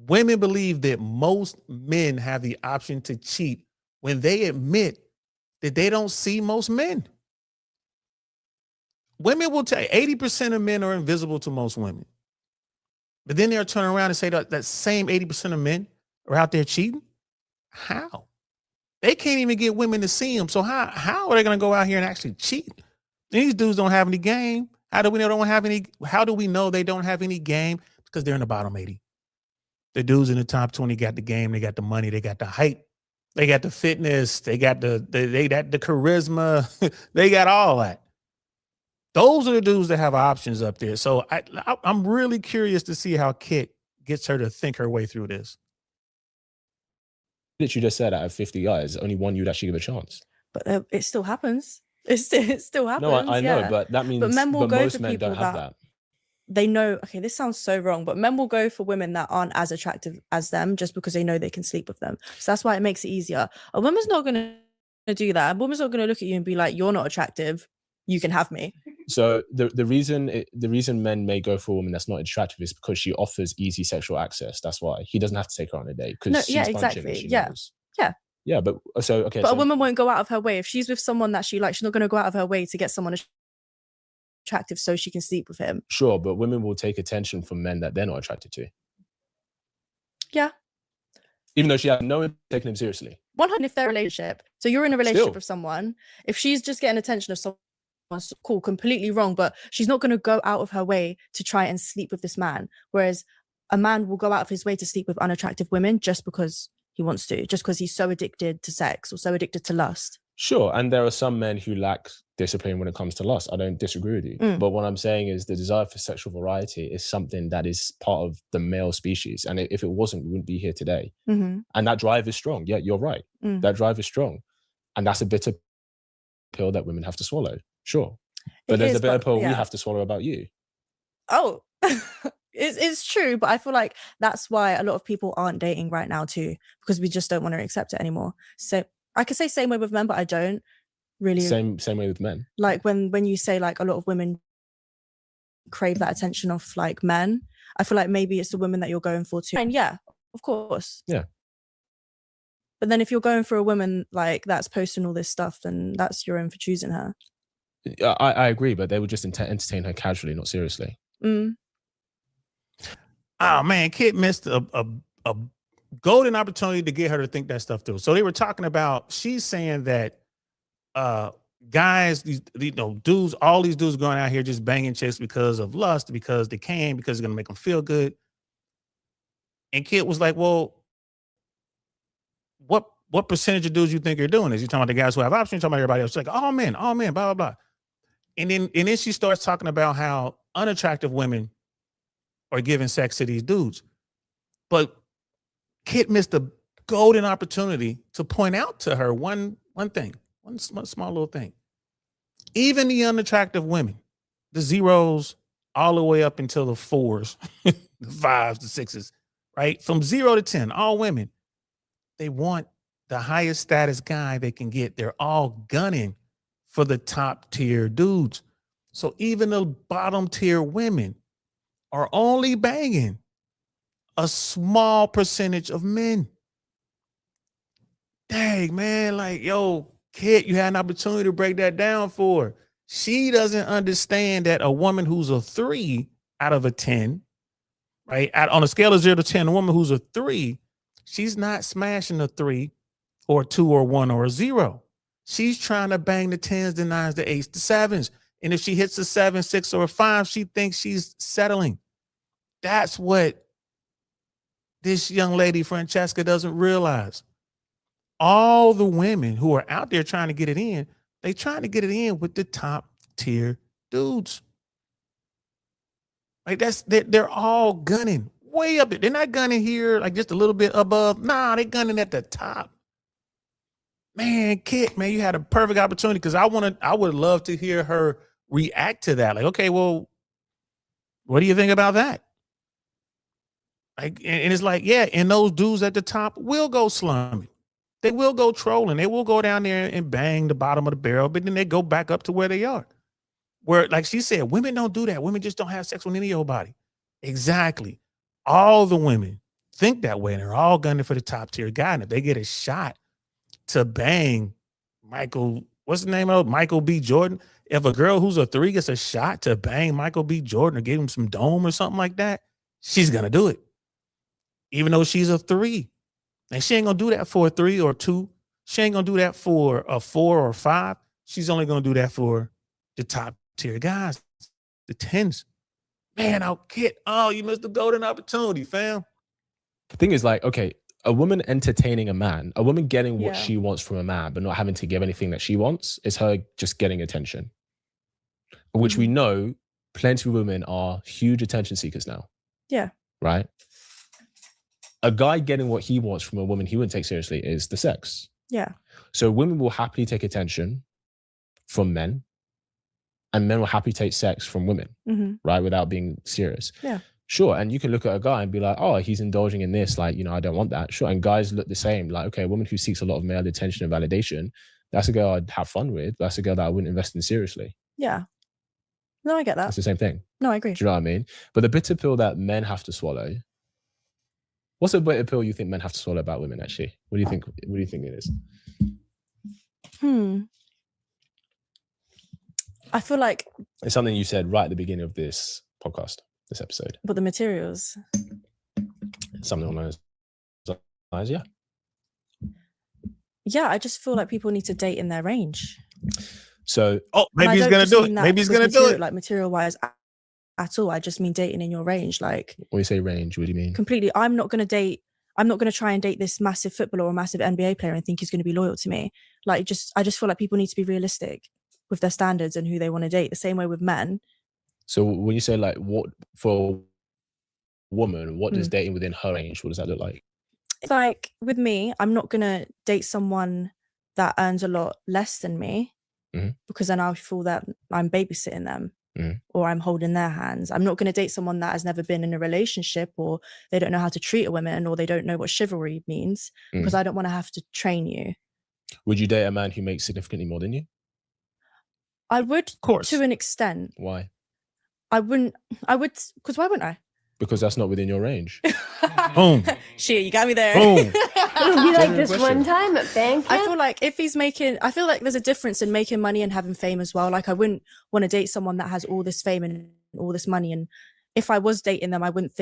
women believe that most men have the option to cheat when they admit that they don't see most men? Women will tell you 80% of men are invisible to most women. But then they'll turn around and say that same 80% of men are out there cheating. How? They can't even get women to see them. So how are they going to go out here and actually cheat? These dudes don't have any game. How do we know they don't have any? How do we know they don't have any game? Because they're in the bottom 80. The dudes in the top 20 got the game. They got the money. They got the height. They got the fitness. They got the charisma. They got all that. Those are the dudes that have options up there. So I'm really curious to see how Kit gets her to think her way through this. That you just said, out of 50 guys, only one you'd actually give a chance. But it still happens. It still happens. No, I know, but that means men will go most for men people don't have that. They know, okay, this sounds so wrong, but men will go for women that aren't as attractive as them just because they know they can sleep with them. So that's why it makes it easier. A woman's not going to do that. A woman's not going to look at you and be like, you're not attractive. You can have me. So the reason men may go for a woman that's not attractive is because she offers easy sexual access. That's why he doesn't have to take her on a date. No, yeah, exactly. Yeah. Yeah, but so okay. But a woman won't go out of her way if she's with someone that she likes. She's not going to go out of her way to get someone attractive so she can sleep with him. Sure, but women will take attention from men that they're not attracted to. Yeah. Even though she has no taking him seriously. 100 if they're in a relationship. So you're in a relationship with someone. If she's just getting attention of someone, cool, completely wrong, but she's not going to go out of her way to try and sleep with this man. Whereas a man will go out of his way to sleep with unattractive women just because he wants to, just because he's so addicted to sex or so addicted to lust. Sure, and there are some men who lack discipline when it comes to lust. I don't disagree with you. But what I'm saying is the desire for sexual variety is something that is part of the male species. And if it wasn't, we wouldn't be here today. And that drive is strong. Yeah, you're right. That drive is strong. And that's a bitter pill that women have to swallow. Sure. But there's a bitter pill we have to swallow about you. Oh, it's true. But I feel like that's why a lot of people aren't dating right now too, because we just don't want to accept it anymore. So I could say same way with men, but I don't really. Same way with men. Like when you say like a lot of women crave that attention of like men. I feel like maybe it's the women that you're going for too. And yeah, of course. Yeah. But then if you're going for a woman like that's posting all this stuff, then that's your own for choosing her. I agree, but they would just entertain her casually, not seriously. Mm. Oh man, Kit missed a golden opportunity to get her to think that stuff through. So they were talking about, she's saying that guys, these dudes, all these dudes going out here just banging chicks because of lust, because they can, because it's gonna make them feel good. And Kit was like, well, what percentage of dudes you think are doing this? You talking about the guys who have options, you talking about everybody else. She's like, all men, blah, blah, blah. And then she starts talking about how unattractive women are giving sex to these dudes. But Kit missed a golden opportunity to point out to her one thing, one small little thing. Even the unattractive women, the zeros all the way up until the 4s, the 5s, the 6s, right? From 0 to 10, all women, they want the highest status guy they can get. They're all gunning for the top tier dudes. So even the bottom tier women are only banging a small percentage of men. Dang, man, like, yo, Kit, you had an opportunity to break that down for her. She doesn't understand that a woman who's a 3 out of a 10, right? On a scale of 0 to 10, a woman who's a 3, she's not smashing a 3 or 2 or 1 or a 0. She's trying to bang the 10s, the 9s, the 8s, the 7s. And if she hits a 7, 6, or a 5, she thinks she's settling. That's what this young lady, Francesca, doesn't realize. All the women who are out there trying to get it in, they trying to get it in with the top tier dudes. Like they're all gunning way up there. They're not gunning here like just a little bit above. Nah, they're gunning at the top. Man, Kit, man, you had a perfect opportunity, because I would love to hear her react to that. Like, okay, well, what do you think about that? Like, and it's like, yeah, and those dudes at the top will go slumming. They will go trolling. They will go down there and bang the bottom of the barrel, but then they go back up to where they are. Where, like she said, women don't do that. Women just don't have sex with any of your body. Exactly. All the women think that way, and they're all gunning for the top tier guy. And if they get a shot to bang Michael, what's the name of it? Michael B. Jordan. If a girl who's a 3 gets a shot to bang Michael B. Jordan or give him some dome or something like that, she's going to do it. Even though she's a 3. And she ain't going to do that for a 3 or 2. She ain't going to do that for a 4 or 5. She's only going to do that for the top tier guys, the 10s. Man, Kit, you missed the golden opportunity, fam. The thing is, like, okay, a woman entertaining a man, a woman getting what she wants from a man, but not having to give anything that she wants, is her just getting attention. Which we know plenty of women are huge attention seekers now. Yeah. Right? A guy getting what he wants from a woman he wouldn't take seriously is the sex. Yeah. So women will happily take attention from men, and men will happily take sex from women, right? Without being serious. Yeah. Sure. And you can look at a guy and be like, oh, he's indulging in this. Like, I don't want that. Sure. And guys look the same. Like, okay, a woman who seeks a lot of male attention and validation, that's a girl I'd have fun with. That's a girl that I wouldn't invest in seriously. Yeah. No, I get that. It's the same thing. No, I agree. Do you know what I mean? But the bitter pill that men have to swallow, what's a bitter pill you think men have to swallow about women, actually? What do you think? What do you think it is? I feel like it's something you said right at the beginning of this podcast, this episode. But the materials. Something on those lines, yeah. Yeah, I just feel like people need to date in their range. So, maybe he's gonna do it. Maybe he's gonna do it. Like material wise at all. I just mean dating in your range. Like, when you say range, what do you mean? Completely. I'm not going to try and date this massive footballer or massive NBA player and think he's going to be loyal to me. Like, I just feel like people need to be realistic with their standards and who they want to date. The same way with men. So when you say like, what for a woman, what does dating within her range, what does that look like? It's like with me, I'm not going to date someone that earns a lot less than me because then I feel that I'm babysitting them. Or I'm holding their hands. I'm not going to date someone that has never been in a relationship, or they don't know how to treat a woman, or they don't know what chivalry means, because I don't want to have to train you. Would you date a man who makes significantly more than you? I would, of course, to an extent. Why? I would, because why wouldn't I? Because that's not within your range. Boom. Shit, you got me there. Boom. It'll be like this one time at band camp. I feel like if he's making, I feel like there's a difference in making money and having fame as well. Like I wouldn't want to date someone that has all this fame and all this money. And if I was dating them, I wouldn't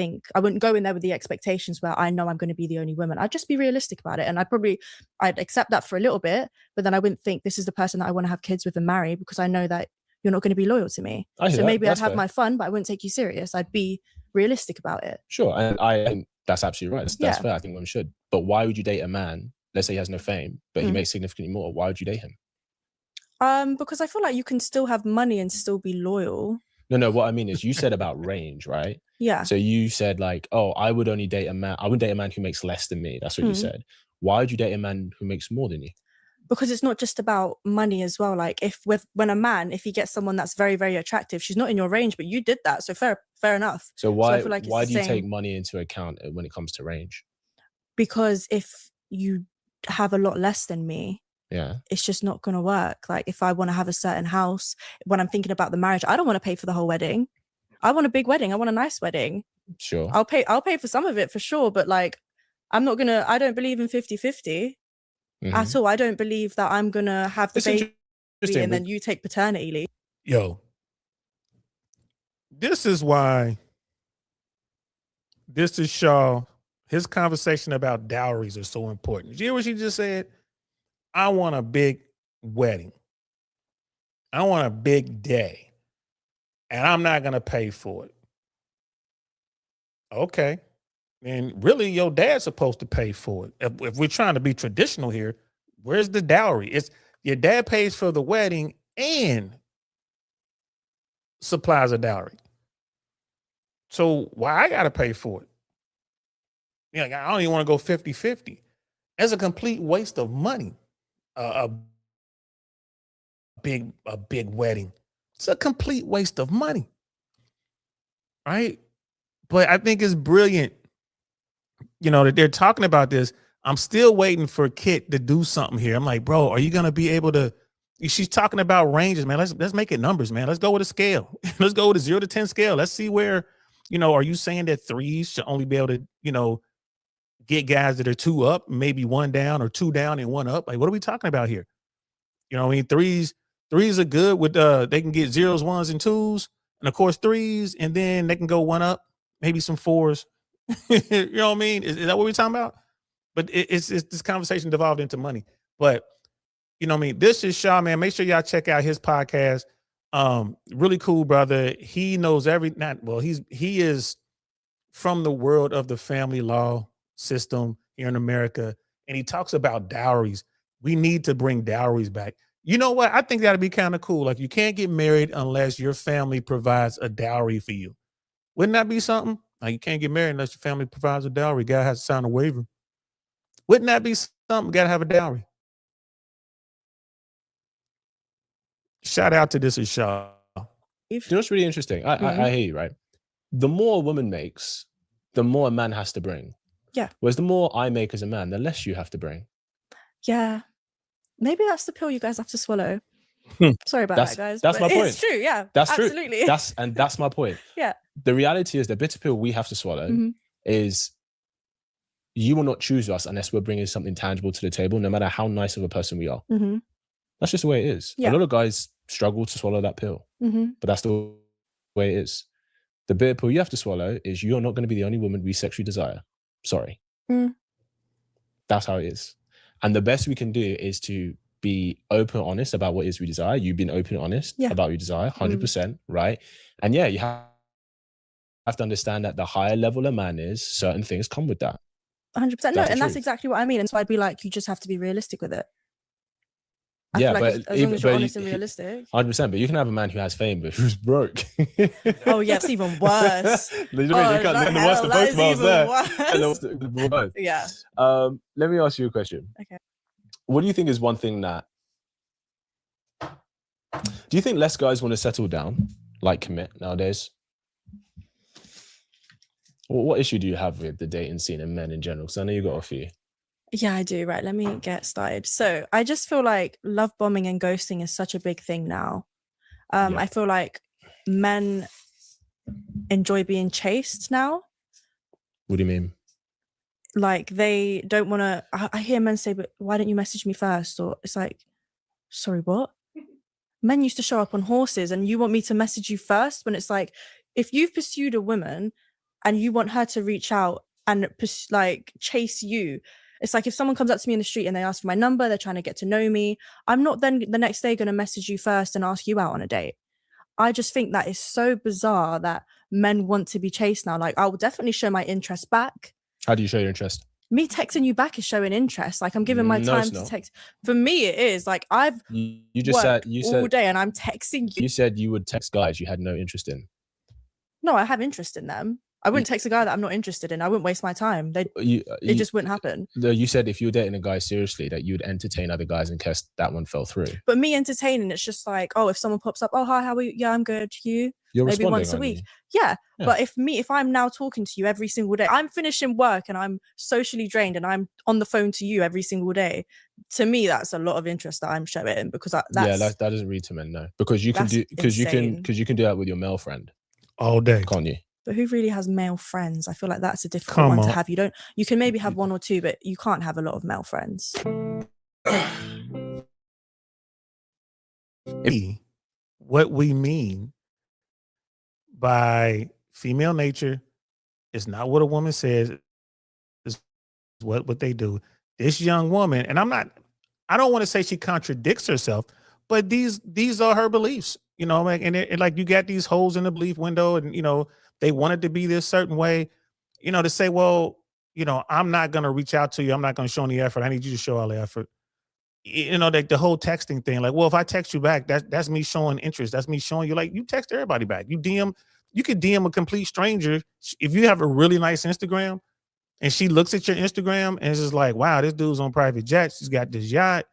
go in there with the expectations where I know I'm going to be the only woman. I'd just be realistic about it. And I'd accept that for a little bit, but then I wouldn't think this is the person that I want to have kids with and marry, because I know that you're not going to be loyal to me. So maybe I'd have my fun, but I wouldn't take you serious. I'd be realistic about it. Sure. And I think that's absolutely right. That's fair. I think women should. But why would you date a man, let's say he has no fame, but he makes significantly more? Why would you date him? Because I feel like you can still have money and still be loyal. No, what I mean is you said about range, right? Yeah. So you said like, oh, I wouldn't date a man who makes less than me. That's what you said. Why would you date a man who makes more than you? Because it's not just about money as well. Like if he gets someone that's very, very attractive, she's not in your range, but you did that. So fair enough. So why do you take money into account when it comes to range? Because if you have a lot less than me, it's just not going to work. Like if I want to have a certain house, when I'm thinking about the marriage, I don't want to pay for the whole wedding. I want a big wedding. I want a nice wedding. Sure. I'll pay for some of it for sure. But like, I don't believe in 50-50 at all. I don't believe that I'm going to have the baby and then you take paternity leave. Yo, this is why Shaw, his conversation about dowries are so important. Did you hear what she just said? I want a big wedding. I want a big day. And I'm not going to pay for it. Okay. And really, your dad's supposed to pay for it. If we're trying to be traditional here, where's the dowry? It's your dad pays for the wedding and supplies a dowry. So why I got to pay for it? I don't even want to go 50-50. That's a complete waste of money. A big wedding. It's a complete waste of money. Right? But I think it's brilliant, that they're talking about this. I'm still waiting for Kit to do something here. I'm like, bro, are you going to be able to? She's talking about ranges, man. Let's make it numbers, man. Let's go with a scale. Let's go with a 0 to 10 scale. Let's see where, are you saying that 3s should only be able to, get guys that are 2 up, maybe 1 down, or 2 down and 1 up? Like, what are we talking about here? 3s are good with they can get 0s, 1s, and 2s, and of course 3s, and then they can go 1 up, maybe some 4s. You know what I mean? Is that what we're talking about? But it's this conversation devolved into money. But this is Shaw, man. Make sure y'all check out his podcast. Really cool brother. He knows he is from the world of the family law system here in America, and he talks about dowries. We need to bring dowries back. You know what? I think that'd be kind of cool. Like, you can't get married unless your family provides a dowry for you. Wouldn't that be something? Like, you can't get married unless your family provides a dowry. Guy has to sign a waiver. Wouldn't that be something? Got to have a dowry. Shout out to This Is Shaw. You know what's really interesting? I hear you, right? The more a woman makes, the more a man has to bring. Yeah. Whereas the more I make as a man, the less you have to bring. Yeah. Maybe that's the pill you guys have to swallow. Sorry about that, guys. That's my point. It's true, yeah. That's absolutely true. That's my point. Yeah. The reality is the bitter pill we have to swallow is you will not choose us unless we're bringing something tangible to the table, no matter how nice of a person we are. That's just the way it is. Yeah. A lot of guys struggle to swallow that pill, but that's the way it is. The bitter pill you have to swallow is you're not going to be the only woman we sexually desire. Sorry. That's how it is. And the best we can do is to be open and honest about what it is we desire. You've been open and honest about your desire, 100%, right? And you have to understand that the higher level a man is, certain things come with that. 100%. No, and that's exactly what I mean. And so I'd be like, you just have to be realistic with it. I feel like as long as you're honest and realistic. 100%, but you can have a man who has fame but who's broke. Oh yeah, it's even worse. Yeah. Let me ask you a question. Okay. What do you think is one thing that... Do you think less guys want to settle down, like commit nowadays? What issue do you have with the dating scene and men in general? Because I know you got a few. Yeah, I do. Right. Let me get started. So I just feel like love bombing and ghosting is such a big thing now. I feel like men enjoy being chased now. What do you mean? Like they don't want to. I hear men say, "But why didn't you message me first?" Or it's like, sorry, what? Men used to show up on horses, and you want me to message you first? When it's like, if you've pursued a woman and you want her to reach out and like chase you, it's like if someone comes up to me in the street and they ask for my number, they're trying to get to know me. I'm not then the next day going to message you first and ask you out on a date. I just think that is so bizarre that men want to be chased now. Like, I will definitely show my interest back. How do you show your interest? Me texting you back is showing interest. Like, I'm giving my time to text. For me, it is. Like, I've you just said all day and I'm texting you. You said you would text guys you had no interest in. No, I have interest in them. I wouldn't text a guy that I'm not interested in. I wouldn't waste my time. It just wouldn't happen. You said if you were dating a guy seriously, that you would entertain other guys in case that one fell through. But me entertaining, it's just like, oh, if someone pops up, oh, hi, how are you? Yeah, I'm good. You? You're maybe once a week. Yeah. But if I'm now talking to you every single day, I'm finishing work and I'm socially drained and I'm on the phone to you every single day. To me, that's a lot of interest that I'm showing because that doesn't read to men, no. Because you can do you can do that with your male friend all day, can't you? But who really has male friends? I feel like that's a difficult one to have. You can maybe have one or two, but you can't have a lot of male friends. What we mean by female nature is not what a woman says, is what they do. This young woman, and I don't want to say she contradicts herself, but these are her beliefs, you know, and like you got these holes in the belief window, and you know, they want it to be this certain way, you know, to say, well, you know, I'm not going to reach out to you. I'm not going to show any effort. I need you to show all the effort. You know, the whole texting thing, like, well, if I text you back, that's me showing interest. That's me showing you, like, you text everybody back. You could DM a complete stranger. If you have a really nice Instagram and she looks at your Instagram and is just like, wow, this dude's on private jets. He's got this yacht.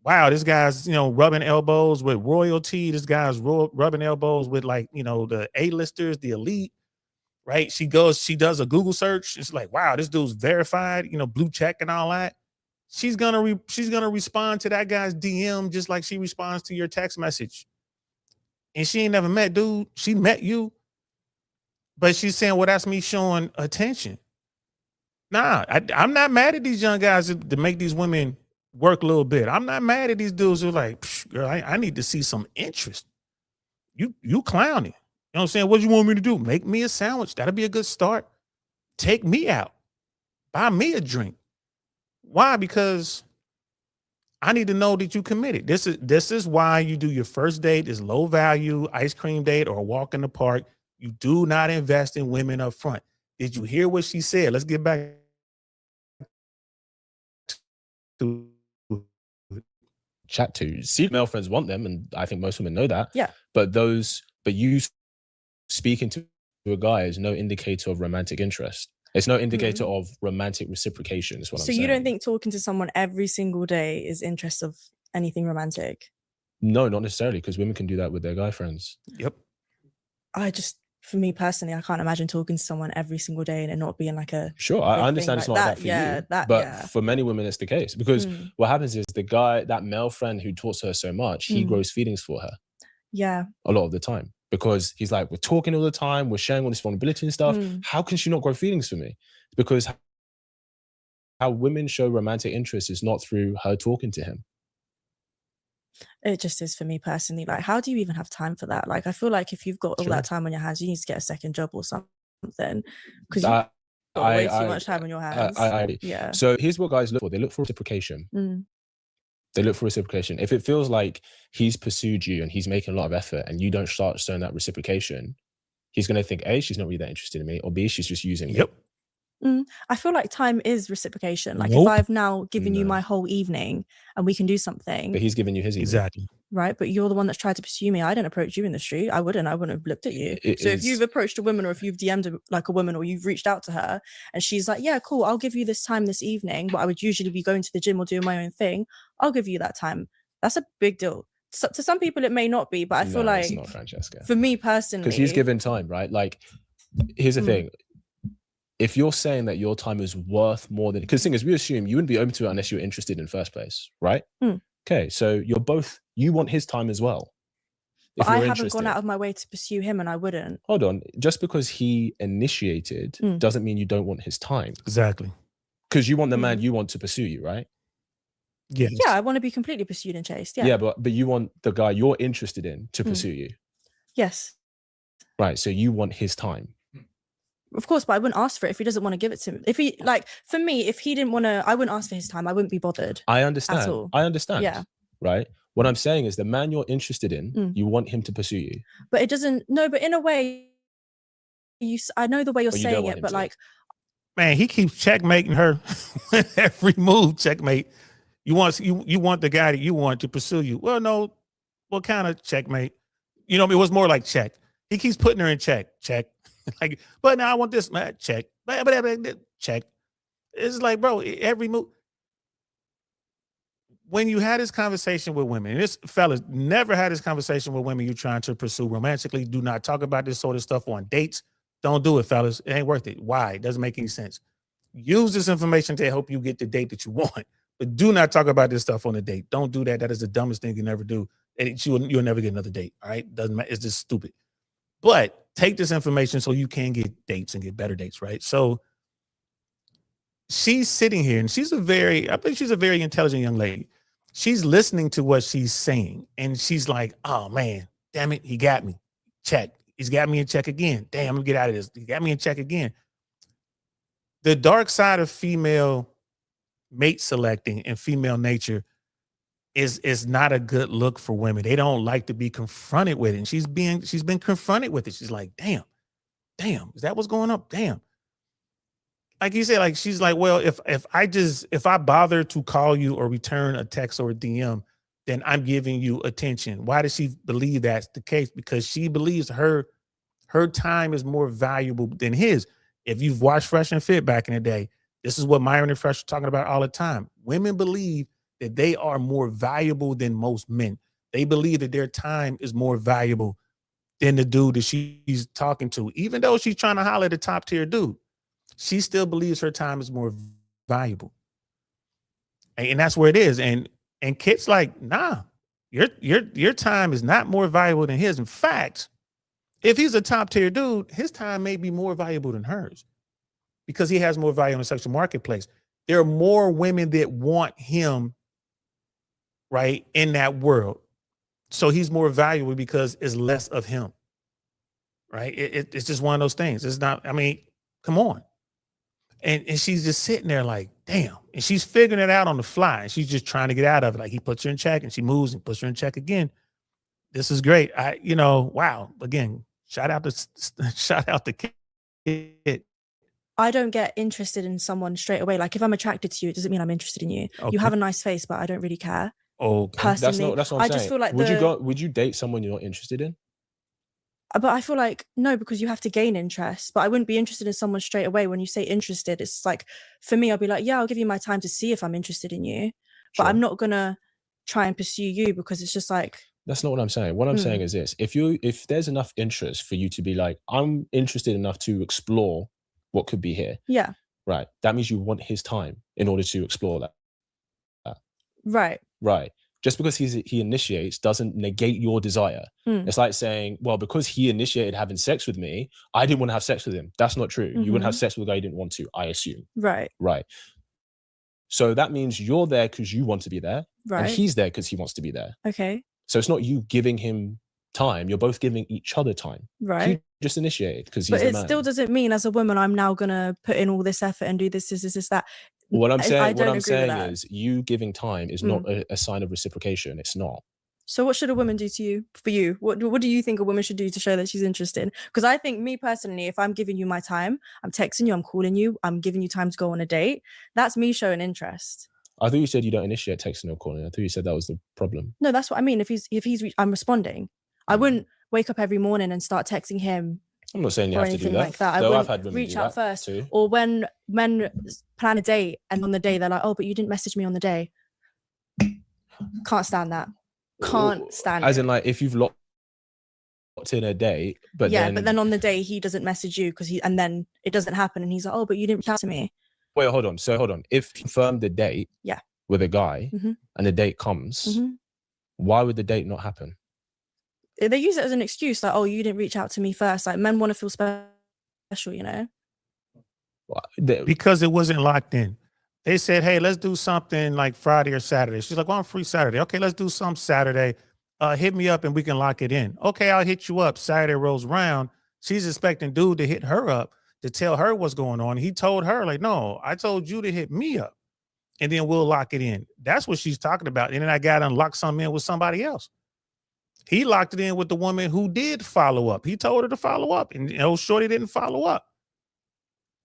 Wow, this guy's, you know, rubbing elbows with royalty. This guy's rubbing elbows with, like, you know, the A-listers, the elite, right? She does a Google search. It's like, wow, this dude's verified, you know, blue check and all that. She's gonna respond to that guy's DM just like she responds to your text message. And she ain't never met dude. She met you, but she's saying, well, that's me showing attention. Nah, I'm not mad at these young guys to make these women work a little bit. I'm not mad at these dudes who are like, girl, I need to see some interest. You clowning. You know what I'm saying? What do you want me to do? Make me a sandwich. That'll be a good start. Take me out. Buy me a drink. Why? Because I need to know that you committed. This is why you do your first date is low value ice cream date or a walk in the park. You do not invest in women up front. Did you hear what she said? Let's get back to chat to. See, male friends want them, and I think most women know that. Yeah. But you speaking to a guy is no indicator of romantic interest. It's no indicator of romantic reciprocation, is what I'm saying. So you don't think talking to someone every single day is interest of anything romantic? No, not necessarily, because women can do that with their guy friends. Yep. For me personally, I can't imagine talking to someone every single day and it not being like a... Sure, I understand it's not like that for you, but for many women it's the case. Because what happens is the guy, that male friend who talks to her so much, he grows feelings for her. Yeah. A lot of the time. Because he's like, we're talking all the time, we're sharing all this vulnerability and stuff. How can she not grow feelings for me? Because how women show romantic interest is not through her talking to him. It just is for me personally. Like, how do you even have time for that? Like, I feel like if you've got all that time on your hands, you need to get a second job or something. Because you've got way too much time on your hands. Yeah. So here's what guys look for. They look for reciprocation. They look for reciprocation. If it feels like he's pursued you and he's making a lot of effort and you don't start showing that reciprocation, he's going to think, A, she's not really that interested in me, or B, she's just using me. I feel like time is reciprocation. Like if I've now given you my whole evening and we can do something. But he's giving you his evening. Exactly. Right. But you're the one that's tried to pursue me. I didn't approach you in the street. I wouldn't have looked at you. If you've approached a woman or if you've DM'd like a woman or you've reached out to her and she's like, yeah, cool, I'll give you this time this evening, but I would usually be going to the gym or doing my own thing. I'll give you that time. That's a big deal. So, to some people, it may not be, but I feel like it's not, Francesca. For me personally. Because he's given time, right? Like, here's the thing. If you're saying that your time is worth more than, because the thing is, we assume you wouldn't be open to it unless you were interested in the first place, right? Okay, so you want his time as well. But I haven't gone out of my way to pursue him, and I wouldn't. Hold on. Just because he initiated doesn't mean you don't want his time. Exactly. Because you want the man you want to pursue you, right? Yes. Yeah, I want to be completely pursued and chased. Yeah. Yeah, but you want the guy you're interested in to pursue you. Yes. Right. So you want his time. Of course, but I wouldn't ask for it if he doesn't want to give it to me. If he, like, for me, if he didn't want to, I wouldn't ask for his time. I wouldn't be bothered. I understand. At all. I understand. Yeah. Right. What I'm saying is the man you're interested in, you want him to pursue you. But it doesn't, no, but in a way, I know the way you're saying it, but like. Man, he keeps checkmating her every move. Checkmate. You want the guy that you want to pursue you. Well, no. What kind of checkmate? You know, it was more like check. He keeps putting her in check. Like, but now I want this, man. Check. Check. It's like, bro, every move. When you had this conversation with women, and this fellas never had this conversation with women you're trying to pursue romantically. Do not talk about this sort of stuff on dates. Don't do it, fellas. It ain't worth it. Why? It doesn't make any sense. Use this information to help you get the date that you want, but do not talk about this stuff on a date. Don't do that. That is the dumbest thing you never do. And you'll never get another date. All right. Doesn't matter. It's just stupid. But take this information so you can get dates and get better dates. Right. So she's sitting here and I think she's a very intelligent young lady. She's listening to what she's saying. And she's like, oh man, damn it. He got me. Check. He's got me in check again. Damn, I'm gonna get out of this. He got me in check again. The dark side of female mate selecting and female nature is not a good look for women. They don't like to be confronted with it. And she's been confronted with it. She's like, damn, is that what's going on? Damn. Like you said, like she's like, well, if I bother to call you or return a text or a DM, then I'm giving you attention. Why does she believe that's the case? Because she believes her time is more valuable than his. If you've watched Fresh and Fit back in the day, this is what Myron and Fresh are talking about all the time. Women believe that they are more valuable than most men. They believe that their time is more valuable than the dude that she's talking to. Even though she's trying to holler at the top tier dude, she still believes her time is more valuable. And that's where it is. And Kit's like, nah, your time is not more valuable than his. In fact, if he's a top tier dude, his time may be more valuable than hers because he has more value in the sexual marketplace. There are more women that want him, right, in that world. So he's more valuable because it's less of him, right? It's just one of those things. It's not, I mean, come on. And she's just sitting there like, damn. And she's figuring it out on the fly. And she's just trying to get out of it. Like he puts her in check and she moves and puts her in check again. This is great. Wow. Again, shout out to Kid. I don't get interested in someone straight away. Like if I'm attracted to you, it doesn't mean I'm interested in you. Okay. You have a nice face, but I don't really care. Okay. Personally, that's what I'm saying. Just feel like would you date someone you're not interested in? But I feel like, no, because you have to gain interest. But I wouldn't be interested in someone straight away. When you say interested, it's like, for me, I'll be like, yeah, I'll give you my time to see if I'm interested in you. But I'm not going to try and pursue you because it's just like. That's not what I'm saying. What I'm saying is this. If there's enough interest for you to be like, I'm interested enough to explore what could be here. Yeah. Right. That means you want his time in order to explore that. Right. Right. Just because he initiates doesn't negate your desire. It's like saying, well, because he initiated having sex with me, I didn't want to have sex with him. That's not true. You wouldn't have sex with a guy you didn't want to, I assume. Right. Right. So that means you're there because you want to be there. Right. And he's there because he wants to be there. Okay. So it's not you giving him time. You're both giving each other time. Right. He just initiated because he's the man. But it still doesn't mean as a woman, I'm now going to put in all this effort and do this, that. What I'm saying is you giving time is not a sign of reciprocation. It's not. So what should a woman do for you? What do you think a woman should do to show that she's interested? Because I think, me personally, if I'm giving you my time, I'm texting you, I'm calling you, I'm giving you time to go on a date, that's me showing interest. I thought you said you don't initiate texting or calling. I thought you said that was the problem. No, that's what I mean. If I'm responding. I wouldn't wake up every morning and start texting him. I'm not saying you have to do that. Like that. Though I've had women reach do out that first. too. Or when men plan a date and on the day they're like, oh, but you didn't message me on the day. Can't stand that. Can't stand As it. in, like, if you've locked in a date, but then on the day he doesn't message you and then it doesn't happen and he's like, oh, but you didn't reach out to me. Wait, hold on. So hold on. If you confirm the date with a guy and the date comes, why would the date not happen? they use it as an excuse, like, oh, you didn't reach out to me first. Like, men want to feel special, you know? Because it wasn't locked in. They said, hey, let's do something like Friday or Saturday. She's like, well, I'm free Saturday. Okay, let's do some Saturday. Hit me up and we can lock it in. Okay, I'll hit you up. Saturday rolls around. She's expecting dude to hit her up to tell her what's going on. He told her, like, no, I told you to hit me up and then we'll lock it in. That's what she's talking about. And then I got to unlock something in with somebody else. He locked it in with the woman who did follow up. He told her to follow up, and shorty didn't follow up.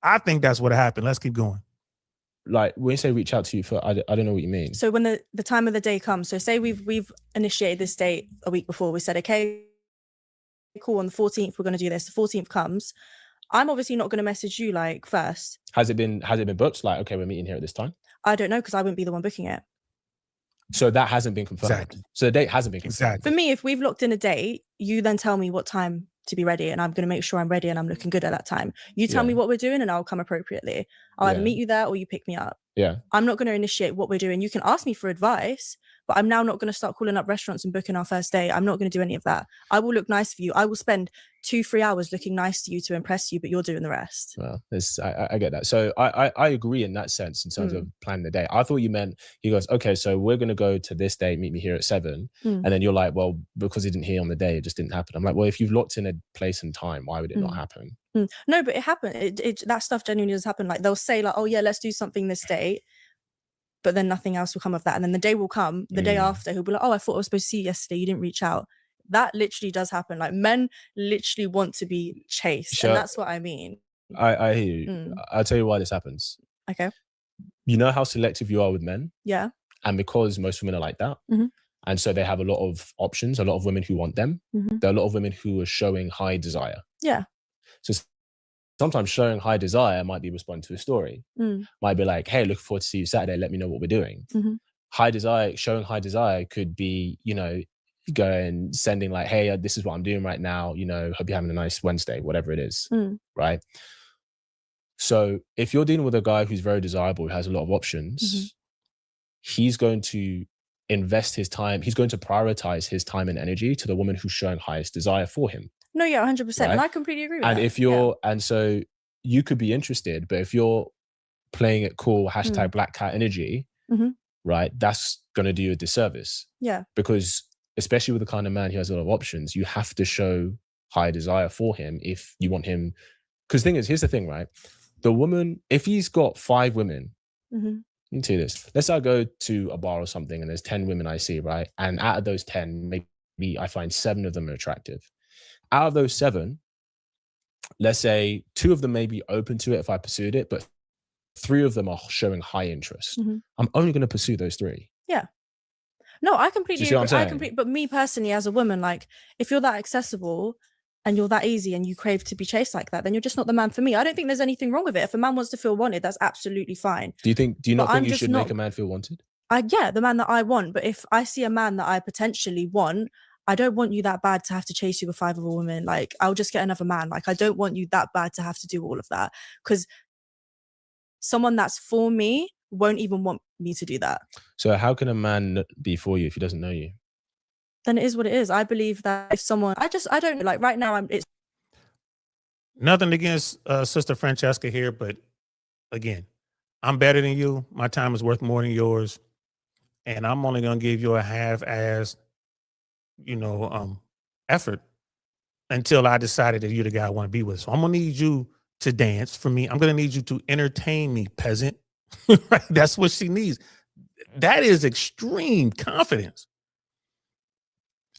I think that's what happened. Let's keep going. Like, when you say reach out to you for, I don't know what you mean. So when the time of the day comes, so say we've initiated this date a week before, we said, okay, cool, on the 14th, we're going to do this. The 14th comes. I'm obviously not going to message you like first. Has it been booked? Like, okay, we're meeting here at this time? I don't know, because I wouldn't be the one booking it. So that hasn't been confirmed. Exactly. So the date hasn't been confirmed. Exactly. For me, if we've locked in a date, you then tell me what time to be ready, and I'm going to make sure I'm ready and I'm looking good at that time. You tell me what we're doing and I'll come appropriately. I'll either meet you there or you pick me up. Yeah. I'm not going to initiate what we're doing. You can ask me for advice, but I'm now not going to start calling up restaurants and booking our first date. I'm not going to do any of that. I will look nice for you. I will spend 2-3 hours looking nice to you to impress you, but you're doing the rest. Well, I get that. So I agree in that sense in terms of planning the day. I thought you meant, he goes, okay, so we're going to go to this day, meet me here at 7. And then you're like, well, because he didn't hear on the day, it just didn't happen. I'm like, well, if you've locked in a place and time, why would it not happen? No, but it happened. That stuff genuinely does happen. Like, they'll say like, oh yeah, let's do something this date, but then nothing else will come of that. And then the day will come, the day after, he'll be like, oh, I thought I was supposed to see you yesterday. You didn't reach out. That literally does happen. Like, men literally want to be chased. And that's what I mean. I hear you. I'll tell you why this happens. Okay. You know how selective you are with men? Yeah. And because most women are like that, and so they have a lot of options, a lot of women who want them. There are a lot of women who are showing high desire. Yeah. So sometimes showing high desire might be responding to a story. Might be like, hey, looking forward to see you Saturday. Let me know what we're doing. High desire, showing high desire could be, going, sending like, hey, this is what I'm doing right now. Hope you're having a nice Wednesday, whatever it is. Right. So if you're dealing with a guy who's very desirable, who has a lot of options, he's going to invest his time. He's going to prioritize his time and energy to the woman who's showing highest desire for him. No, yeah, 100%. Right? And I completely agree with that. And if you're, and so you could be interested, but if you're playing it cool, hashtag black cat energy, right, that's going to do you a disservice. Yeah. Because especially with the kind of man who has a lot of options, you have to show high desire for him if you want him. Because the thing is, here's the thing, right? The woman, if he's got 5 women, you can see this. Let's say I go to a bar or something and there's 10 women I see, right? And out of those 10, maybe I find 7 of them are attractive. Out of those 7, let's say 2 of them may be open to it if I pursued it, but 3 of them are showing high interest. I'm only going to pursue those 3. Yeah. No, I completely agree. But me personally, as a woman, like, if you're that accessible and you're that easy and you crave to be chased like that, then you're just not the man for me. I don't think there's anything wrong with it. If a man wants to feel wanted, that's absolutely fine. Do you not think you should make a man feel wanted? Yeah, the man that I want. But if I see a man that I potentially want, I don't want you that bad to have to chase you with 5 other women. Like, I'll just get another man. Like, I don't want you that bad to have to do all of that, because someone that's for me won't even want me to do that. So how can a man be for you if he doesn't know you? Then it is what it is. I believe that if someone, I don't know, like right now, it's nothing against Sister Francesca here, but again, I'm better than you. My time is worth more than yours. And I'm only going to give you a half-assed, effort until I decided that you're the guy I want to be with. So I'm going to need you to dance for me. I'm going to need you to entertain me, peasant. That's what she needs. That is extreme confidence.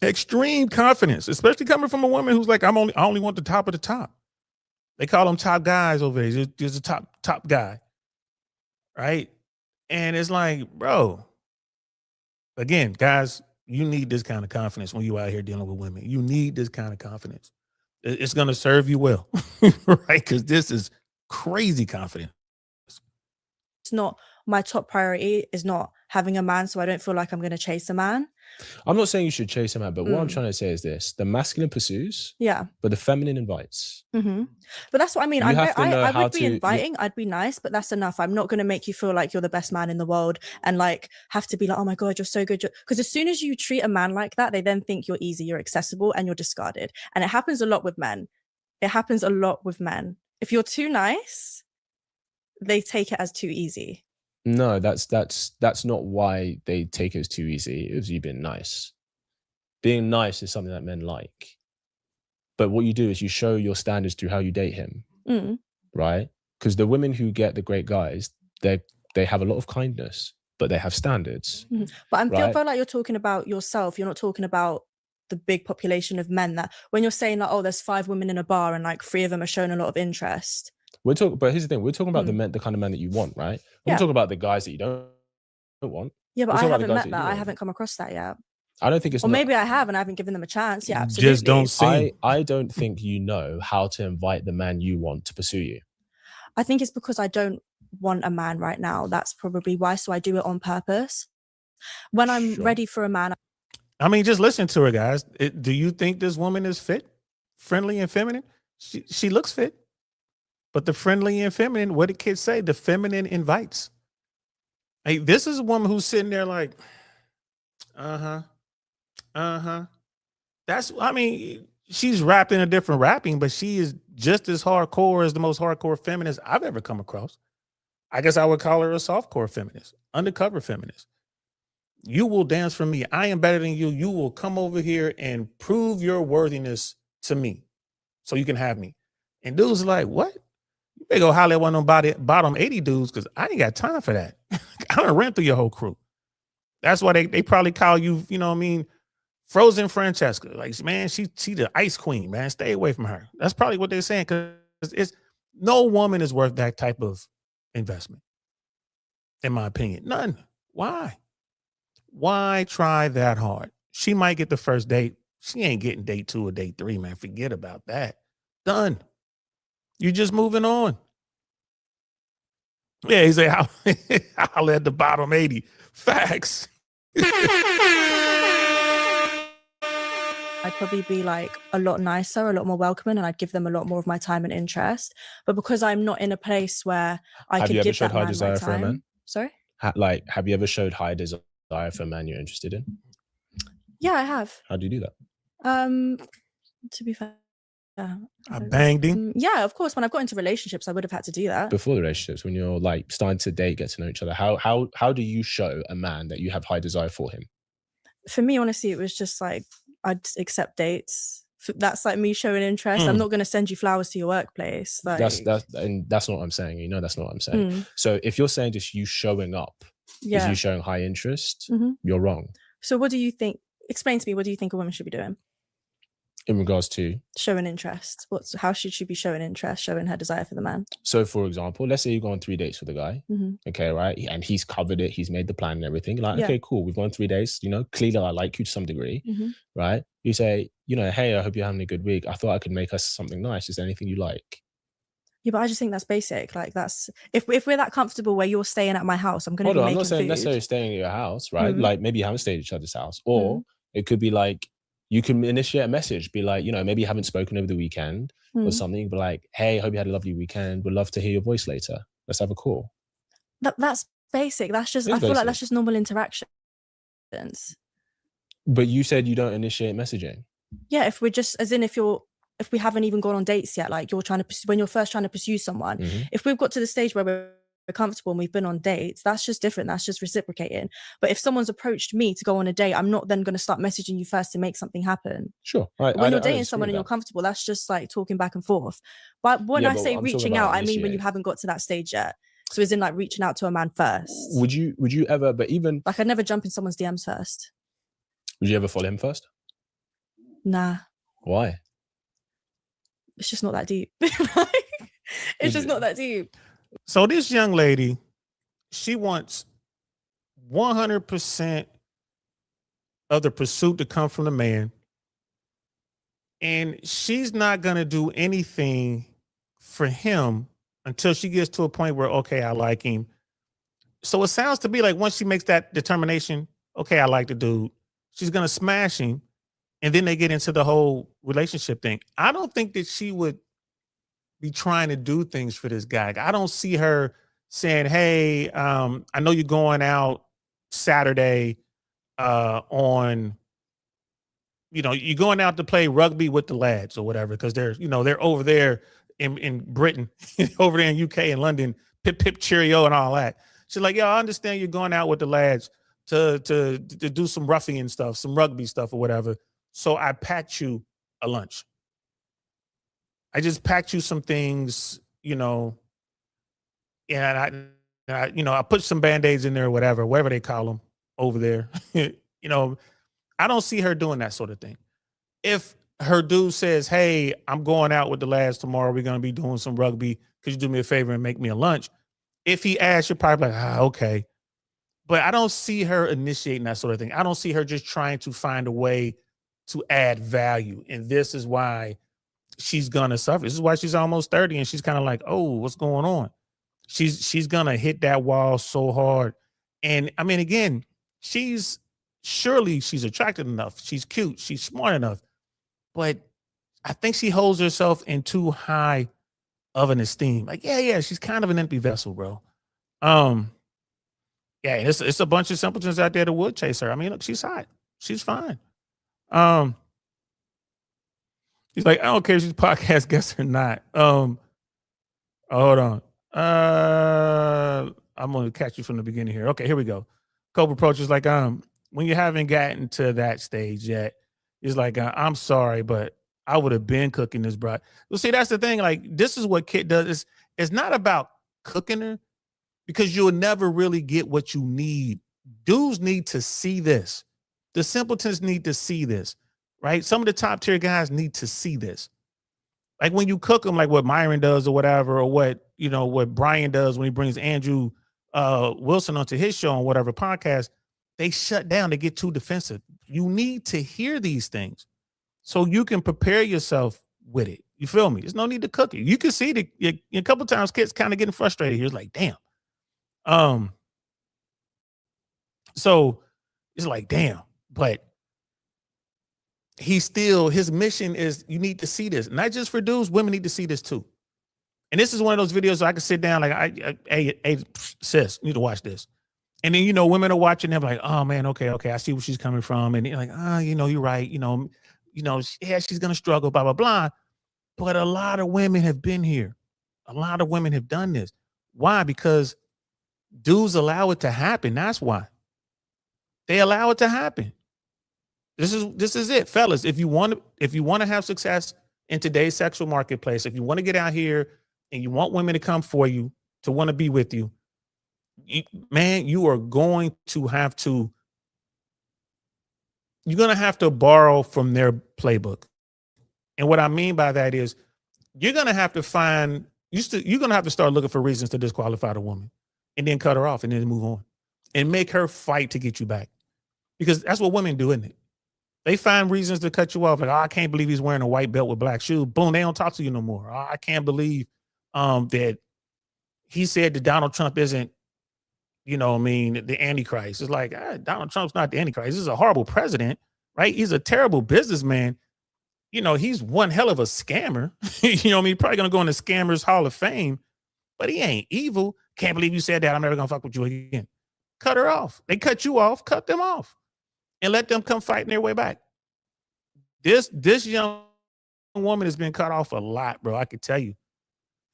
Extreme confidence, especially coming from a woman who's like, I only want the top of the top. They call them top guys over there. There's a top guy, right? And it's like, bro, again, guys, you need this kind of confidence when you out here dealing with women. You need this kind of confidence. It's going to serve you well, right? Because this is crazy confidence. It's not my top priority. Is not having a man, so I don't feel like I'm going to chase a man. I'm not saying you should chase a man, but what I'm trying to say is this: the masculine pursues, but the feminine invites. But that's what I mean. I would be inviting. I'd be nice, but that's enough. I'm not going to make you feel like you're the best man in the world and like have to be like, oh my God, you're so good. Because as soon as you treat a man like that, they then think you're easy, you're accessible, and you're discarded. And it happens a lot with men. If you're too nice, they take it as too easy. No, that's not why they take it as too easy. It was you being nice. Being nice is something that men like. But what you do is you show your standards through how you date him, right? Because the women who get the great guys, they have a lot of kindness, but they have standards. But I feel like you're talking about yourself. You're not talking about the big population of men. That when you're saying like, oh, there's 5 women in a bar and like 3 of them are showing a lot of interest. But here's the thing: we're talking about the kind of men that you want, right? We're talking about the guys that you don't want. Yeah, but I haven't met that. I haven't come across that yet. I don't think it's. Or maybe I have, and I haven't given them a chance. Yeah, absolutely. Just don't see. I don't think you know how to invite the man you want to pursue you. I think it's because I don't want a man right now. That's probably why. So I do it on purpose. When I'm ready for a man. I mean, just listen to her, guys. Do you think this woman is fit, friendly, and feminine? She looks fit. But the friendly and feminine, what did kids say? The feminine invites. Hey, this is a woman who's sitting there like, That's, I mean, she's rapped in a different rapping, but she is just as hardcore as the most hardcore feminist I've ever come across. I guess I would call her a softcore feminist, undercover feminist. You will dance for me. I am better than you. You will come over here and prove your worthiness to me so you can have me. And dudes are like, what? You better go holler at one of them bottom 80 dudes because I ain't got time for that. I done ran through your whole crew. That's why they probably call you, you know what I mean, Frozen Francesca. Like, man, she the ice queen, man. Stay away from her. That's probably what they're saying because it's no woman is worth that type of investment, in my opinion. None. Why? Why try that hard? She might get the first date. She ain't getting date 2 or date 3, man. Forget about that. Done. You're just moving on. Yeah, he said, I'll at the bottom 80. Facts. I'd probably be like a lot nicer, a lot more welcoming, and I'd give them a lot more of my time and interest. But because I'm not in a place where I could give that man my time. Sorry? Have you ever showed high desire for a man you're interested in? Yeah, I have. How do you do that? To be fair. I banged him. Yeah, of course. When I've got into relationships, I would have had to do that. Before the relationships, when you're like starting to date, get to know each other, how do you show a man that you have high desire for him? For me, honestly, it was just like I'd accept dates. That's like me showing interest. I'm not going to send you flowers to your workplace. Like, that's not what I'm saying. You know, that's not what I'm saying. So if you're saying just you showing up is you showing high interest, you're wrong. So what do you think? Explain to me, what do you think a woman should be doing? In regards to showing interest, how should she be showing interest, showing her desire for the man? So, for example, let's say you go on 3 dates with a guy, okay, right? And he's covered it, he's made the plan and everything. Like, okay, cool, we've gone 3 days. You know, clearly I like you to some degree, right? You say, you know, hey, I hope you're having a good week. I thought I could make us something nice. Is there anything you like? Yeah, but I just think that's basic. Like, that's if we're that comfortable where you're staying at my house, I'm going to be making I'm not saying food. necessarily staying at your house, right? Like maybe you haven't stayed at each other's house, or it could be like, you can initiate a message, be like, you know, maybe you haven't spoken over the weekend or something, but like, hey, hope you had a lovely weekend. Would love to hear your voice later. Let's have a call. That's basic. That's just, I feel like that's just normal interactions. But you said you don't initiate messaging. Yeah, if we're just, as in if we haven't even gone on dates yet, like when you're first trying to pursue someone, if we've got to the stage where we're comfortable and we've been on dates, that's just different. That's just reciprocating. But if someone's approached me to go on a date, I'm not then going to start messaging you first to make something happen. Sure. When you're dating someone and you're comfortable, that's just like talking back and forth. But when I say reaching out, I mean when you haven't got to that stage yet. So as in like reaching out to a man first. Would you ever, but even like I'd never jump in someone's DMs first. Would you ever follow him first? Nah. Why? It's just not that deep. It's just not that deep. So this young lady, she wants 100% of the pursuit to come from the man. And she's not going to do anything for him until she gets to a point where, okay, I like him. So it sounds to me like once she makes that determination, okay, I like the dude, she's gonna smash him, and then they get into the whole relationship thing. I don't think that she would be trying to do things for this guy. I don't see her saying, "Hey, I know you're going out Saturday on, you're going out to play rugby with the lads or whatever, because they're over there in Britain, over there in UK and London, pip pip cheerio and all that." She's like, "Yeah, I understand you're going out with the lads to do some ruffian stuff, some rugby stuff or whatever. So I packed you a lunch. I just packed you some things, and I put some Band-Aids in there or whatever they call them over there." I don't see her doing that sort of thing. If her dude says, "Hey, I'm going out with the lads tomorrow. We're going to be doing some rugby. Could you do me a favor and make me a lunch?" If he asks, you're probably like, okay. But I don't see her initiating that sort of thing. I don't see her just trying to find a way to add value. And this is why she's going to suffer. This is why she's almost 30 and she's kind of like, oh, what's going on? She's going to hit that wall so hard. And I mean, again, she's attractive enough. She's cute. She's smart enough. But I think she holds herself in too high of an esteem. Like, yeah, she's kind of an empty vessel, bro. Yeah, it's a bunch of simpletons out there that would chase her. I mean, look, she's hot. She's fine. He's like, I don't care if she's podcast guest or not. Hold on. I'm gonna catch you from the beginning here. Okay, here we go. Cope approach is like, when you haven't gotten to that stage yet, it's like, I'm sorry, but I would have been cooking this broad. Well, see, that's the thing. Like, this is what Kit does. It's not about cooking her, because you'll never really get what you need. Dudes need to see this. The simpletons need to see this, right? Some of the top tier guys need to see this. Like when you cook them, like what Myron does or whatever, or what Brian does when he brings Andrew Wilson onto his show on whatever podcast, they shut down. They get too defensive. You need to hear these things so you can prepare yourself with it. You feel me? There's no need to cook it. You can see a couple times Kit's kind of getting frustrated. He's like, damn. So it's like, damn, but his mission is, you need to see this. Not just for dudes, women need to see this too. And this is one of those videos where I can sit down like, hey, sis, you need to watch this. And then, women are watching them like, oh man, okay, I see where she's coming from. And you're like, you're right. Yeah, she's going to struggle, blah, blah, blah. But a lot of women have been here. A lot of women have done this. Why? Because dudes allow it to happen. That's why. They allow it to happen. This is it, fellas. If you want to have success in today's sexual marketplace, if you want to get out here and you want women to come for you, to want to be with you, you are going to have to, you're going to have to borrow from their playbook. And what I mean by that is you're going to have to you're going to have to start looking for reasons to disqualify the woman and then cut her off and then move on and make her fight to get you back. Because that's what women do, isn't it? They find reasons to cut you off. Like, oh, I can't believe he's wearing a white belt with black shoes. Boom, they don't talk to you no more. Oh, I can't believe that he said that Donald Trump isn't, the Antichrist. It's like, Donald Trump's not the Antichrist. This is a horrible president, right? He's a terrible businessman. He's one hell of a scammer. He's probably going to go in the Scammers Hall of Fame, but he ain't evil. Can't believe you said that. I'm never going to fuck with you again. Cut her off. They cut you off, cut them off, and let them come fighting their way back. This young woman has been cut off a lot, bro. I could tell you.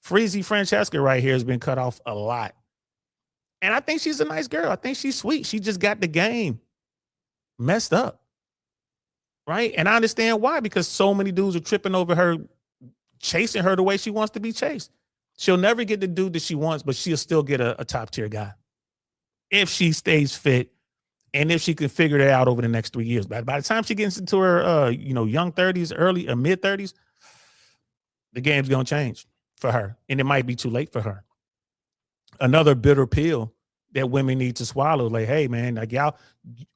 Freezy Francesca right here has been cut off a lot. And I think she's a nice girl. I think she's sweet. She just got the game messed up. Right? And I understand why, because so many dudes are tripping over her, chasing her the way she wants to be chased. She'll never get the dude that she wants, but she'll still get a top tier guy if she stays fit and if she can figure it out over the next 3 years. By the time she gets into her, young 30s, early or mid 30s, the game's going to change for her. And it might be too late for her. Another bitter pill that women need to swallow. Like, hey, man, like y'all,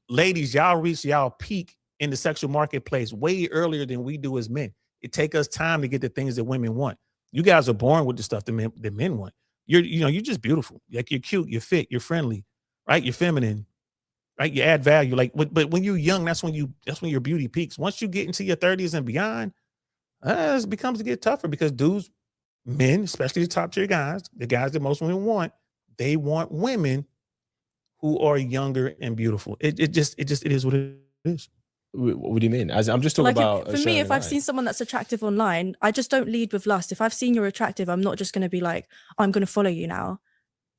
ladies, y'all reach y'all peak in the sexual marketplace way earlier than we do as men. It takes us time to get the things that women want. You guys are born with the stuff that men want. You're just beautiful. Like, you're cute, you're fit, you're friendly. right? You're feminine, right? You add value. Like, but when you're young, that's when your beauty peaks. Once you get into your 30s and beyond, it becomes to get tougher because dudes, men, especially the top tier guys, the guys that most women want, they want women who are younger and beautiful. It is what it is. What do you mean? I'm just talking like about. For me, if I've seen someone that's attractive online, I just don't lead with lust. If I've seen you're attractive, I'm not just going to be like, oh, I'm going to follow you now,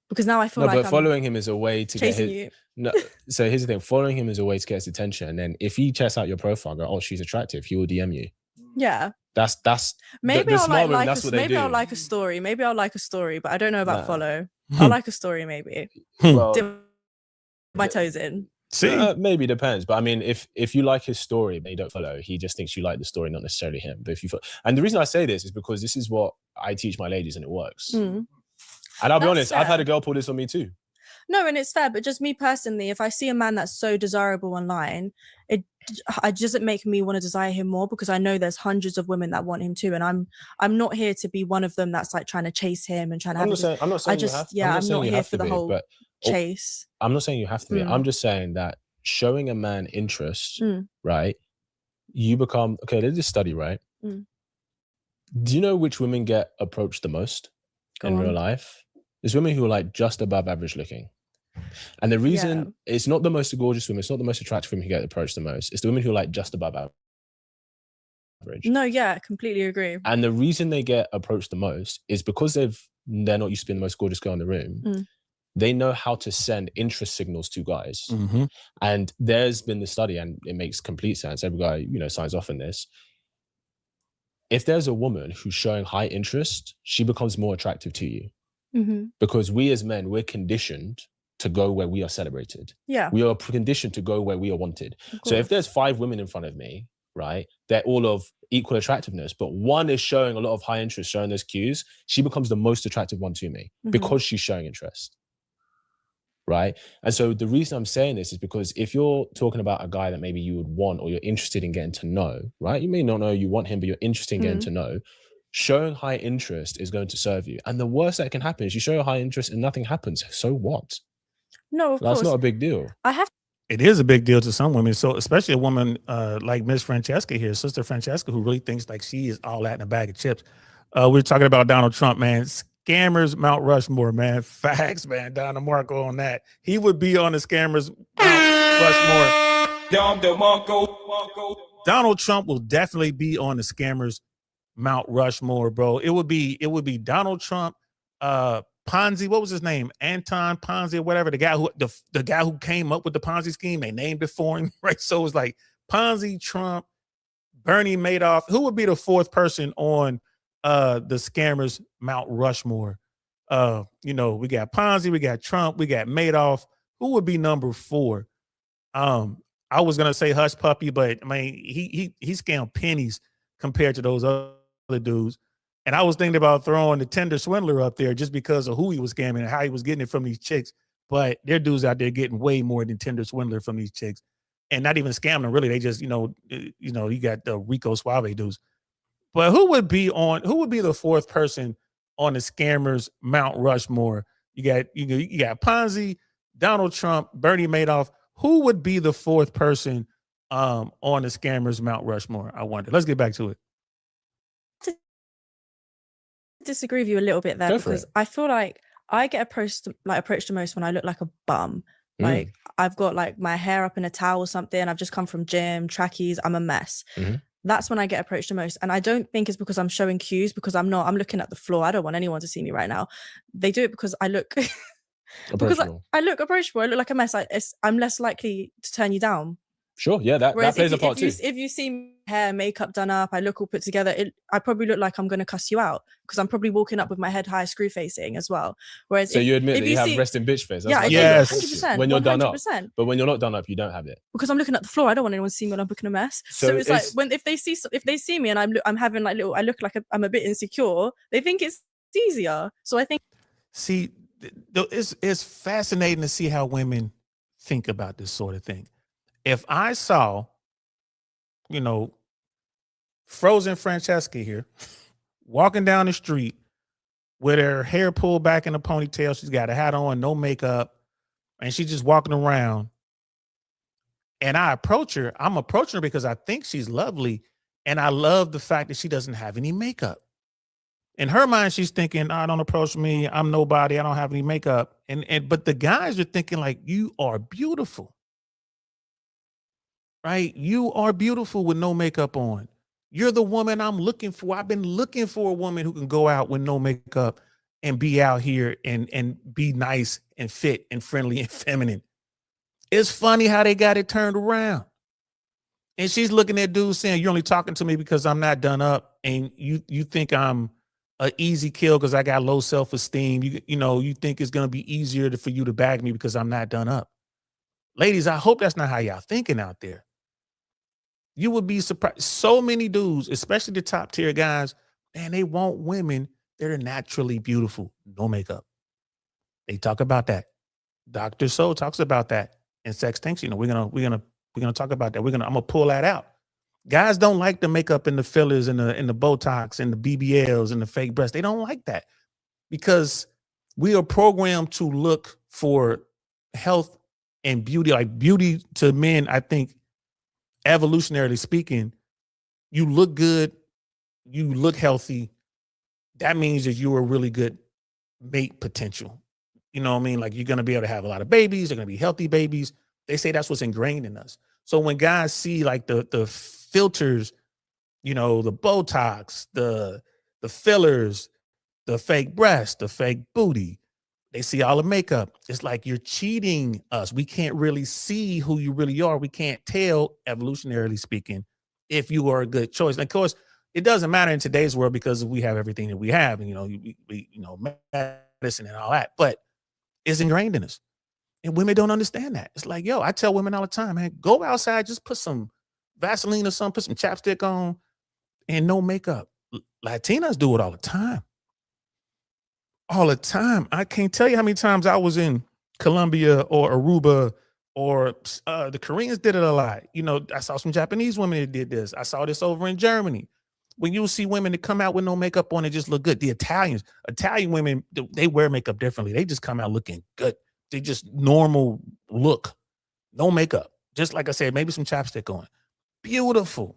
because now I feel like but following him is a way to get his. You. No, so here's the thing: following him is a way to get his attention, and then if he checks out your profile, go, oh, she's attractive, he will DM you. Yeah. That's maybe the I'll smart like that's what they do. I'll like a story. Maybe I'll like a story, but I don't know about follow. I'll like a story, maybe. Well, dip my toes in. See, maybe depends, but I mean, if you like his story, but you don't follow, he just thinks you like the story, not necessarily him. But if you follow, and the reason I say this is because this is what I teach my ladies, and it works. And I'll be honest, fair. I've had a girl pull this on me too. No, and it's fair, but just me personally, if I see a man that's so desirable online, it doesn't make me want to desire him more, because I know there's hundreds of women that want him too, and I'm not here to be one of them that's like trying to chase him and trying to. I'm not saying I'm not here for the whole chase. I'm not saying you have to be. I'm just saying that showing a man interest, right? You become okay. There's this study, right? Do you know which women get approached the most in real life? There's women who are like just above average looking. And the reason it's not the most gorgeous women, it's not the most attractive women who get approached the most. It's the women who are like just above average. No, yeah, completely agree. And the reason they get approached the most is because they're not used to being the most gorgeous girl in the room. They know how to send interest signals to guys. And there's been the study, and it makes complete sense. Every guy, signs off on this. If there's a woman who's showing high interest, she becomes more attractive to you. Because we as men, we're conditioned to go where we are celebrated. Yeah. We are conditioned to go where we are wanted. So if there's 5 women in front of me, right, they're all of equal attractiveness, but one is showing a lot of high interest, showing those cues, she becomes the most attractive one to me because she's showing interest. Right. And so the reason I'm saying this is because if you're talking about a guy that maybe you would want, or you're interested in getting to know, right? You may not know you want him, but you're interested in getting to know. Showing high interest is going to serve you. And the worst that can happen is you show a high interest and nothing happens. So what? No, of course. That's not a big deal. It is a big deal to some women. So especially a woman like Miss Francesca here, Sister Francesca, who really thinks like she is all that in a bag of chips. We're talking about Donald Trump, man. Scammers Mount Rushmore, man. Facts, man. Down to Marco on that. He would be on the scammers Mount Rushmore. Donald Trump will definitely be on the scammers Mount Rushmore, bro. It would be Donald Trump, Ponzi, what was his name? Anton Ponzi or whatever, the guy who came up with the Ponzi scheme. They named it for him, right? So it's like Ponzi, Trump, Bernie Madoff. Who would be the 4th person on the scammers Mount Rushmore? We got Ponzi, we got Trump, we got Madoff. Who would be number 4? I was gonna say Hush Puppy, but I mean he scammed pennies compared to those other dudes. And I was thinking about throwing the Tinder swindler up there just because of who he was scamming and how he was getting it from these chicks. But there are dudes out there getting way more than Tinder swindler from these chicks, and not even scamming them. Really, they just you got the Rico Suave dudes. But who would be the 4th person on the scammers Mount Rushmore? You got Ponzi, Donald Trump, Bernie Madoff. Who would be the 4th person on the scammers Mount Rushmore? I wonder. Let's get back to it. Disagree with you a little bit there, because I feel like I get approached the most when I look like a bum. Like I've got like my hair up in a towel or something. I've just come from gym, trackies. I'm a mess. That's when I get approached the most. And I don't think it's because I'm showing cues, because I'm not. I'm looking at the floor. I don't want anyone to see me right now. They do it because I look because I look approachable. I look like a mess. I'm less likely to turn you down. Sure, yeah, that plays a part too. If you see hair, makeup done up, I look all put together, I probably look like I'm going to cuss you out, because I'm probably walking up with my head high, screw facing as well. Whereas so you admit that you have resting bitch face. That's yes, 100%. When you're 100%. done up, but when you're not done up, you don't have it. Because I'm looking at the floor. I don't want anyone to see me when I'm looking a mess. So it's like if they see me and I'm having like I look like I'm a bit insecure, they think it's easier. So I think. See, it's fascinating to see how women think about this sort of thing. If I saw, frozen Francesca here walking down the street with her hair pulled back in a ponytail, she's got a hat on, no makeup, and she's just walking around. And I approach her. I'm approaching her because I think she's lovely. And I love the fact that she doesn't have any makeup. In her mind, she's thinking, oh, don't approach me. I'm nobody. I don't have any makeup. But the guys are thinking like, you are beautiful. Right? You are beautiful with no makeup on. You're the woman I'm looking for. I've been looking for a woman who can go out with no makeup and be out here and be nice and fit and friendly and feminine. It's funny how they got it turned around. And she's looking at dudes saying, you're only talking to me because I'm not done up. And you think I'm an easy kill because I got low self-esteem. You think it's going to be easier for you to bag me because I'm not done up. Ladies, I hope that's not how y'all thinking out there. You would be surprised. So many dudes, especially the top tier guys, man, they want women that are naturally beautiful, no makeup. They talk about that. Dr. Soul talks about that in Sex Tanks. We're gonna talk about that. I'm gonna pull that out. Guys don't like the makeup and the fillers and the Botox and the BBLs and the fake breasts. They don't like that because we are programmed to look for health and beauty. Like beauty to men, I think, evolutionarily speaking, you look good, you look healthy. That means that you're a really good mate potential. You know what I mean? Like you're going to be able to have a lot of babies. They're going to be healthy babies. They say that's what's ingrained in us. So when guys see like the filters, the Botox, the fillers, the fake breast, the fake booty, they see all the makeup. It's like you're cheating us. We can't really see who you really are. We can't tell, evolutionarily speaking, if you are a good choice. And of course, it doesn't matter in today's world because we have everything that we have, and medicine and all that. But it's ingrained in us. And women don't understand that. It's like, I tell women all the time, man, go outside, just put some Vaseline or something, put some chapstick on and no makeup. Latinas do it all the time. All the time. I can't tell you how many times I was in Colombia or Aruba or the Koreans did it a lot. I saw some Japanese women that did this. I saw this over in Germany. When you see women that come out with no makeup on and just look good. The Italian women, they wear makeup differently. They just come out looking good. They just normal look, no makeup. Just like I said, maybe some chapstick on. Beautiful.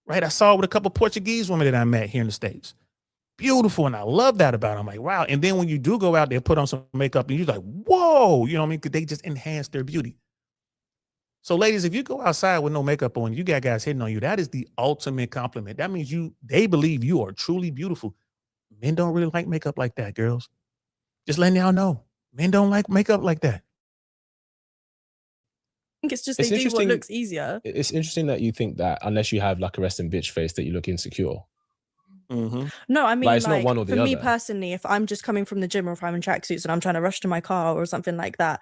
Right? I saw it with a couple Portuguese women that I met here in the States. Beautiful. And I love that about them. I'm like, wow. And then when you do go out there, put on some makeup and you're like, whoa, you know what I mean? Because they just enhance their beauty. So ladies, if you go outside with no makeup on, you got guys hitting on you. That is the ultimate compliment. That means they believe you are truly beautiful. Men don't really like makeup like that, girls. Just letting y'all know. Men don't like makeup like that. I think it's just they do what looks easier. It's interesting that you think that unless you have like a resting bitch face that you look insecure. Mm-hmm. No, I mean, it's not one or the for other. me personally, if I'm just coming from the gym or if I'm in tracksuits and I'm trying to rush to my car or something like that,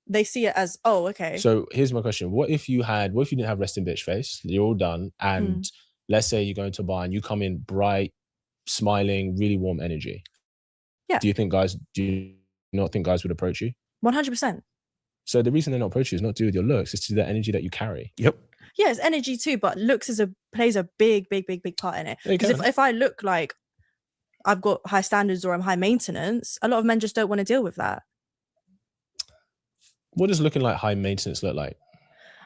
they see it as, oh, okay. So here's my question. What if you didn't have resting bitch face? You're all done. And let's say you go into a bar and you come in bright, smiling, really warm energy. Yeah. Do you not think guys would approach you? 100%. So the reason they're not approaching you is not to do with your looks. It's to the energy that you carry. Yep. Yeah, it's energy too, but looks plays a big part in it. Because if I look like I've got high standards or I'm high maintenance, a lot of men just don't want to deal with that. What does looking like high maintenance look like?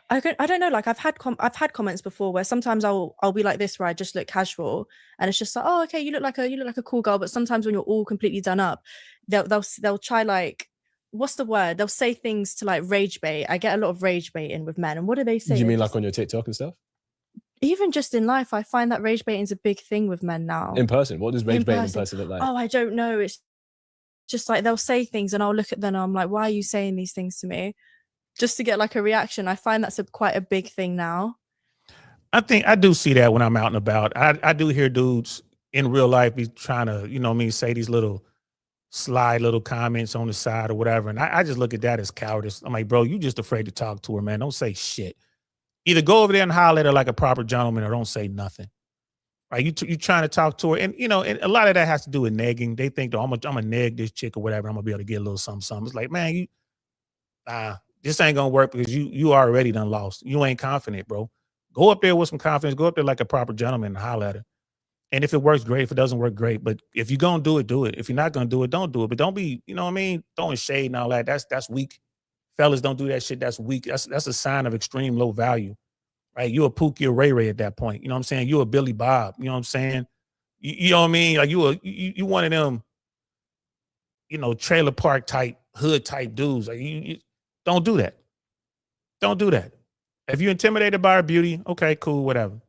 I don't know. Like I've had comments before where sometimes I'll be like this, where I just look casual, and it's just like, oh, okay, you look like a cool girl. But sometimes when you're all completely done up, they'll try like, what's the word? They'll say things to like rage bait. I get a lot of rage baiting with men, and what do they say? Do you mean like on your TikTok and stuff? Even just in life, I find that rage baiting is a big thing with men now. In person, what does rage baiting in person look like? Oh, I don't know. It's just like they'll say things, and I'll look at them, and I'm like, why are you saying these things to me? Just to get like a reaction. I find that's quite a big thing now. I think I do see that when I'm out and about. I do hear dudes in real life be trying to, say these little sly little comments on the side or whatever. And I just look at that as cowardice. I'm like, bro, you just afraid to talk to her, man. Don't say shit. Either go over there and holler at her like a proper gentleman or don't say nothing. Right? You trying to talk to her. And, and a lot of that has to do with negging. They think, I'm going to neg this chick or whatever. I'm going to be able to get a little something. It's like, man, this ain't going to work because you already done lost. You ain't confident, bro. Go up there with some confidence. Go up there like a proper gentleman and holler at her. And if it works, great. If it doesn't work, great. But if you're gonna do it, do it. If you're not gonna do it, don't do it. But don't be, you know what I mean, throwing shade and all that. That's weak. Fellas, don't do that shit. That's weak. That's a sign of extreme low value, right? You a Pookie or Ray Ray at that point. You know what I'm saying? You a Billy Bob. You know what I'm saying? You know what I mean? Like you one of them, you know, trailer park type, hood type dudes. Like you don't do that. Don't do that. If you're intimidated by her beauty, okay, cool, whatever.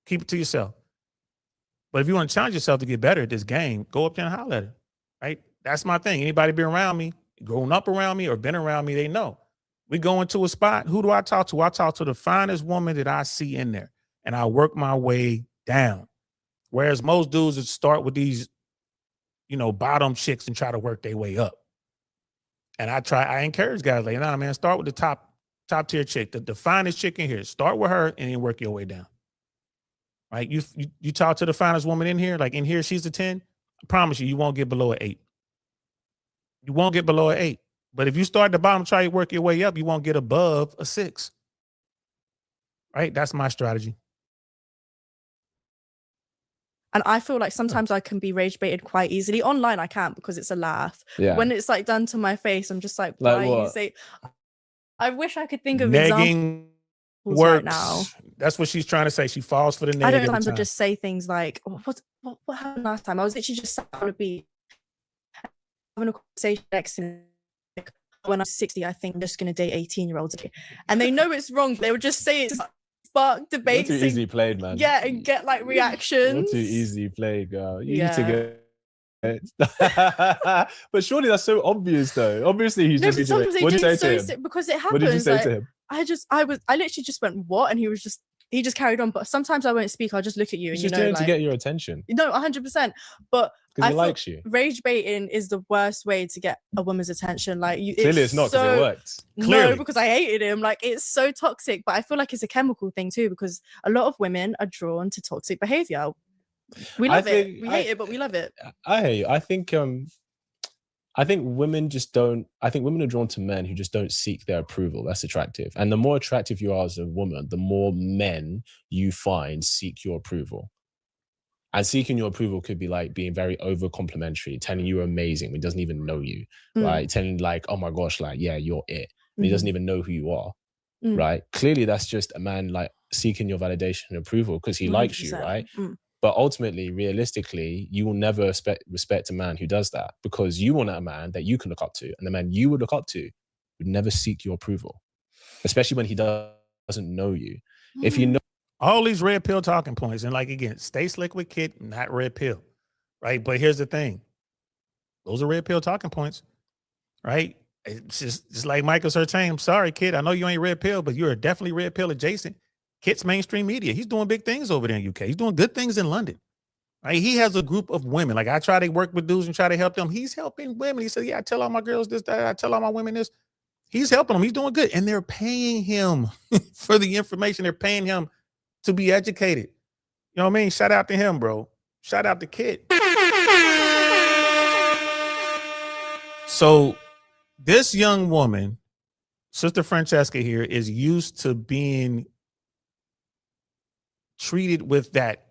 Keep it to yourself. But if you want to challenge yourself to get better at this game, go up there and holler at her, right? That's my thing. Anybody been around me, grown up around me or been around me, they know. We go into a spot, who do I talk to? I talk to the finest woman that I see in there, and I work my way down. Whereas most dudes would start with these, you know, bottom chicks and try to work their way up. And I encourage guys like, nah, man, start with the top tier chick, the finest chick in here. Start with her and then work your way down. Right? You talk to the finest woman in here, like in here, she's a 10. I promise you won't get below an 8. You won't get below an 8. But if you start at the bottom, try to work your way up, you won't get above a 6. Right? That's my strategy. And I feel like sometimes I can be rage baited quite easily. Online, I can't because it's a laugh. Yeah. When it's like done to my face, I'm just like why you say? I wish I could think of examples works right now. That's what she's trying to say. She falls for the negative. I don't sometimes just say things like, what happened last time? I was literally just sat on a beach having a conversation next to me. Like, when I'm 60, I think I'm just going to date 18-year-olds. And they know it's wrong, but they would just say it. Spark debates. You're too easy played, man. Yeah, and get like reactions. You're too easy played, girl. You need to get but surely that's so obvious though. Obviously he's just what did you say to him? Because it happens. What did you say to him? I literally just went, what? And he just carried on. But sometimes I won't speak, I'll just look at you. He's and just doing to get your attention. No, 100%. But because he likes you. Rage baiting is the worst way to get a woman's attention. Like clearly it's not because it works. No, because I hated him. Like it's so toxic. But I feel like it's a chemical thing too, because a lot of women are drawn to toxic behavior. We love it. We hate it, but we love it. I hate you. I think women just don't. I think women are drawn to men who just don't seek their approval. That's attractive. And the more attractive you are as a woman, the more men you find seek your approval. And seeking your approval could be like being very over complimentary, telling you you're amazing when he doesn't even know you, right? Telling like, oh my gosh, like, yeah, you're it. And he doesn't even know who you are, right? Clearly that's just a man like seeking your validation and approval because he likes you, right? But ultimately, realistically, you will never respect a man who does that because you want a man that you can look up to, and the man you would look up to would never seek your approval, especially when he doesn't know you. If you know all these red pill talking points, and like again, stay slick with Kit, not red pill, right? But here's the thing: those are red pill talking points, right? It's just like Michael Sertain. I'm sorry, Kid. I know you ain't red pill, but you're definitely red pill adjacent. Kit's mainstream media. He's doing big things over there in UK. He's doing good things in London. Right? He has a group of women. Like I try to work with dudes and try to help them. He's helping women. He said, yeah, I tell all my girls this, that. I tell all my women this. He's helping them. He's doing good. And they're paying him for the information. They're paying him to be educated. You know what I mean? Shout out to him, bro. Shout out to Kit. So this young woman, Sister Francesca here, is used to being treated with that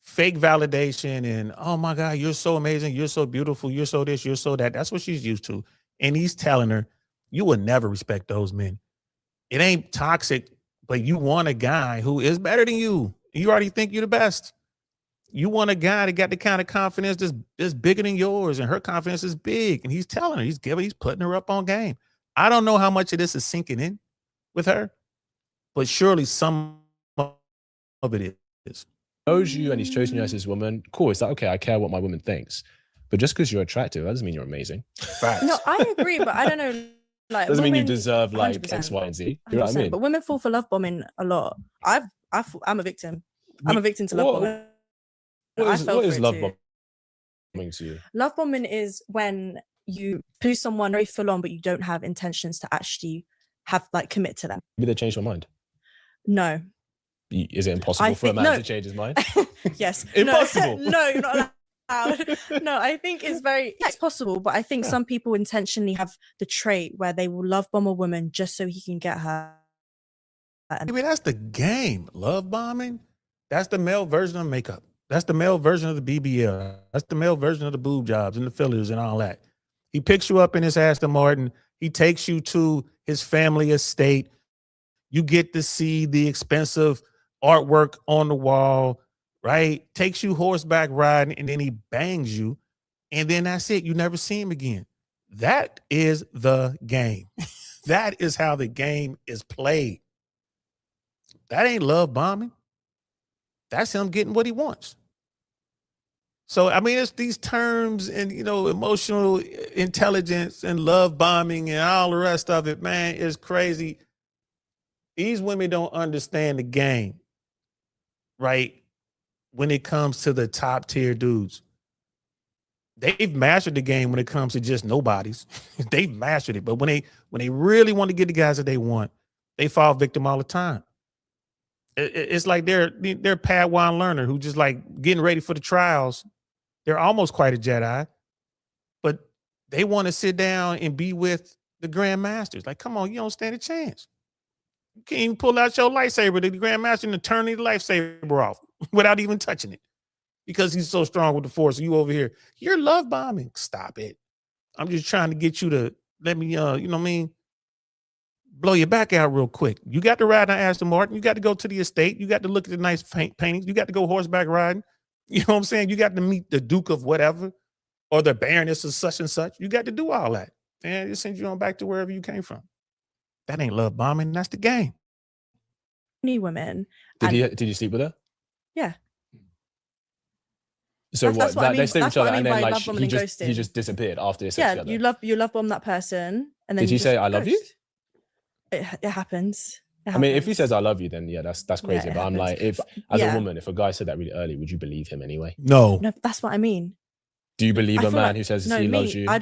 fake validation and, oh my God, you're so amazing. You're so beautiful. You're so this, you're so that. That's what she's used to. And he's telling her, you will never respect those men. It ain't toxic, but you want a guy who is better than you. You already think you're the best. You want a guy that got the kind of confidence that's bigger than yours, and her confidence is big. And he's telling her, he's putting her up on game. I don't know how much of this is sinking in with her, but surely some of it is. Knows you and he's chosen you as his woman. Cool. It's like, okay, I care what my woman thinks. But just because you're attractive, that doesn't mean you're amazing. Facts. No, I agree, but I don't know. Like, doesn't mean you deserve like 100%. X, Y, and Z. You know what I mean? But women fall for love bombing a lot. I'm a victim. I'm a victim to love bombing. What is love bombing to you? Love bombing is when you push someone very full on, but you don't have intentions to actually have like commit to them. Maybe they change your mind. No. Is it impossible for a man to change his mind? Yes. Impossible. No, you're not allowed. No, I think it's possible, but I think some people intentionally have the trait where they will love bomb a woman just so he can get her. Maybe that's the game. Love bombing. That's the male version of makeup. That's the male version of the BBL. That's the male version of the boob jobs and the fillers and all that. He picks you up in his Aston Martin. He takes you to his family estate. You get to see the expensive artwork on the wall, right? Takes you horseback riding, and then he bangs you. And then that's it. You never see him again. That is the game. That is how the game is played. That ain't love bombing. That's him getting what he wants. So, I mean, it's these terms and, emotional intelligence and love bombing and all the rest of it, man, is crazy. These women don't understand the game, right? When it comes to the top tier dudes. They've mastered the game when it comes to just nobodies. They've mastered it. But when they really want to get the guys that they want, they fall victim all the time. It's like they're Padawan learner who just like getting ready for the trials. They're almost quite a Jedi, but they want to sit down and be with the Grandmasters. Like, come on, you don't stand a chance. You can't even pull out your lightsaber, the Grandmaster, and turn the lightsaber off without even touching it because he's so strong with the Force. You over here, you're love bombing. Stop it. I'm just trying to get you to let me, blow your back out real quick. You got to ride on Aston Martin. You got to go to the estate. You got to look at the nice paintings. You got to go horseback riding. You know what I'm saying? You got to meet the Duke of whatever or the Baroness of such and such. You got to do all that. And it sends you on back to wherever you came from. That ain't love bombing. That's the game. New women. Did you sleep with her? Yeah. So that's what I mean. They sleep with each other and then like he just disappeared after they slept together. you love bomb that person and then did he say I love you? It happens. I mean, if he says I love you, then yeah, that's crazy. Yeah, but I'm like, as a woman, if a guy said that really early, would you believe him anyway? No, that's what I mean. Do you believe a man who says he loves you? I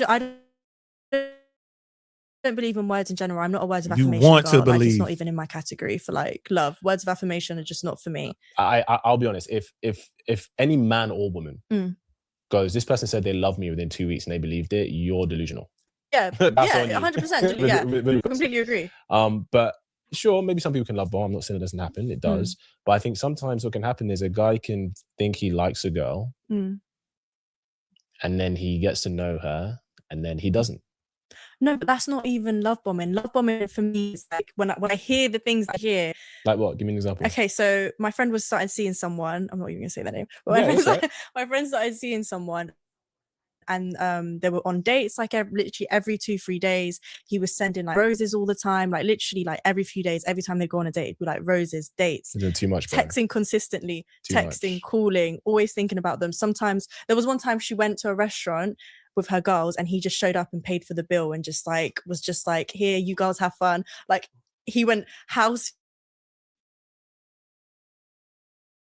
don't believe in words in general. I'm not a words of you affirmation. Want to believe? Like, it's not even in my category for like love. Words of affirmation are just not for me. I'll be honest. If any man or woman goes, this person said they love me within 2 weeks and they believed it, you're delusional. Yeah, 100%. Yeah, I completely agree. But sure, maybe some people can love bomb. I'm not saying it doesn't happen. It does. But I think sometimes what can happen is a guy can think he likes a girl and then he gets to know her and then he doesn't. No, but that's not even love bombing. Love bombing for me is like when I hear the things I hear. Like what? Give me an example. Okay, so my friend was started seeing someone. I'm not even gonna say their name. But my friend started seeing someone, and they were on dates like literally every 2-3 days. He was sending like roses all the time, like literally like every few days. Every time they go on a date, it'd be like roses, dates. You're doing too much, bro. Texting consistently, calling, always thinking about them. Sometimes there was one time she went to a restaurant with her girls and he just showed up and paid for the bill and just like was just like, here, you girls have fun. Like he went house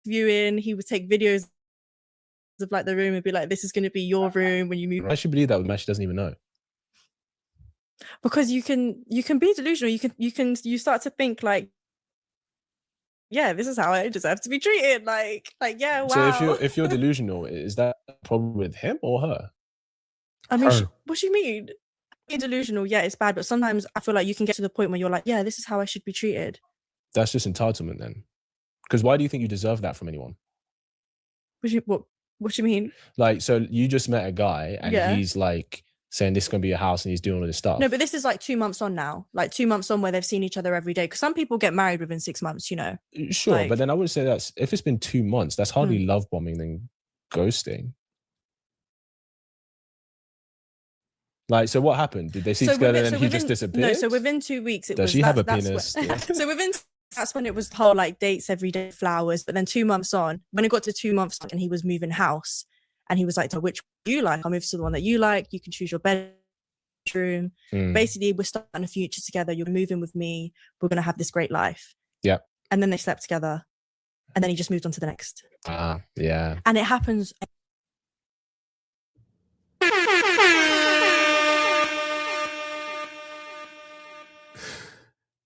viewing, he would take videos of like the room and be like, this is going to be your room when you move. I should believe that man she doesn't even know. Because you can be delusional. You start to think like, yeah, this is how I deserve to be treated. Like yeah, wow. So if you're delusional, is that a problem with him or her? I mean, what do you mean? Being delusional, yeah, it's bad. But sometimes I feel like you can get to the point where you're like, yeah, this is how I should be treated. That's just entitlement then. Because why do you think you deserve that from anyone? What do you mean? Like, so you just met a guy and he's like saying this is going to be a house and he's doing all this stuff. No, but this is like 2 months on now. Like 2 months on where they've seen each other every day. Because some people get married within 6 months, you know. Sure, like, but then I would say that's, if it's been 2 months, that's hardly love bombing than ghosting. Like, so what happened? Did they see together and he just disappeared? No, so within 2 weeks, it was. Does she have a penis? So that's when it was the whole like dates every day, flowers. But then 2 months on, when it got to 2 months and he was moving house, and he was like, "To which you like? I'll move to the one that you like. You can choose your bedroom. Basically, we're starting a future together. You're moving with me. We're gonna have this great life." Yeah. And then they slept together, and then he just moved on to the next. Yeah. And it happens.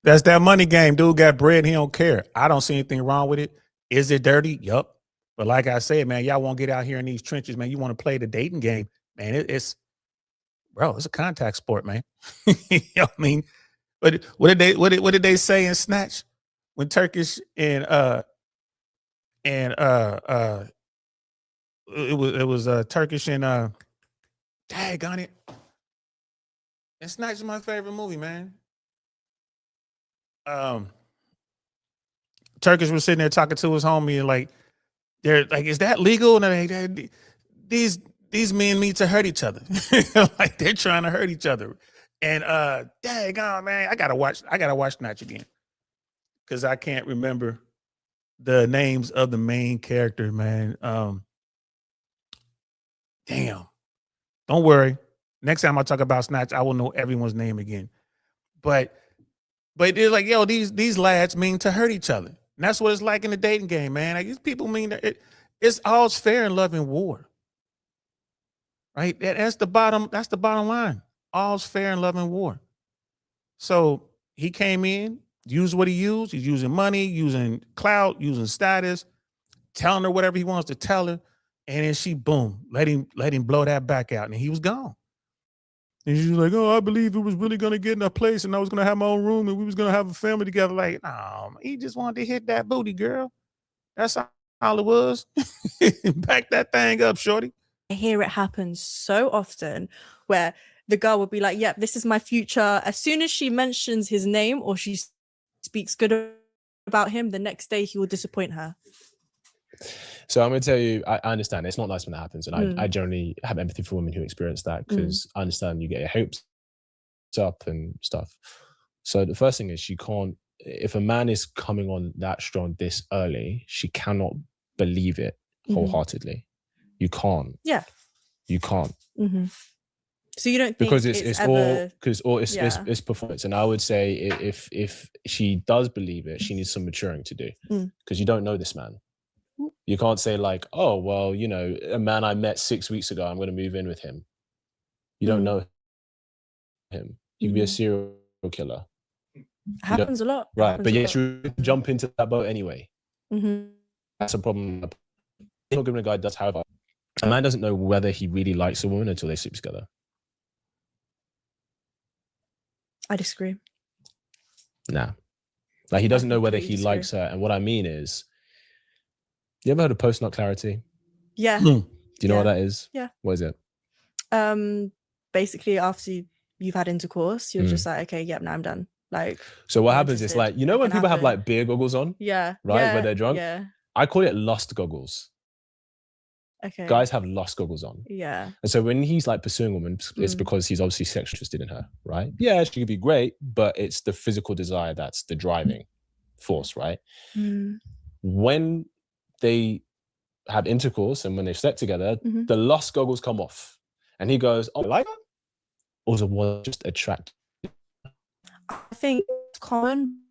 That's that money game. Dude got bread. He don't care. I don't see anything wrong with it. Is it dirty? Yup. But like I said, man, y'all won't get out here in these trenches, man. You want to play the dating game, man. It's a contact sport, man. You know what I mean? But what did they say in Snatch when Turkish and it was Turkish and daggone it. And Snatch is my favorite movie, man. Turkish was sitting there talking to his homie and like, they're like, is that legal? And they're like, these men mean to hurt each other. Like they're trying to hurt each other. And daggone, man, I gotta watch Snatch again. Because I can't remember the names of the main character, man. Damn. Don't worry. Next time I talk about Snatch, I will know everyone's name again. But they're like, yo, these lads mean to hurt each other. And that's what it's like in the dating game, man. Like, these people mean that it's all's fair in love and war. Right? That's the bottom line. All's fair in love and war. So he came in, used what he used. He's using money, using clout, using status, telling her whatever he wants to tell her. And then she, boom, let him blow that back out. And he was gone. And she was like, oh, I believe it was really going to get in a place and I was going to have my own room and we was going to have a family together. Like, no, he just wanted to hit that booty, girl. That's all it was. Back that thing up, shorty. I hear it happen so often where the girl will be like, yep, this is my future. As soon as she mentions his name or she speaks good about him, the next day he will disappoint her. So I'm going to tell you, I understand it's not nice when that happens. And I generally have empathy for women who experience that because I understand you get your hopes up and stuff. So the first thing is if a man is coming on that strong this early, she cannot believe it wholeheartedly. You can't. Yeah. You can't. Mm-hmm. So you don't think because it's performance. And I would say if she does believe it, she needs some maturing to do because you don't know this man. You can't say like, oh, well, you know, a man I met 6 weeks ago, I'm going to move in with him. You don't know him. You can be a serial killer. Happens a lot. Right. But yes, you jump into that boat anyway. That's a problem. Not giving a guy does, however, a man doesn't know whether he really likes a woman until they sleep together. I disagree. Nah. Like he doesn't know whether he likes her. And what I mean is, you ever heard of post-nut clarity? Yeah. Do you know what that is? Yeah. What is it? Basically, after you've had intercourse, you're just like, okay, yep, now I'm done. Like. So what happens is like, you know when people have like beer goggles on? Yeah. Right? Yeah. When they're drunk? Yeah. I call it lust goggles. Okay. Guys have lust goggles on. Yeah. And so when he's like pursuing a woman, it's because he's obviously sexually interested in her, right? Yeah, she could be great, but it's the physical desire that's the driving force, right? When they have intercourse and when they've slept together, the lust goggles come off. And he goes, oh, I like her? Or was just attracted? I think it's common,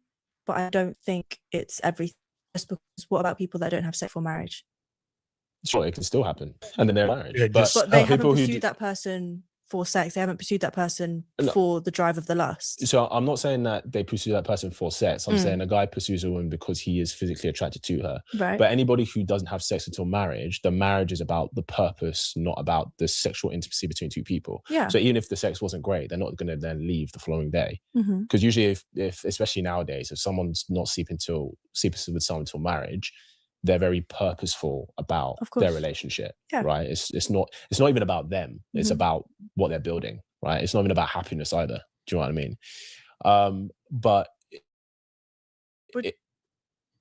but I don't think it's everything. Just because what about people that don't have sex for marriage? Sure, it can still happen. And then they're married. Yeah, but they haven't pursued that person for sex. They haven't pursued that person for the drive of the lust. So I'm not saying that they pursue that person for sex. I'm saying a guy pursues a woman because he is physically attracted to her. Right. But anybody who doesn't have sex until marriage, the marriage is about the purpose, not about the sexual intimacy between two people. Yeah. So even if the sex wasn't great, they're not going to then leave the following day. Because usually, if especially nowadays, if someone's not sleeping with someone until marriage, they're very purposeful about their relationship, right? It's not even about them. It's about what they're building, right? It's not even about happiness either. Do you know what I mean?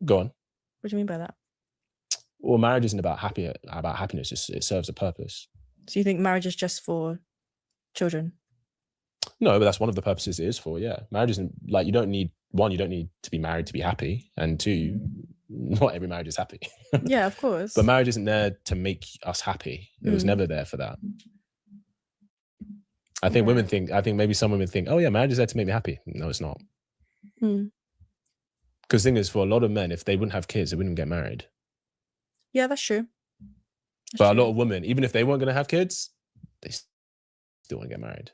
Go on. What do you mean by that? Well, marriage isn't about happiness. It serves a purpose. So you think marriage is just for children? No, but that's one of the purposes it is for. Yeah, marriage isn't like you don't need to be married to be happy, and two, not every marriage is happy. Yeah, of course. But marriage isn't there to make us happy. It was never there for that. I think maybe some women think, oh yeah, marriage is there to make me happy. No, it's not. Because the thing is, for a lot of men, if they wouldn't have kids, they wouldn't get married. Yeah, that's true. But a lot of women, even if they weren't going to have kids, they still want to get married.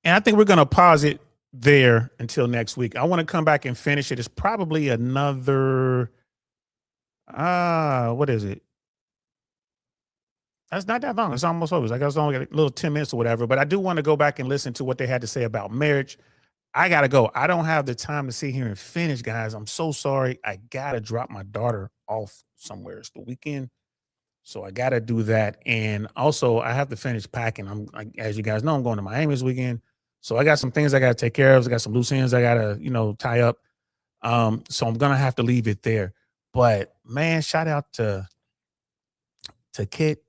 And I think we're going to pause it there until next week. I want to come back and finish it. It's probably another, what is it? That's not that long. It's almost over. I guess it's only a little 10 minutes or whatever, but I do want to go back and listen to what they had to say about marriage. I got to go. I don't have the time to sit here and finish, guys. I'm so sorry. I got to drop my daughter off somewhere. It's the weekend. So I got to do that. And also I have to finish packing. As you guys know, I'm going to Miami this weekend. So I got some things I got to take care of. I got some loose ends I got to, tie up. So I'm going to have to leave it there. But man, shout out to Kit.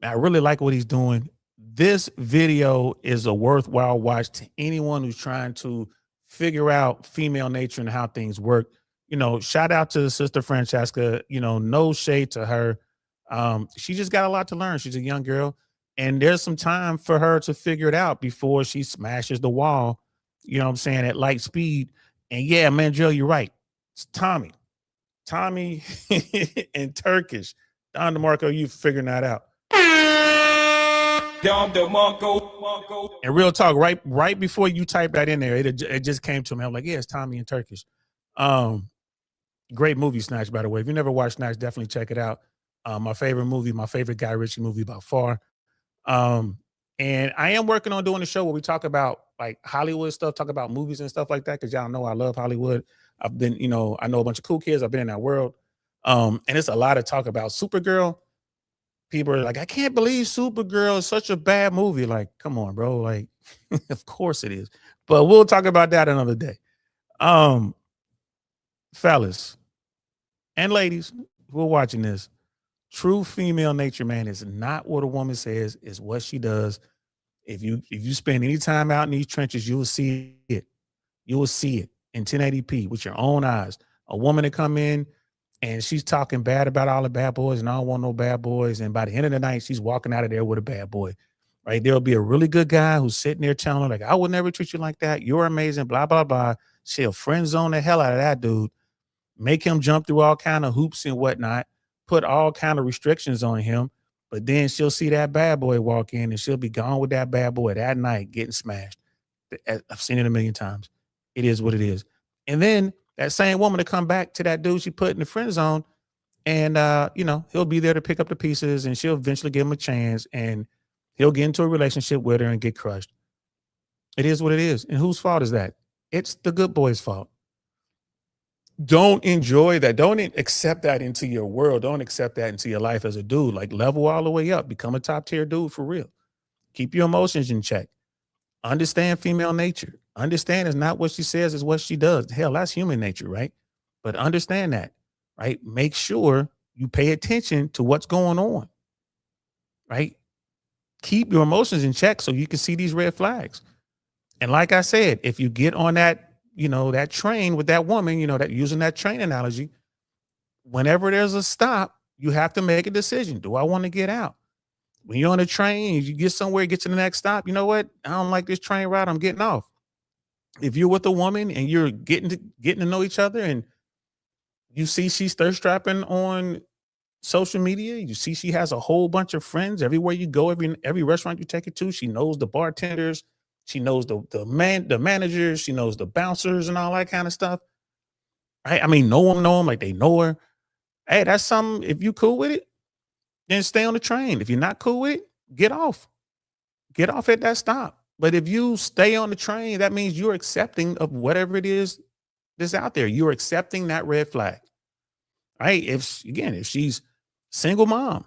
I really like what he's doing. This video is a worthwhile watch to anyone who's trying to figure out female nature and how things work. Shout out to Sister Francesca. No shade to her. She just got a lot to learn. She's a young girl, and there's some time for her to figure it out before she smashes the wall, at light speed. And yeah, man, Jill, you're right. It's Tommy and Turkish. Don DeMarco, you figuring that out. And real talk, right before you type that in there, it just came to me. I'm like, yeah, it's Tommy and Turkish. Great movie, Snatch, by the way. If you never watched Snatch, definitely check it out. My favorite movie, my favorite Guy Ritchie movie by far. And I am working on doing a show where we talk about like Hollywood stuff, talk about movies and stuff like that, because y'all know I love Hollywood. I've been, I know a bunch of cool kids. I've been in that world. And it's a lot of talk about Supergirl. People are like, I can't believe Supergirl is such a bad movie. Like, come on, bro. Like, of course it is. But we'll talk about that another day. Fellas and ladies who are watching this, true female nature, man, is not what a woman says, is what she does. If you spend any time out in these trenches, you will see it. You will see it in 1080p with your own eyes. A woman to come in and she's talking bad about all the bad boys and I don't want no bad boys. And by the end of the night, she's walking out of there with a bad boy, right? There'll be a really good guy who's sitting there telling her, like, I would never treat you like that. You're amazing, blah, blah, blah. She'll friend zone the hell out of that dude, make him jump through all kind of hoops and whatnot, put all kind of restrictions on him. But then she'll see that bad boy walk in and she'll be gone with that bad boy that night getting smashed. I've seen it a million times. It is what it is. And then that same woman to come back to that dude she put in the friend zone and, he'll be there to pick up the pieces and she'll eventually give him a chance and he'll get into a relationship with her and get crushed. It is what it is. And whose fault is that? It's the good boy's fault. Don't enjoy that. Don't accept that into your world. Don't accept that into your life as a dude. Like, level all the way up. Become a top tier dude for real. Keep your emotions in check. Understand female nature. Understand it's not what she says, it's what she does. Hell, that's human nature, right? But understand that, right? Make sure you pay attention to what's going on, right? Keep your emotions in check so you can see these red flags. And like I said, if you get on that, that train with that woman, that using that train analogy, whenever there's a stop, you have to make a decision. Do I want to get out? When you're on a train, you get somewhere, get to the next stop. You know what? I don't like this train ride. I'm getting off. If you're with a woman and you're getting to know each other and you see she's thirst trapping on social media, you see she has a whole bunch of friends everywhere you go, every restaurant you take her to, she knows the bartenders, she knows the managers, she knows the bouncers and all that kind of stuff. Right? I mean, know them like they know her. Hey, that's something. If you cool with it, then stay on the train. If you're not cool with it, get off. Get off at that stop. But if you stay on the train, that means you're accepting of whatever it is that's out there. You're accepting that red flag. Right? If she's single mom,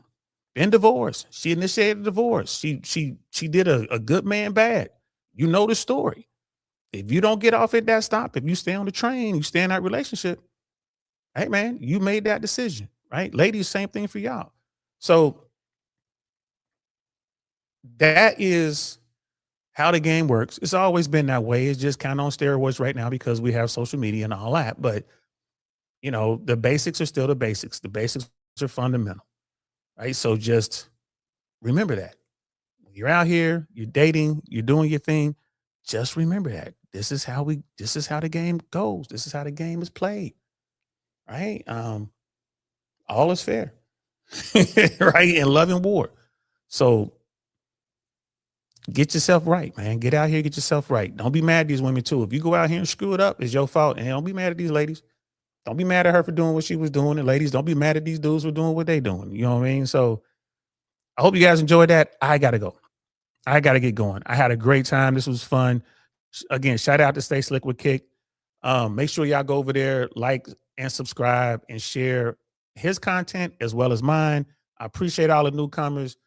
been divorced, she initiated divorce, she did a good man bad. You know the story. If you don't get off at that stop, if you stay on the train, you stay in that relationship, hey man, you made that decision, right? Ladies, same thing for y'all. So that is how the game works. It's always been that way. It's just kind of on steroids right now because we have social media and all that. But, the basics are still the basics. The basics are fundamental, right? So just remember that. When you're out here, you're dating, you're doing your thing, just remember that. This is how the game goes. This is how the game is played, right? All is fair, right? In love and war. So get yourself right, man. Get out here, get yourself right. Don't be mad at these women too. If you go out here and screw it up, it's your fault. And don't be mad at these ladies. Don't be mad at her for doing what she was doing. And ladies, don't be mad at these dudes for doing what they doing. You know what I mean? So I hope you guys enjoyed that. I got to go. I got to get going. I had a great time. This was fun. Again, shout out to Stay Slick with Kick. Make sure y'all go over there, like and subscribe and share his content as well as mine. I appreciate all the newcomers.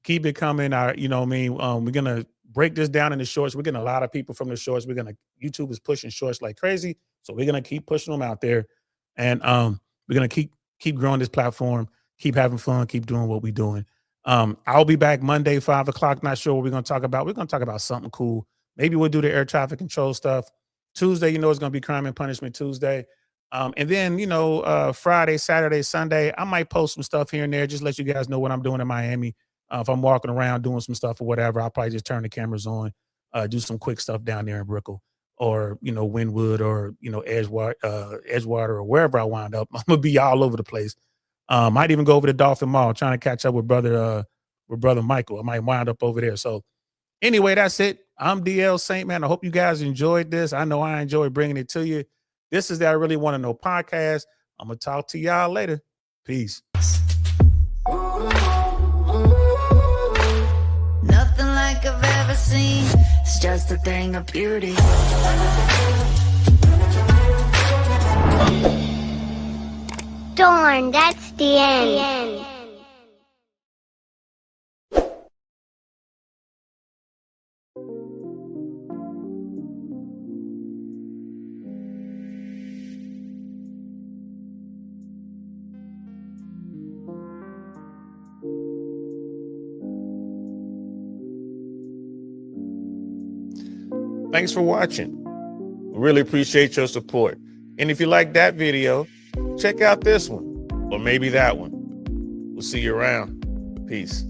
Keep it coming. You know what I mean? We're gonna break this down in the shorts. We're getting a lot of people from the shorts. YouTube is pushing shorts like crazy, so we're gonna keep pushing them out there, and we're gonna keep growing this platform, keep having fun, keep doing what we're doing. I'll be back Monday, 5 o'clock. Not sure what we're gonna talk about. We're gonna talk about something cool. Maybe we'll do the air traffic control stuff. Tuesday, it's gonna be Crime and Punishment Tuesday. And then, Friday, Saturday, Sunday, I might post some stuff here and there, just let you guys know what I'm doing in Miami. If I'm walking around doing some stuff or whatever, I'll probably just turn the cameras on, do some quick stuff down there in Brickell or, Wynwood or, Edgewater or wherever I wind up. I'm going to be all over the place. Might even go over to Dolphin Mall, trying to catch up with brother Michael. I might wind up over there. So anyway, that's it. I'm DL Saint, man. I hope you guys enjoyed this. I know I enjoyed bringing it to you. This is the I Really Want to Know podcast. I'm going to talk to y'all later. Peace. Nothing like I've ever seen. It's just a thing of beauty. Darn, that's the end. Thanks for watching. We really appreciate your support. And if you like that video, check out this one or maybe that one. We'll see you around. Peace.